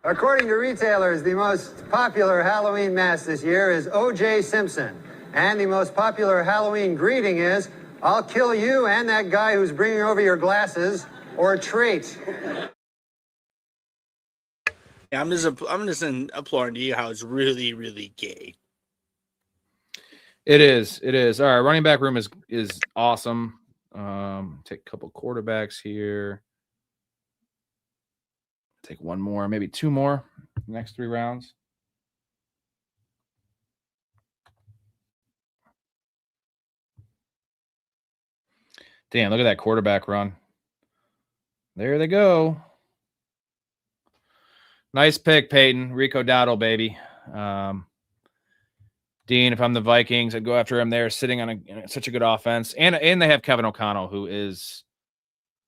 According to retailers, the most popular Halloween mask this year is O.J. Simpson. And the most popular Halloween greeting is, I'll kill you and that guy who's bringing over your glasses, or treat. Yeah, I'm just imploring to you how it's really, really gay. It is. All right, running back room is awesome. Take a couple quarterbacks here. Take one more, maybe two more. Next 3 rounds. Damn, look at that quarterback run. There they go. Nice pick, Peyton. Rico Dowdle, baby. Dean, if I'm the Vikings, I'd go after him there, sitting on such a good offense. And they have Kevin O'Connell, who is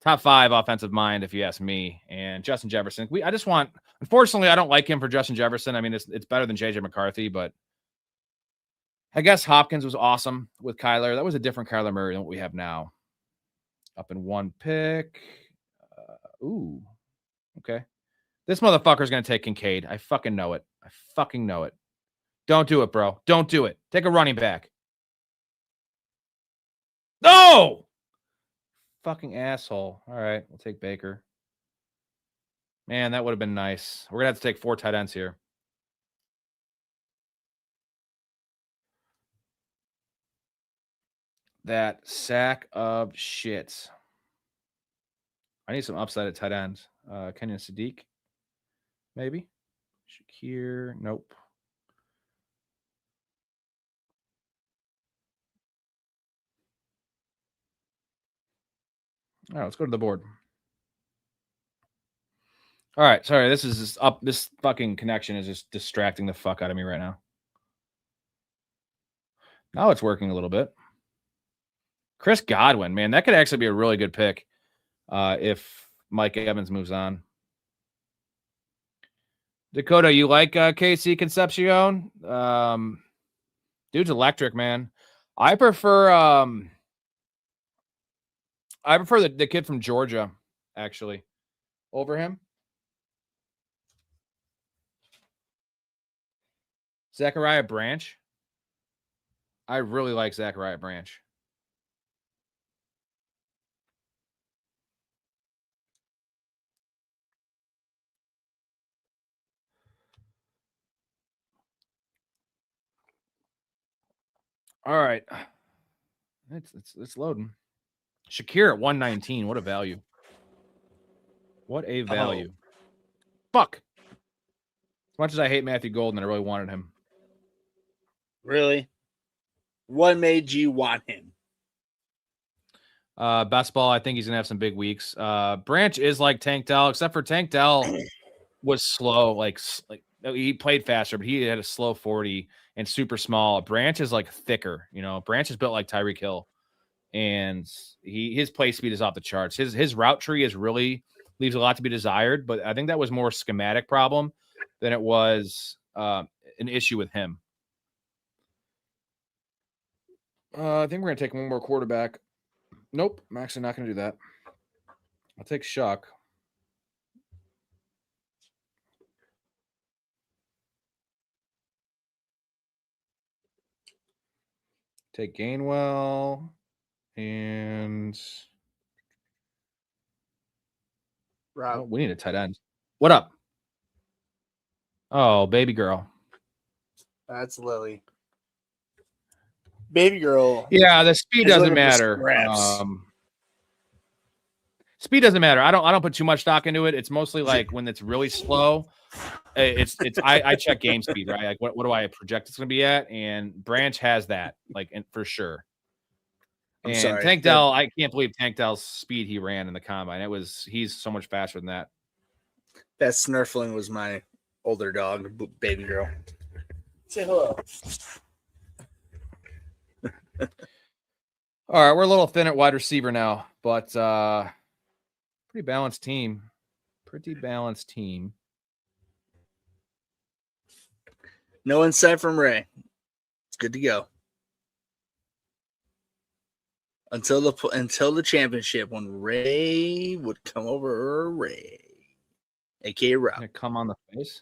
top 5 offensive mind, if you ask me. And Justin Jefferson. Unfortunately, I don't like him for Justin Jefferson. I mean, it's better than JJ McCarthy, but I guess Hopkins was awesome with Kyler. That was a different Kyler Murray than what we have now. Up in 1 pick. Ooh. Okay. This motherfucker's going to take Kincaid. I fucking know it. Don't do it, bro. Don't do it. Take a running back. No! Fucking asshole. All right. We'll take Baker. Man, that would have been nice. We're going to have to take 4 tight ends here. That sack of shit. I need some upside at tight end. Kenyon Sadiq. Maybe. Shakir. Nope. All right, let's go to the board. All right, sorry. This is just up. This fucking connection is just distracting the fuck out of me right now. Now it's working a little bit. Chris Godwin, man, that could actually be a really good pick if Mike Evans moves on. Dakota, you like KC Concepcion? Dude's electric, man. I prefer the kid from Georgia, actually, over him. Zachariah Branch. I really like Zachariah Branch. All right. It's loading. Shakir at 119. What a value. What a value. Oh. Fuck. As much as I hate Matthew Golden, I really wanted him. Really? What made you want him? Best ball, I think he's going to have some big weeks. Branch is like Tank Dell, except for Tank Dell was slow. Like he played faster, but he had a slow 40 and super small. Branch is like thicker. Branch is built like Tyreek Hill. And his play speed is off the charts. His route tree leaves a lot to be desired, but I think that was more schematic problem than it was an issue with him. I think we're going to take one more quarterback. Nope, I'm actually not going to do that. I'll take Shuck. Take Gainwell. And Rob. We need a tight end. What up? Oh, baby girl. That's Lily. Baby girl. Yeah, the speed doesn't matter. Speed doesn't matter. I don't put too much stock into it. It's mostly like when it's really slow. I check game speed, right? Like what do I project it's going to be at? And Branch has that, for sure. And sorry. Tank Dell, I can't believe Tank Dell's speed he ran in the combine. He's so much faster than that. That Snurfling was my older dog, baby girl. Say hello. All right, we're a little thin at wide receiver now, but pretty balanced team. No insight from Ray. It's good to go. Until the championship, when Ray would come over, a.k.a. Rob. Come on the face.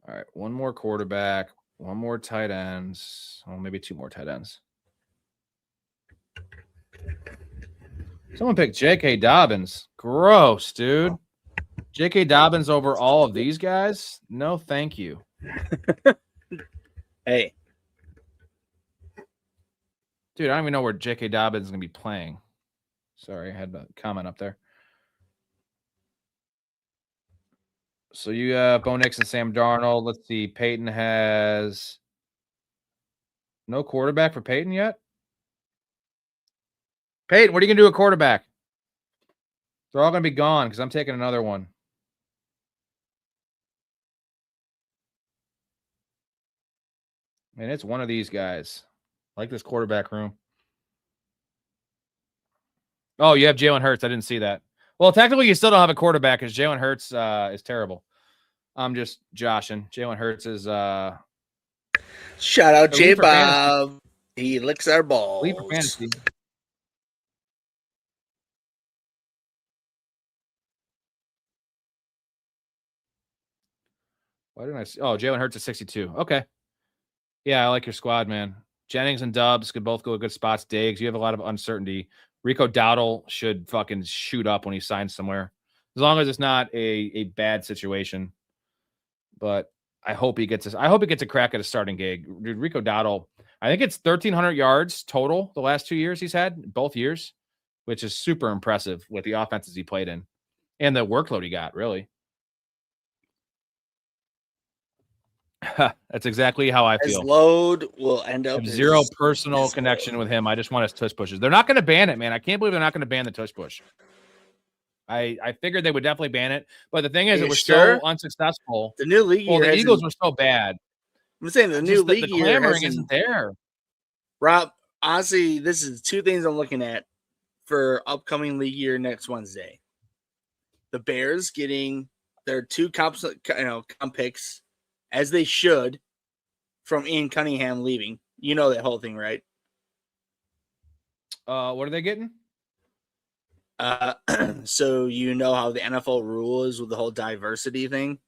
All right, one more quarterback, one more tight ends. Well, maybe 2 more tight ends. Someone picked J.K. Dobbins. Gross, dude. J.K. Dobbins over all of these guys? No, thank you. Hey. Dude, I don't even know where J.K. Dobbins is going to be playing. Sorry, I had a comment up there. So you have Bo Nix and Sam Darnold. Let's see. Peyton has no quarterback for Peyton yet. Peyton, what are you gonna do at quarterback? They're all gonna be gone because I'm taking another one. Man, it's one of these guys. I like this quarterback room. Oh, you have Jalen Hurts. I didn't see that. Well, technically, you still don't have a quarterback because Jalen Hurts is terrible. I'm just joshing. Jalen Hurts is shout out J Bob. He licks our balls. Leave for fantasy. Why didn't I see? Oh, Jalen Hurts at 62. Okay. Yeah, I like your squad, man. Jennings and Dubs could both go to good spots. Diggs, you have a lot of uncertainty. Rico Dowdle should fucking shoot up when he signs somewhere, as long as it's not a bad situation. But I hope he gets a crack at a starting gig. Dude, Rico Dowdle, I think it's 1,300 yards total the last 2 years he's had, both years, which is super impressive with the offenses he played in and the workload he got, really. That's exactly how I feel. His load will end up zero personal connection with him. I just want his tush pushes. They're not going to ban it, man. I can't believe they're not going to ban the tush push. I figured they would definitely ban it, but the thing is, it was so unsuccessful. The new league year, the Eagles were so bad. I'm saying the new league the year clamoring isn't there. Rob, honestly, this is two things I'm looking at for upcoming league year next Wednesday. The Bears getting their 2 comp picks, as they should, from Ian Cunningham leaving. You know that whole thing, right? What are they getting? So you know how the NFL rule is with the whole diversity thing?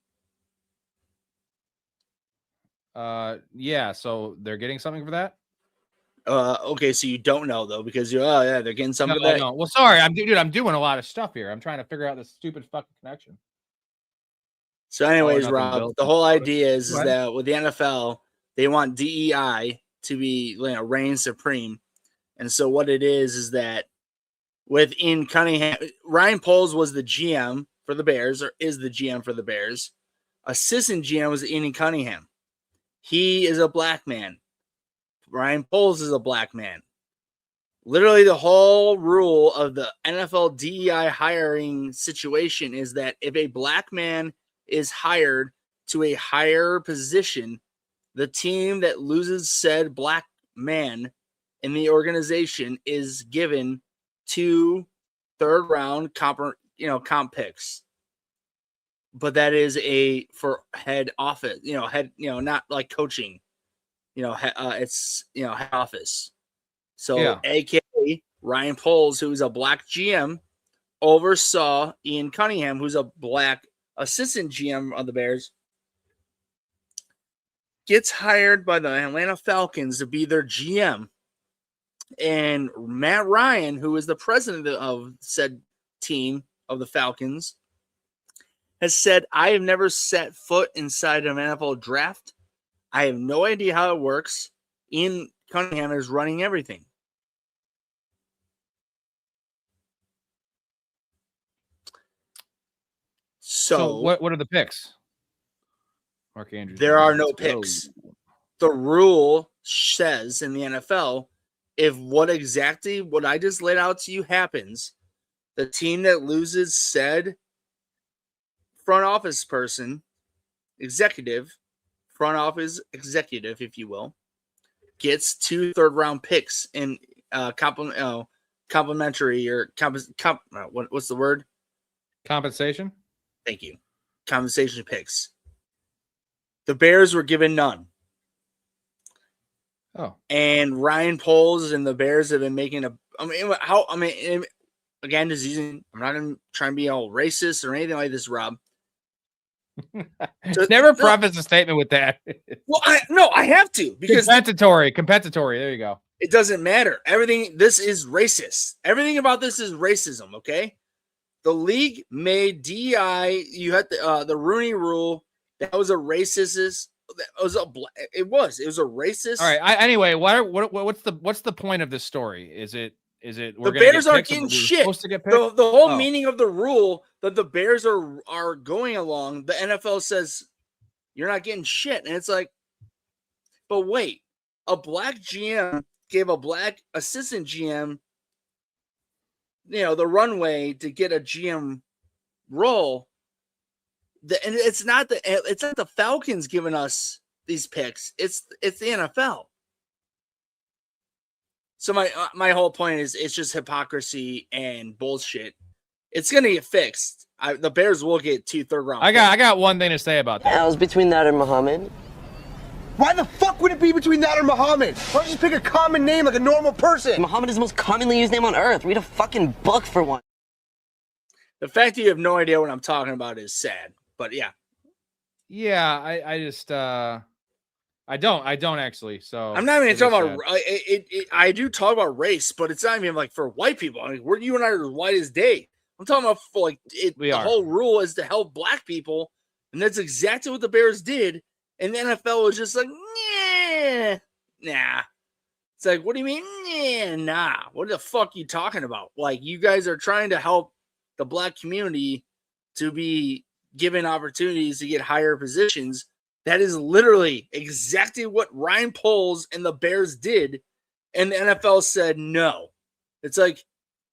Yeah, so they're getting something for that? Okay, so you don't know, though, because they're getting something for that. No. Well, sorry, I'm doing a lot of stuff here. I'm trying to figure out this stupid fucking connection. So anyways, Rob, the whole idea is that with the NFL, they want DEI to be reign supreme. And so what it is that within Cunningham, Ryan Poles was the GM for the Bears, or is the GM for the Bears. Assistant GM was Ian Cunningham. He is a black man. Ryan Poles is a black man. Literally, the whole rule of the NFL DEI hiring situation is that if a black man is hired to a higher position, the team that loses said black man in the organization is given 2 third-round comp picks. But that is for head office, not like coaching, it's head office. So, AKA Ryan Poles, who's a black GM, oversaw Ian Cunningham, who's a black assistant GM of the Bears, gets hired by the Atlanta Falcons to be their GM. And Matt Ryan, who is the president of said team of the Falcons, has said, I have never set foot inside an NFL draft. I have no idea how it works. Ian Cunningham is running everything. So what are the picks? Mark Andrews. There are no picks. The rule says in the NFL, if what I just laid out to you happens, the team that loses said front office front office executive, if you will, gets 2 third-round picks in complimentary or what's the word? Compensation? Thank you. Compensation picks. The Bears were given none. Oh. And Ryan Poles and the Bears have been making again, just using, I'm not going to try and be all racist or anything like this, Rob. Never preface a statement with that. Well, I have to, because compensatory. There you go. It doesn't matter. This is racist. Everything about this is racism. Okay. The league made DEI. You had the Rooney Rule. That was a racist. It was a racist. All right. Anyway, what's the point of this story? Is it the Bears aren't getting shit? The whole meaning of the rule that the Bears are going along, the NFL says you're not getting shit. And it's like, but wait, a black GM gave a black assistant GM, the runway to get a GM role. And it's not the Falcons giving us these picks. It's the NFL. So my whole point is it's just hypocrisy and bullshit. It's gonna get fixed. The Bears will get 2 third-round picks. I got one thing to say about that. Yeah, it was between that and Muhammad. Why the fuck would it be between that or Muhammad? Why don't you just pick a common name like a normal person? Muhammad is the most commonly used name on earth. Read a fucking book for one. The fact that you have no idea what I'm talking about is sad. But yeah. Yeah, I just I don't actually. So I'm not even talking about it. I do talk about race, but it's not even like for white people. I mean, you and I are white as day. I'm talking about the whole rule is to help black people, and that's exactly what the Bears did. And the NFL was just like, nah. It's like, what do you mean? Nah. What the fuck are you talking about? Like, you guys are trying to help the black community to be given opportunities to get higher positions. That is literally exactly what Ryan Poles and the Bears did. And the NFL said no. It's like,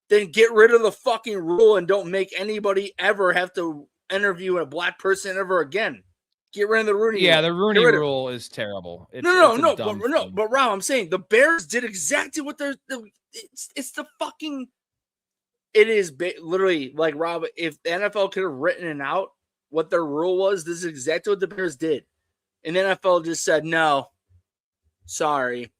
then get rid of the fucking rule and don't make anybody ever have to interview a black person ever again. Get rid of the Rooney rule. Yeah, the Rooney rule is terrible. But Rob, I'm saying the Bears did exactly what it's the fucking. It is literally like, Rob, if the NFL could have written it out what their rule was, this is exactly what the Bears did. And the NFL just said, no, sorry.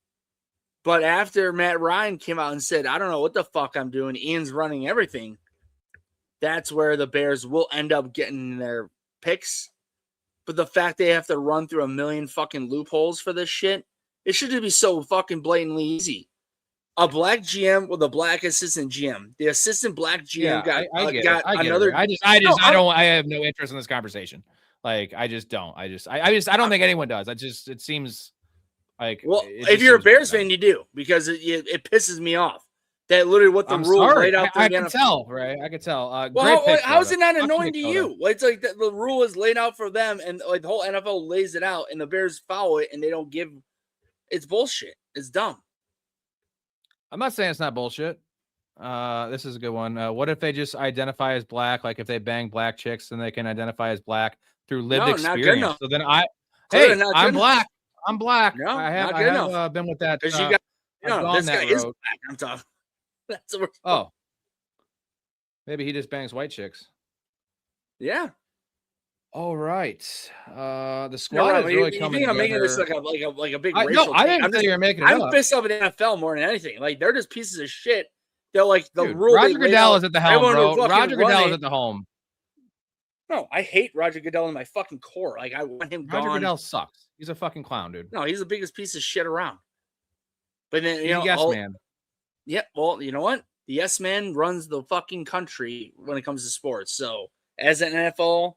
But after Matt Ryan came out and said, I don't know what the fuck I'm doing, Ian's running everything, that's where the Bears will end up getting their picks. But the fact they have to run through a million fucking loopholes for this shit, it should be so fucking blatantly easy. A black GM with a black assistant GM. The assistant black GM got another. I have no interest in this conversation. Like, I just don't. I don't think anyone does. It seems like. Well, if you're a Bears fan, you do, because it pisses me off. That literally what the rules laid out for I the can NFL. Tell, right? I can tell. How is it not annoying to you? It's like the rule is laid out for them, and like the whole NFL lays it out, and the Bears follow it, and they don't give. It's bullshit. It's dumb. I'm not saying it's not bullshit. This is a good one. What if they just identify as black? Like if they bang black chicks, then they can identify as black through lived experience. So then I'm black. I'm black. No, I have been with that. Because you got this guy is black. I'm talking. That's the worst. Oh, maybe he just bangs white chicks. Yeah. All right. The squad is really coming together. I'm making this like a big racial thing. I didn't think you were making it up. I'm pissed off at the NFL more than anything. Like, they're just pieces of shit. They're like the rule. Roger Goodell is at the helm, bro. Roger Goodell is at the helm. No, I hate Roger Goodell in my fucking core. Like, I want him gone. Roger Goodell sucks. He's a fucking clown, dude. No, he's the biggest piece of shit around. But then, yes man. Yeah, well, you know what? The yes man runs the fucking country when it comes to sports. So, as an NFL,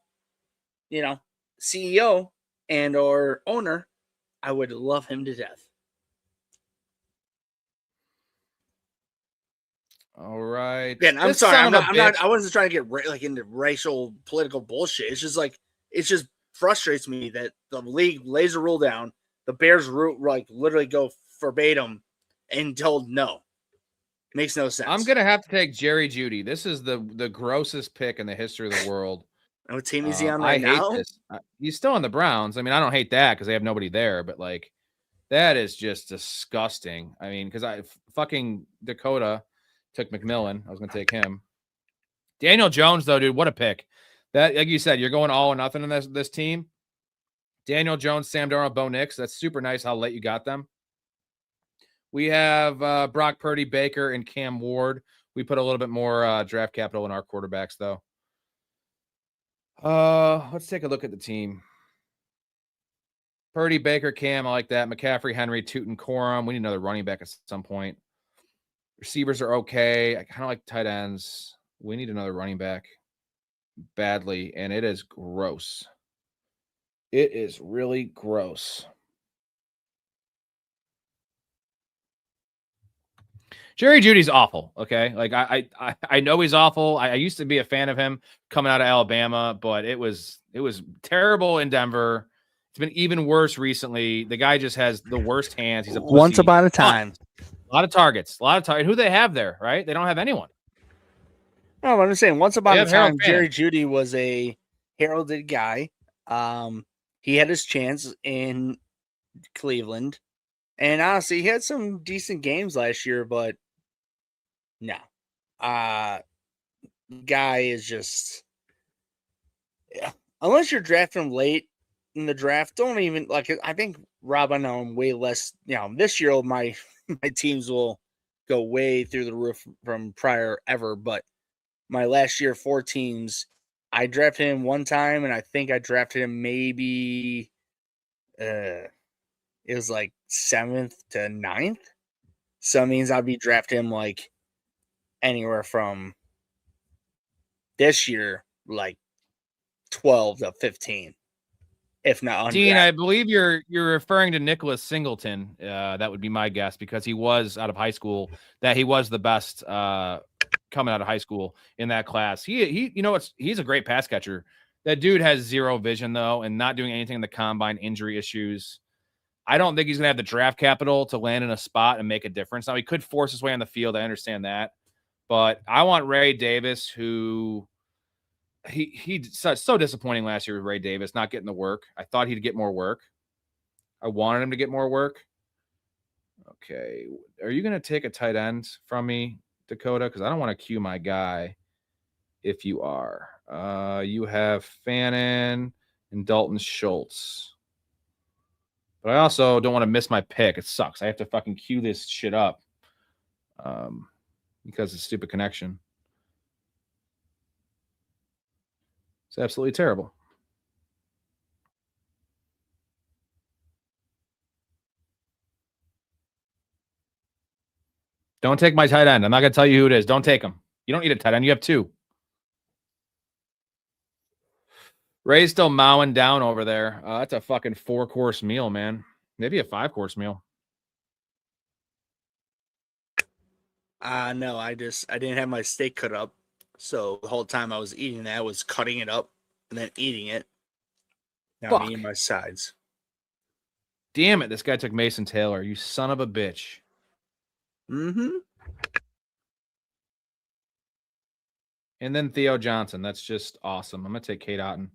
CEO and or owner, I would love him to death. All right. Ben, I'm sorry. I wasn't trying to get into racial political bullshit. It's just like, it just frustrates me that the league lays a rule down. The Bears literally go verbatim and told no. Makes no sense. I'm gonna have to take Jerry Jeudy. This is the grossest pick in the history of the world. What team is he on right now? I hate this. He's still on the Browns. I mean, I don't hate that because they have nobody there, but like, that is just disgusting. I mean, because fucking Dakota took McMillan. I was gonna take him. Daniel Jones, though, dude, what a pick. That, like you said, you're going all or nothing in this team. Daniel Jones, Sam Darnold, Bo Nix. That's super nice how late you got them. We have Brock Purdy, Baker, and Cam Ward. We put a little bit more draft capital in our quarterbacks, though. Let's take a look at the team. Purdy, Baker, Cam, I like that. McCaffrey, Henry, Tootin, Corum. We need another running back at some point. Receivers are okay. I kind of like tight ends. We need another running back badly, and it is gross. It is really gross. Jerry Judy's awful. Okay, like I know he's awful. I used to be a fan of him coming out of Alabama, but it was terrible in Denver. It's been even worse recently. The guy just has the worst hands. He's a pussy. Once upon a time. A lot of targets. Who they have there, right? They don't have anyone. No, I'm just saying. Once upon a have Harold time, Fannin. Jerry Judy was a heralded guy. He had his chance in Cleveland, and honestly, he had some decent games last year. But no, guy is just unless you're drafting him late in the draft, don't even like. I think Rob, I know him way less. This year my teams will go way through the roof from prior ever, but my last year 4 teams, I drafted him one time, and I think I drafted him maybe it was like 7th to 9th. So it means I'll be drafting him like anywhere from this year, like 12 to 15, if not. Dean, I believe you're referring to Nicholas Singleton. That would be my guess because he was out of high school. That he was the best coming out of high school in that class. He's a great pass catcher. That dude has zero vision though, and not doing anything in the combine. Injury issues. I don't think he's gonna have the draft capital to land in a spot and make a difference. Now he could force his way on the field. I understand that, but I want Ray Davis, who he's so disappointing last year with Ray Davis not getting the work. I thought he'd get more work. I wanted him to get more work. Okay, are you gonna take a tight end from me, Dakota? Because I don't want to cue my guy. If you are, you have Fannin and Dalton Schultz. But I also don't want to miss my pick. It sucks. I have to fucking queue this shit up because it's stupid connection. It's absolutely terrible. Don't take my tight end. I'm not going to tell you who it is. Don't take him. You don't need a tight end. You have 2. Ray's still mowing down over there. That's a fucking 4-course meal, man. Maybe a 5-course meal. No, I didn't have my steak cut up. So the whole time I was eating that, I was cutting it up and then eating it. Now I'm eating my sides. Damn it. This guy took Mason Taylor. You son of a bitch. Mm-hmm. And then Theo Johnson. That's just awesome. I'm going to take Kate Otten.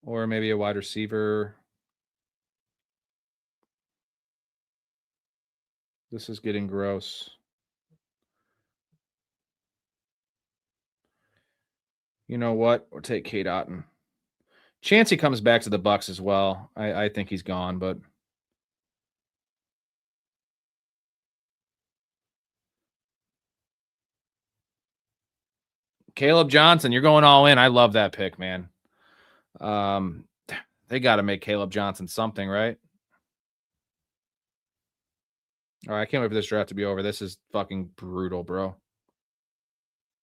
Or maybe a wide receiver. This is getting gross. You know what? Or take Kate Otten. Chancey comes back to the Bucks as well. I think he's gone, but Caleb Johnson, you're going all in. I love that pick, man. They got to make Caleb Johnson something, right? All right, I can't wait for this draft to be over. This is fucking brutal, bro.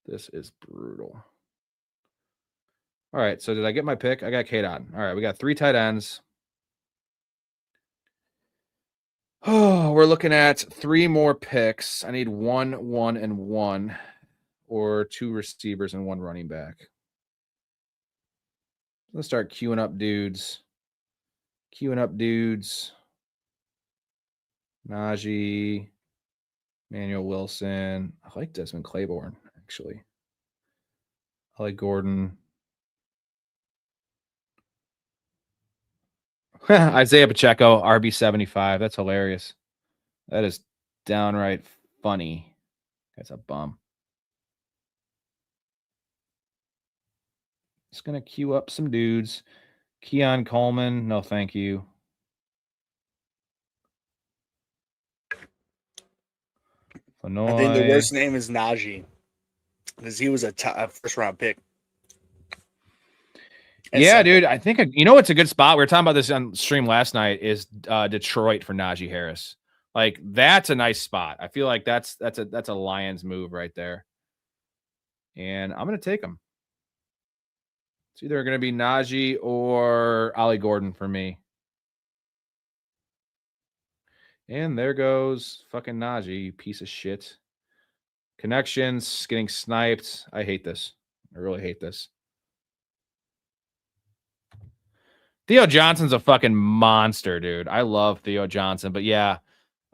This is brutal. All right, so did I get my pick? I got Kate Otten. All right, we got 3 tight ends. Oh, we're looking at 3 more picks. I need 1, 1, and 1, or 2 receivers and 1 running back. Let's start queuing up dudes. Najee, Manuel Wilson. I like Desmond Claiborne, actually. I like Gordon. Isaiah Pacheco, RB75. That's hilarious. That is downright funny. That's a bum. Just going to queue up some dudes. Keon Coleman. No, thank you. Illinois. I think the worst name is Najee because he was a first-round pick. Yeah, dude. I think it's a good spot. We were talking about this on stream last night. Is Detroit for Najee Harris? Like that's a nice spot. I feel like that's a Lions move right there. And I'm gonna take him. It's either gonna be Najee or Ollie Gordon for me. And there goes fucking Najee, you piece of shit. Connections, getting sniped. I hate this. I really hate this. Theo Johnson's a fucking monster, dude. I love Theo Johnson, but yeah,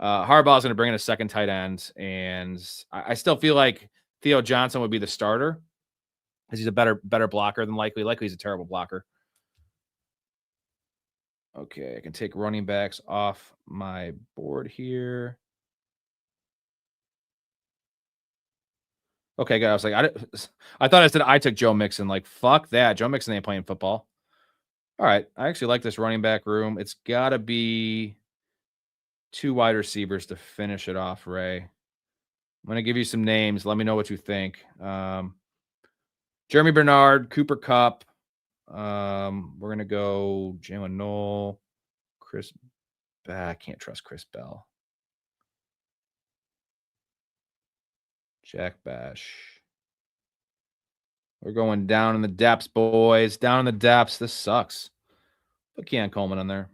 Harbaugh's going to bring in a second tight end, and I still feel like Theo Johnson would be the starter because he's a better blocker than Likely. Likely's a terrible blocker. Okay, I can take running backs off my board here. Okay, good. I was like, I thought I said I took Joe Mixon. Like, fuck that. Joe Mixon ain't playing football. All right, I actually like this running back room. It's got to be 2 wide receivers to finish it off, Ray. I'm going to give you some names. Let me know what you think. Jeremy Bernard, Cooper Kupp. We're going to go Jalen Knoll, Chris. I can't trust Chris Bell. Jack Bash. We're going down in the depths, boys. Down in the depths. This sucks. Put Keon Coleman on there.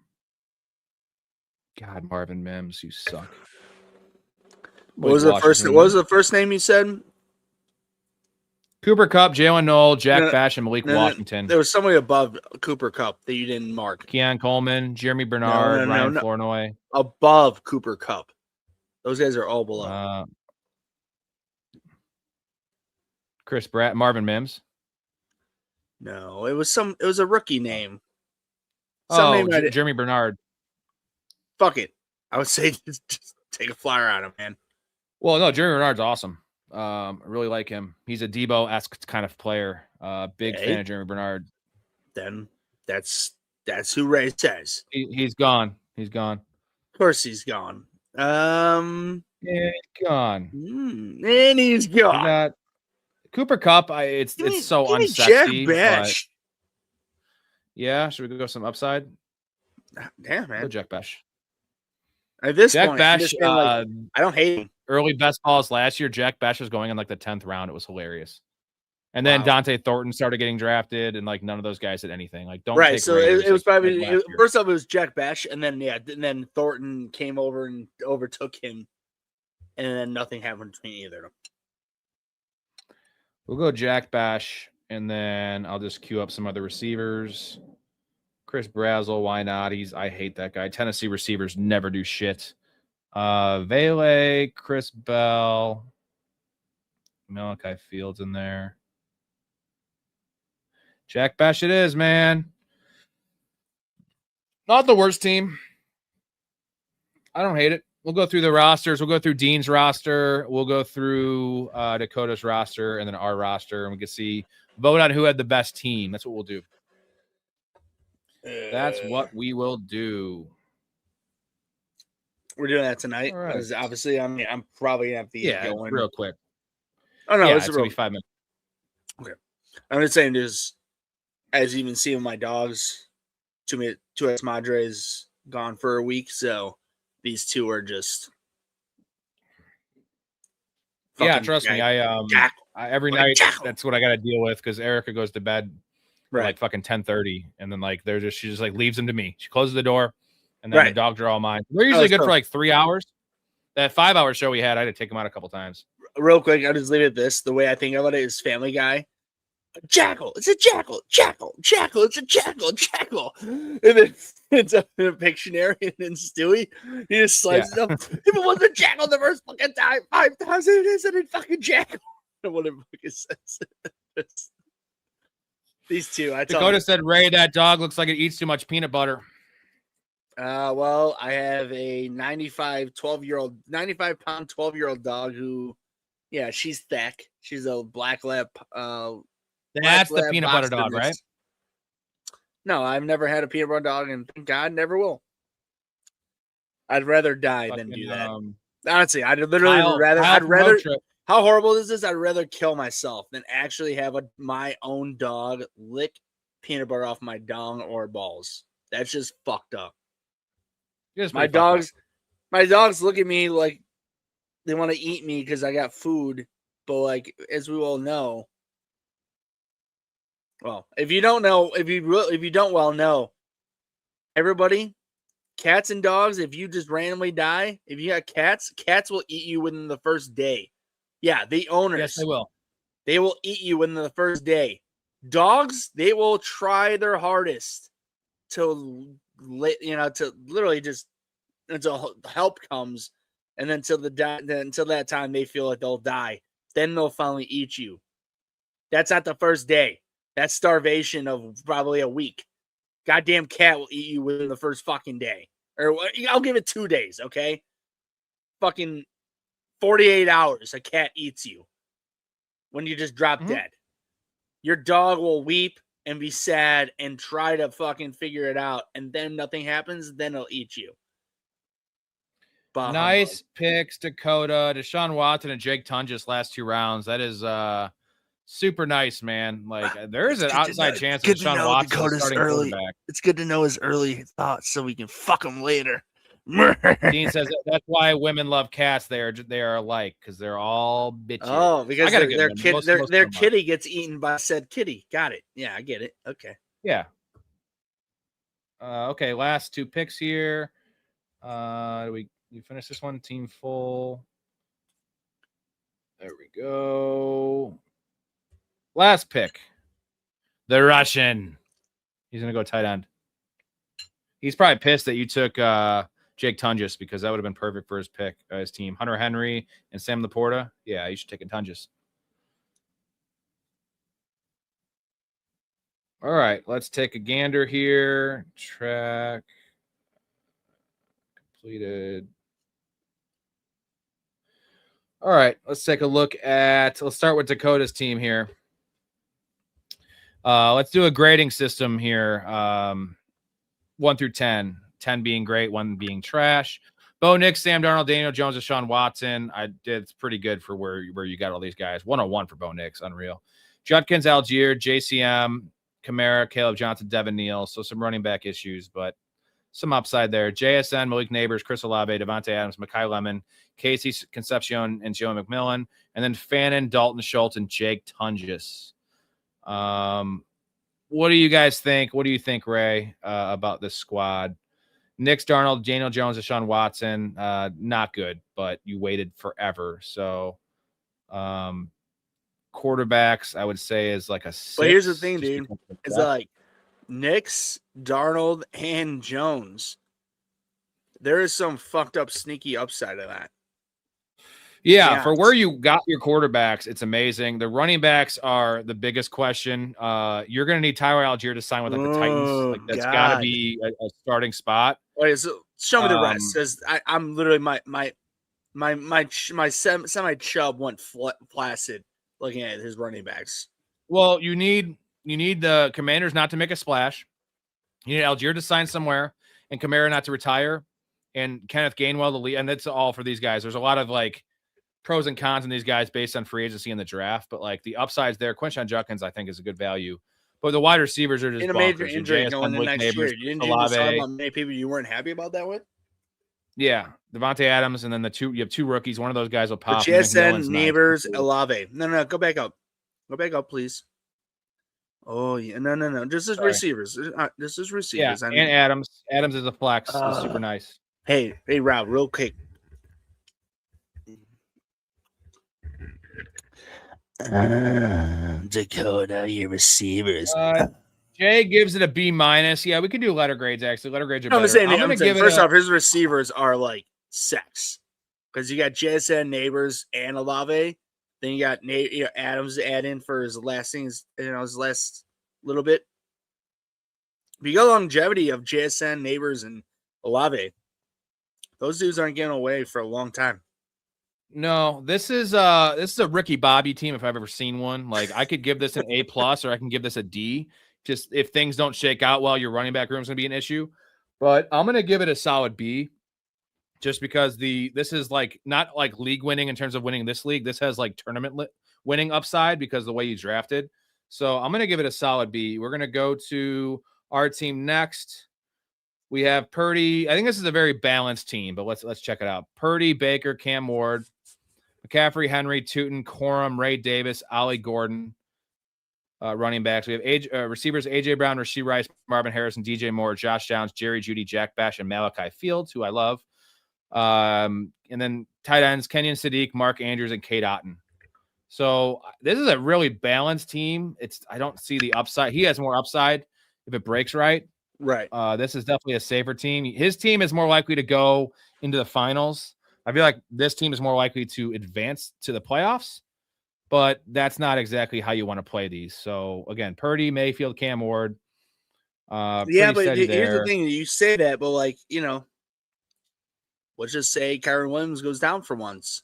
God, Marvin Mims, you suck. What was the first name you said? Cooper Kupp, Jalen Knoll, Jack Bash, and Malik Washington. There was somebody above Cooper Kupp that you didn't mark. Keon Coleman, Jeremy Bernard, Ryan Flournoy. Above Cooper Kupp. Those guys are all below. Chris Pratt, Marvin Mims. No, it was a rookie name. Jeremy Bernard. Fuck it. I would say just take a flyer on him, man. Well, no, Jeremy Bernard's awesome. I really like him. He's a Debo-esque kind of player. Big fan of Jeremy Bernard. Then that's who Ray says. He's gone. He's gone. Of course he's gone. Yeah, he's gone. And he's gone. We got Cooper Kupp. It's so unsexy. Jack Bash. Yeah, should we go some upside? Damn, man. Go Jack Bash. At this Jack point, Bash, I don't hate him. Early best balls last year. Jack Bash was going in like the 10th round. It was hilarious. And then Dante Thornton started getting drafted, and like none of those guys did anything. Like, don't right. So it was probably first off it was Jack Bash, and then Thornton came over and overtook him, and then nothing happened between either of them. We'll go Jack Bash, and then I'll just queue up some other receivers. Chris Brazzle, why not? I hate that guy. Tennessee receivers never do shit. Vele, Chris Bell, Malachi Fields in there. Jack Bash it is, man. Not the worst team. I don't hate it. We'll go through the rosters. We'll go through Dean's roster. We'll go through Dakota's roster and then our roster, and we can vote on who had the best team. That's what we'll do. That's what we will do. We're doing that tonight. All right. Obviously, I'm probably gonna have to get going real quick. Oh no, it's gonna be 5 minutes. Okay, I'm just saying, as you even see with my dogs, two ex Madres gone for a week, so these two are just. Trust me. Every night that's what I got to deal with because Erica goes to bed. Right. Like fucking 10:30, and then like she just like leaves them to me. She closes the door, and then the dogs are all mine. They're usually good for like 3 hours. That 5-hour show we had, I had to take them out a couple times. Real quick, I'll just leave it at this. The way I think about it is Family Guy. Jackal, it's a jackal, jackal, jackal, it's a jackal, jackal. And then it's a Pictionary, and then Stewie, he just slices it up. If it was a jackal the first fucking time, 5 times it isn't a fucking jackal. What it fucking says. These two. Dakota said, Ray, that dog looks like it eats too much peanut butter. Well, I have a 95-pound, 12-year-old dog who, she's thick. She's a black lab. That's the peanut butter dog, right? No, I've never had a peanut butter dog, and thank God never will. I'd rather die than do that. Honestly, I'd rather. How horrible is this? I'd rather kill myself than actually have my own dog lick peanut butter off my dong or balls. That's just fucked up. My dogs look at me like they want to eat me because I got food, but like as we all know, well, if you don't know, if you don't well know, everybody, cats and dogs, if you just randomly die, if you got cats will eat you within the first day. Yeah, the owners. Yes, they will. They will eat you within the first day. Dogs, they will try their hardest to literally just until help comes, and then until that time they feel like they'll die. Then they'll finally eat you. That's not the first day. That's starvation of probably a week. Goddamn cat will eat you within the first fucking day. Or I'll give it 2 days, okay? Fucking 48 hours, a cat eats you when you just drop dead. Your dog will weep and be sad and try to fucking figure it out, and then nothing happens, then it'll eat you. Nice picks, Dakota, Deshaun Watson, and Jake Tunges last 2 rounds. That is super nice, man. Like there is an outside chance that Deshaun Watson is starting quarterback. It's good to know his early thoughts so we can fuck him later. Dean says that's why women love cats. They are alike because they're all bitchy. Oh, because their kitty gets eaten by said kitty. Got it. Yeah, I get it. Okay. Yeah. Okay, last 2 picks here. We finish this one. Team full. There we go. Last pick. The Russian. He's gonna go tight end. He's probably pissed that you took Jake Tunges because that would have been perfect for his pick, his team. Hunter Henry and Sam Laporta. Yeah, you should take Tunges. All right, let's take a gander here. Track completed. All right, let's take a look at. Let's start with Dakota's team here. Let's do a grading system here. 1 through 10. 10 being great, 1 being trash. Bo Nix, Sam Darnold, Daniel Jones, Deshaun Watson. It's pretty good for where you got all these guys. 101 for Bo Nix, unreal. Judkins, Algier, JCM, Kamara, Caleb Johnson, Devin Neal. So some running back issues, but some upside there. JSN, Malik Neighbors, Chris Olave, Devontae Adams, Mekhi Lemon, Casey Concepcion, and Joe McMillan. And then Fannin, Dalton Schultz, and Jake Tunges. What do you guys think? What do you think, Ray, about this squad? Nix, Darnold, Daniel Jones, Deshaun Watson, not good, but you waited forever. So quarterbacks, I would say, is like a 6. But here's the thing, dude. It's like Nix, Darnold, and Jones. There is some fucked up, sneaky upside of that. Yeah, for where you got your quarterbacks, it's amazing. The running backs are the biggest question. You're going to need Tyler Algier to sign with the Titans. Like that's got to be a starting spot. Wait, so show me the rest. Because I'm literally my semi chub went flaccid looking at his running backs. Well, you need the Commanders not to make a splash. You need Algier to sign somewhere, and Kamara not to retire, and Kenneth Gainwell to lead. And that's all for these guys. There's a lot of like pros and cons in these guys based on free agency in the draft, but like the upsides there. Quinshon Judkins, I think, is a good value. But the wide receivers are just in a major injury going in next year. You didn't talk about many people you weren't happy about that with. Yeah, Devontae Adams, and then you have 2 rookies. One of those guys will pop. JSN, Neighbors, Olave. No, go back up. Go back up, please. Oh yeah, no. This is receivers. This is receivers. Yeah, and Adams. Adams is a flex. It's super nice. Hey, Rob, real quick. Dakota, your receivers. Jay gives it a B-. Yeah, we can do letter grades, actually. Letter grades are better. I'm saying, first off, his receivers are like sex. Because you got JSN, Neighbors, and Olave. Then you got Adams to add in for his last things, his last little bit. But you got longevity of JSN, Neighbors, and Olave. Those dudes aren't getting away for a long time. No, this is a Ricky Bobby team if I've ever seen one. Like I could give this an A+ or I can give this a D. Just if things don't shake out well, your running back room is going to be an issue. But I'm going to give it a solid B, just because this is like not like league winning in terms of winning this league. This has like tournament winning upside because of the way you drafted. So I'm going to give it a solid B. We're going to go to our team next. We have Purdy. I think this is a very balanced team, but let's check it out. Purdy, Baker, Cam Ward, McCaffrey, Henry, Tootin, Corum, Ray Davis, Ollie Gordon. Running backs. We have receivers: AJ Brown, Rashee Rice, Marvin Harrison, DJ Moore, Josh Downs, Jerry Jeudy, Jack Bash, and Malachi Fields, who I love. And then tight ends: Kenyon Sadiq, Mark Andrews, and Kate Otten. So this is a really balanced team. I don't see the upside. He has more upside if it breaks right. Right. This is definitely a safer team. His team is more likely to go into the finals. I feel like this team is more likely to advance to the playoffs, but that's not exactly how you want to play these. So again, Purdy, Mayfield, Cam Ward. Yeah, but here's the thing: you say that, but like let's just say Kyron Williams goes down for once.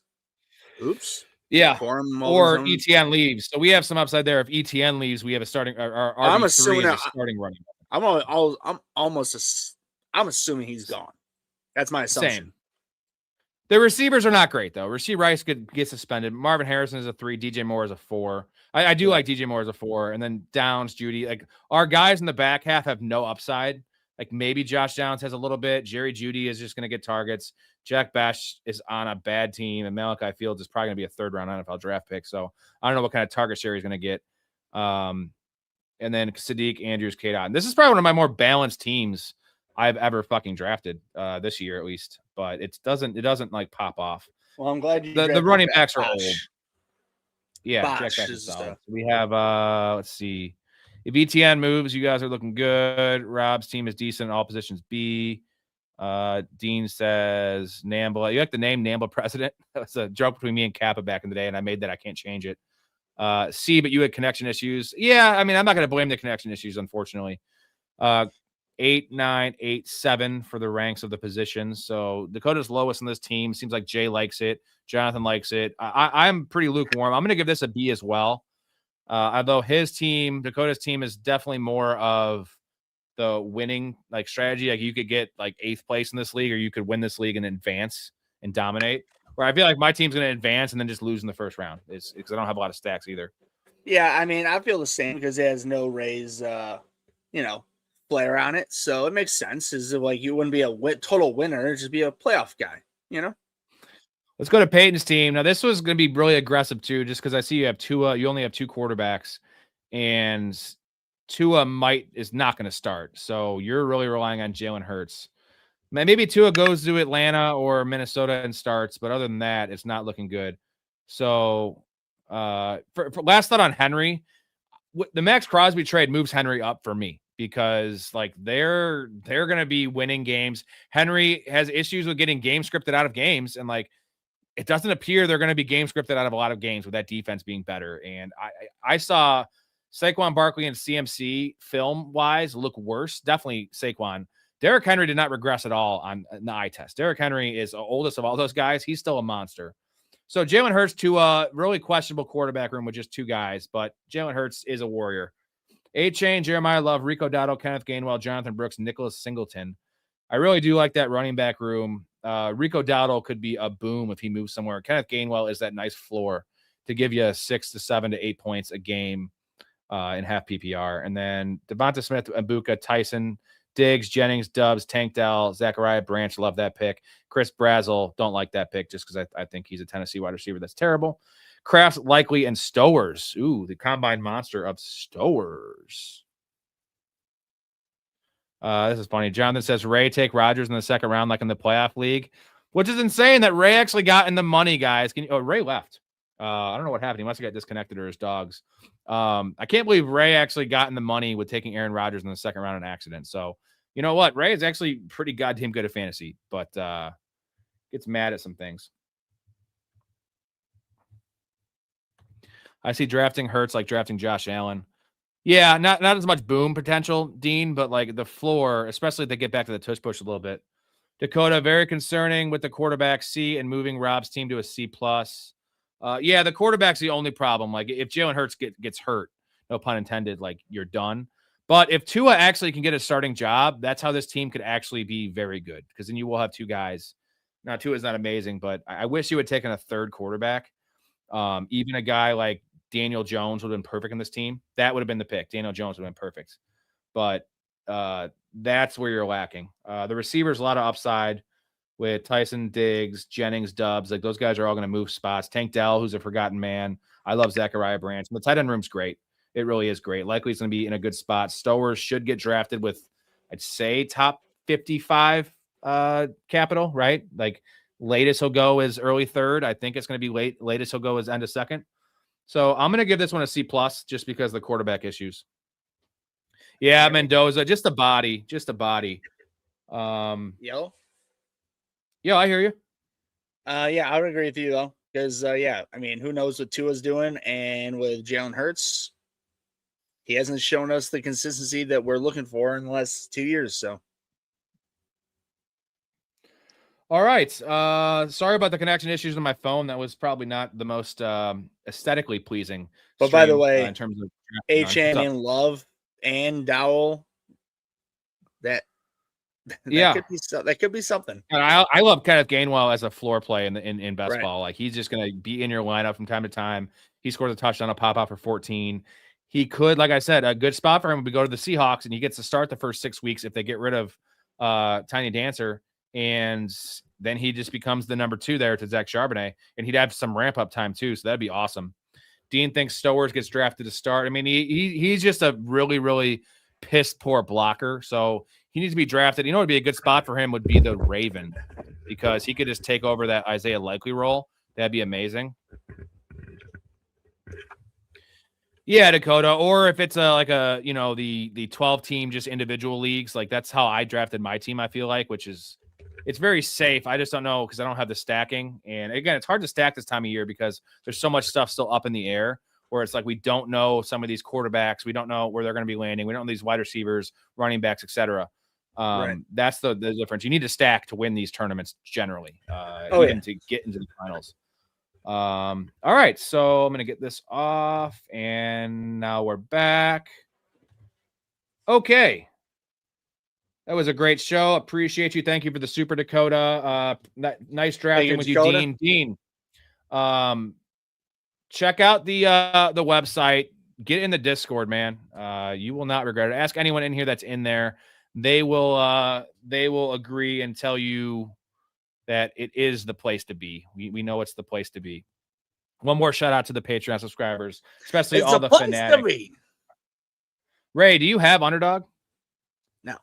Oops. Yeah, or ETN leaves. So we have some upside there. If ETN leaves, we have a starting. Our I'm assuming a starting running. I'm assuming he's gone. That's my assumption. Same. The receivers are not great though. Rasheed Rice could get suspended. Marvin Harrison is a 3. DJ Moore is a 4. I do like DJ Moore as a 4, and then Downs, Judy. Like our guys in the back half have no upside. Like maybe Josh Downs has a little bit. Jerry Judy is just going to get targets. Jack Bash is on a bad team, and Malachi Fields is probably going to be a 3rd-round NFL draft pick. So I don't know what kind of target share he's going to get. And then Sadiq Andrews, Kate Otten. This is probably one of my more balanced teams I've ever fucking drafted this year, at least. But it doesn't like pop off. Well, I'm glad you. The running backs are old. Yeah, Bosh Jack Bash is solid. We have let's see. If ETN moves, you guys are looking good. Rob's team is decent in all positions. B. Dean says Nambla. You like the name Nambla President? That's a joke between me and Kappa back in the day, and I made that. I can't change it. C, but you had connection issues. Yeah, I mean, I'm not going to blame the connection issues, unfortunately. 8, 9, 8, 7 for the ranks of the positions. So Dakota's lowest in this team. Seems like Jay likes it. Jonathan likes it. I'm pretty lukewarm. I'm going to give this a B as well. Although Dakota's team is definitely more of the winning like strategy. Like you could get like 8th place in this league, or you could win this league and advance and dominate. Where I feel like my team's going to advance and then just lose in the first round. It's because I don't have a lot of stacks either. Yeah, I mean, I feel the same because it has no Rays, flair on it. So it makes sense. Is like you wouldn't be a total winner, it'd just be a playoff guy, Let's go to Peyton's team. Now, this was going to be really aggressive too, just because I see you have Tua. You only have 2 quarterbacks, and Tua is not going to start. So you're really relying on Jalen Hurts. Maybe Tua goes to Atlanta or Minnesota and starts, but other than that, it's not looking good. So for last thought on Henry, the Maxx Crosby trade moves Henry up for me because like they're going to be winning games. Henry has issues with getting game scripted out of games, and like it doesn't appear they're going to be game scripted out of a lot of games with that defense being better. And I saw Saquon Barkley and CMC film wise look worse. Definitely Saquon. Derrick Henry did not regress at all on the eye test. Derrick Henry is the oldest of all those guys. He's still a monster. So Jalen Hurts to a really questionable quarterback room with just 2 guys, but Jalen Hurts is a warrior. A-Chain, Jeremiah Love, Rico Dowdle, Kenneth Gainwell, Jonathan Brooks, Nicholas Singleton. I really do like that running back room. Rico Dowdle could be a boom if he moves somewhere. Kenneth Gainwell is that nice floor to give you 6 to 7 to 8 points a game in half PPR. And then Devonta Smith, Ibuka, Tyson, Diggs, Jennings, Dubs, Tank Dell, Zachariah Branch, love that pick. Chris Brazzell, don't like that pick just because I think he's a Tennessee wide receiver that's terrible. Kraft, Likely, and Stowers. Ooh, the combined monster of Stowers. This is funny. Jonathan says Ray take Rodgers in the second round like in the playoff league, which is insane that Ray actually got in the money, guys. Ray left. I don't know what happened. He must have got disconnected or his dogs. I can't believe Ray actually got in the money with taking Aaron Rodgers in the second round in accident. So, you know what? Ray is actually pretty goddamn good at fantasy, but gets mad at some things. I see drafting Hurts like drafting Josh Allen. Yeah, not as much boom potential, Dean, but like the floor, especially if they get back to the tush push a little bit. Dakota, very concerning with the quarterback C and moving Rob's team to a C+. Yeah, the quarterback's the only problem. Like if Jalen Hurts gets hurt, no pun intended, like you're done. But if Tua actually can get a starting job, that's how this team could actually be very good because then you will have 2 guys. Now, Tua's not amazing, but I wish you would have taken a 3rd quarterback. Even a guy like Daniel Jones would have been perfect in this team. That would have been the pick. Daniel Jones would have been perfect. But that's where you're lacking. The receivers, a lot of upside with Tyson, Diggs, Jennings, Dubs. Like those guys are all going to move spots. Tank Dell, who's a forgotten man. I love Zachariah Branch. And the tight end room's great. It really is great. Likely it's going to be in a good spot. Stowers should get drafted with, I'd say, top 55 capital, right? Like latest he'll go is early 3rd. I think it's going to be latest he'll go is end of 2nd. So I'm gonna give this one a C+ just because of the quarterback issues. Yeah, Mendoza, just a body. Yo. Yeah, I hear you. Yeah, I would agree with you though, because I mean, who knows what Tua's doing, and with Jalen Hurts, he hasn't shown us the consistency that we're looking for in the last 2 years. So, All right. Sorry about the connection issues on my phone. That was probably not the most aesthetically pleasing. but by the stream, way, in terms of HN and Love and Dowell, that could be something. And I love Kenneth Gainwell as a floor play in best Right. ball. Like he's just gonna be in your lineup from time to time. He scores a touchdown, a pop out for 14. He could, like I said, a good spot for him would be go to the Seahawks, and he gets to start the first 6 weeks if they get rid of Tiny Dancer, and then he just becomes the number 2 there to Zach Charbonnet, and he'd have some ramp up time too. So that'd be awesome. Dean thinks Stowers gets drafted to start. I mean, he's just a really, really piss poor blocker. So he needs to be drafted. You know, what would be a good spot for him would be the Raven, because he could just take over that Isaiah Likely role. That'd be amazing. Yeah, Dakota. Or if it's the 12 team, just individual leagues, like that's how I drafted my team. I feel like, which is, it's very safe. I just don't know because I don't have the stacking. And again, it's hard to stack this time of year because there's so much stuff still up in the air, where it's like we don't know some of these quarterbacks. We don't know where they're going to be landing. We don't know these wide receivers, running backs, etc. Right. That's the difference. You need to stack to win these tournaments generally, to get into the finals. All right, so I'm going to get this off, and now we're back. Okay. That was a great show. Appreciate you. Thank you for the super, Dakota. Nice drafting with you, Dakota. Dean. Check out the website. Get in the Discord, man. You will not regret it. Ask anyone in here that's in there. They will agree and tell you that it is the place to be. We know it's the place to be. One more shout out to the Patreon subscribers, especially It's all the the place to fanatics. be. Ray, do you have Underdog? No.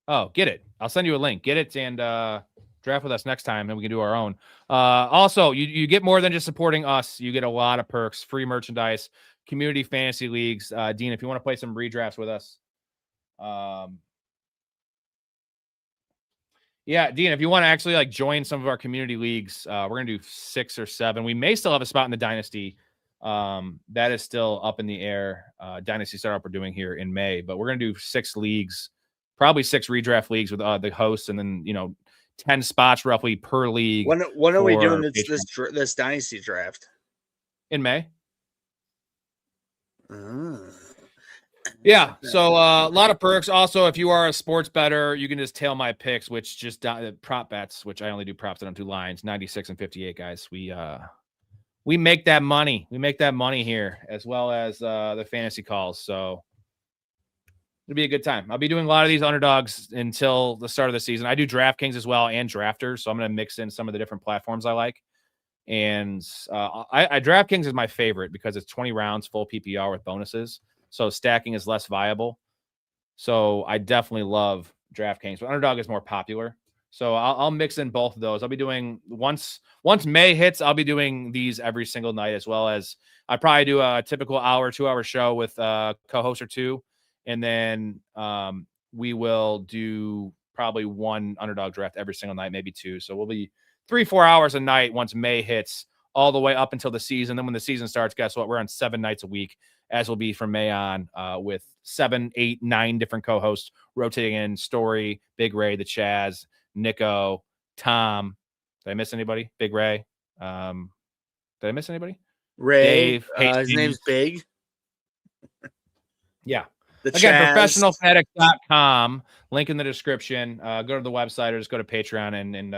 Oh, get it. I'll send you a link. Get it and draft with us next time, and we can do our own. Also, you get more than just supporting us. You get a lot of perks, free merchandise, community fantasy leagues. Dean, if you want to play some redrafts with us. Yeah, Dean, if you want to actually join some of our community leagues, we're going to do 6 or 7. We may still have a spot in the Dynasty. That is still up in the air. Dynasty startup we're doing here in May, but we're going to do 6 leagues, probably 6 redraft leagues with the hosts, and then 10 spots roughly per league. When are we doing this Dynasty draft? In May. Yeah, so a lot of perks. Also, if you are a sports bettor, you can just tail my picks, which just prop bets, which I only do props. I don't do lines. 96 and 58, guys. We make that money. We make that money here, as well as the fantasy calls. So it'll be a good time. I'll be doing a lot of these underdogs until the start of the season. I do DraftKings as well and Drafters, so I'm going to mix in some of the different platforms I like. And I DraftKings is my favorite because it's 20 rounds, full PPR with bonuses. So stacking is less viable. So I definitely love DraftKings, but Underdog is more popular. So I'll mix in both of those. I'll be doing once May hits, I'll be doing these every single night, as well as I probably do a typical 2-hour show with a co-host or 2. And then we will do probably 1 Underdog draft every single night, maybe 2. So we'll be 3-4 hours a night once May hits, all the way up until the season. Then when the season starts, guess what? We're on 7 nights a week, as will be from May on, with 7, 8, 9 different co-hosts rotating in: Storey, Big Ray, the Chaz, Nico, Tom. Did I miss anybody? Big Ray. Did I miss anybody? Ray. Dave. His name's Big. Yeah. The Again, Chaz. professionalfanatics.com. Link in the description. Go to the website or just go to Patreon and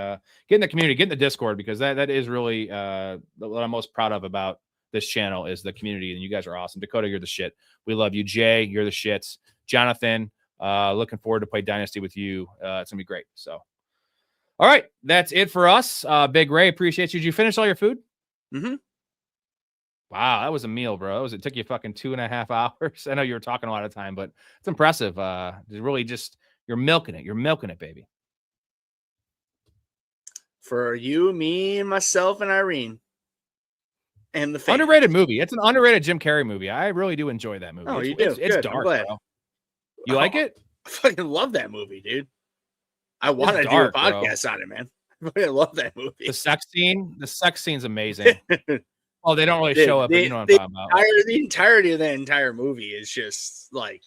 get in the community, get in the Discord, because that is really what I'm most proud of about this channel is the community, and you guys are awesome. Dakota, you're the shit. We love you. Jay, you're the shits. Jonathan, looking forward to play Dynasty with you. It's gonna be great. So, all right, that's it for us. Big Ray, appreciate you. Did you finish all your food? Mm-hmm. Wow, that was a meal, bro. It took you fucking 2.5 hours. I know you were talking a lot of time, but it's impressive. It's really just, you're milking it. You're milking it, baby. For you, me, and myself, and Irene. and the fans. Underrated movie. It's an underrated Jim Carrey movie. I really do enjoy that movie. Oh, you it's, do? it's Good. dark, I'm glad. bro. You like it? I fucking love that movie, dude. I want to do a podcast on it, man. I love that movie. The sex scene's amazing. Oh, they don't really show up, but you know what I'm talking about. The entirety of that entire movie is just like,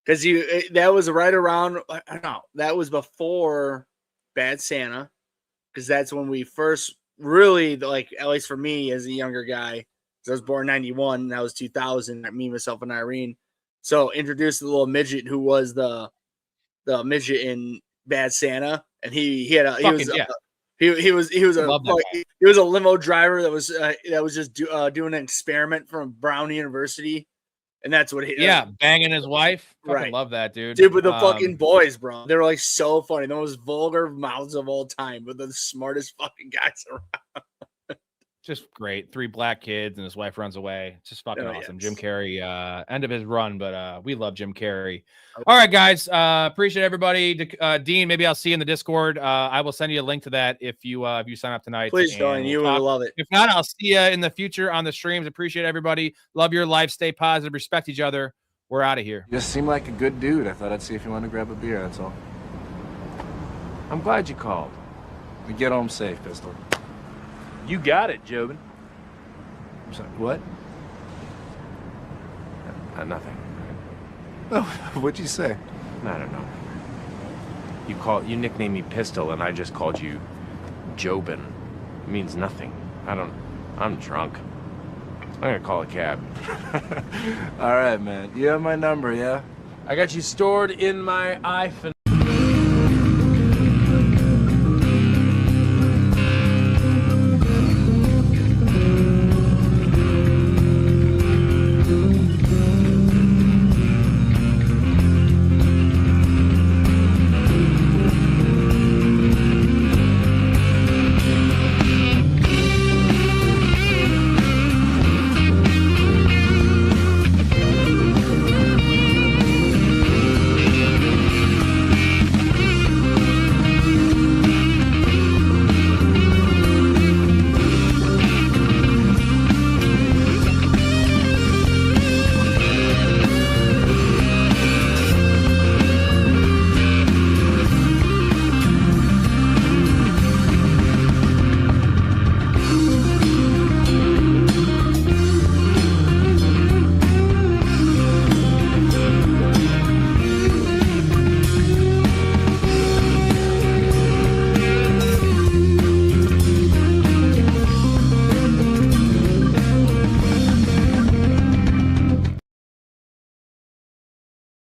because that was right around, I don't know, that was before Bad Santa, because that's when we first really, like, at least for me as a younger guy, I was born in 91, and that was 2000, me, myself, and Irene. So introduced the little midget who was the midget in Bad Santa, and he was a limo driver that was just doing an experiment from Brown University, and that's what banging his wife. Right, love that dude. But the fucking boys, bro, they're like so funny. The most vulgar mouths of all time, but the smartest fucking guys around. Just great. 3 black kids and his wife runs away. Just fucking awesome. Yes. Jim Carrey, end of his run, but we love Jim Carrey. All right, guys. Appreciate everybody. Dean, maybe I'll see you in the Discord. I will send you a link to that if you sign up tonight. Please join. You will love it. If not, I'll see you in the future on the streams. Appreciate everybody. Love your life. Stay positive. Respect each other. We're out of here. You just seem like a good dude. I thought I'd see if you wanted to grab a beer, that's all. I'm glad you called. We get home safe, Pistol. You got it, Jobin. I'm sorry, what? Nothing. Oh, what'd you say? I don't know. You nicknamed me Pistol, and I just called you Jobin. It means nothing. I'm drunk. I'm gonna call a cab. All right, man. You have my number, yeah? I got you stored in my iPhone.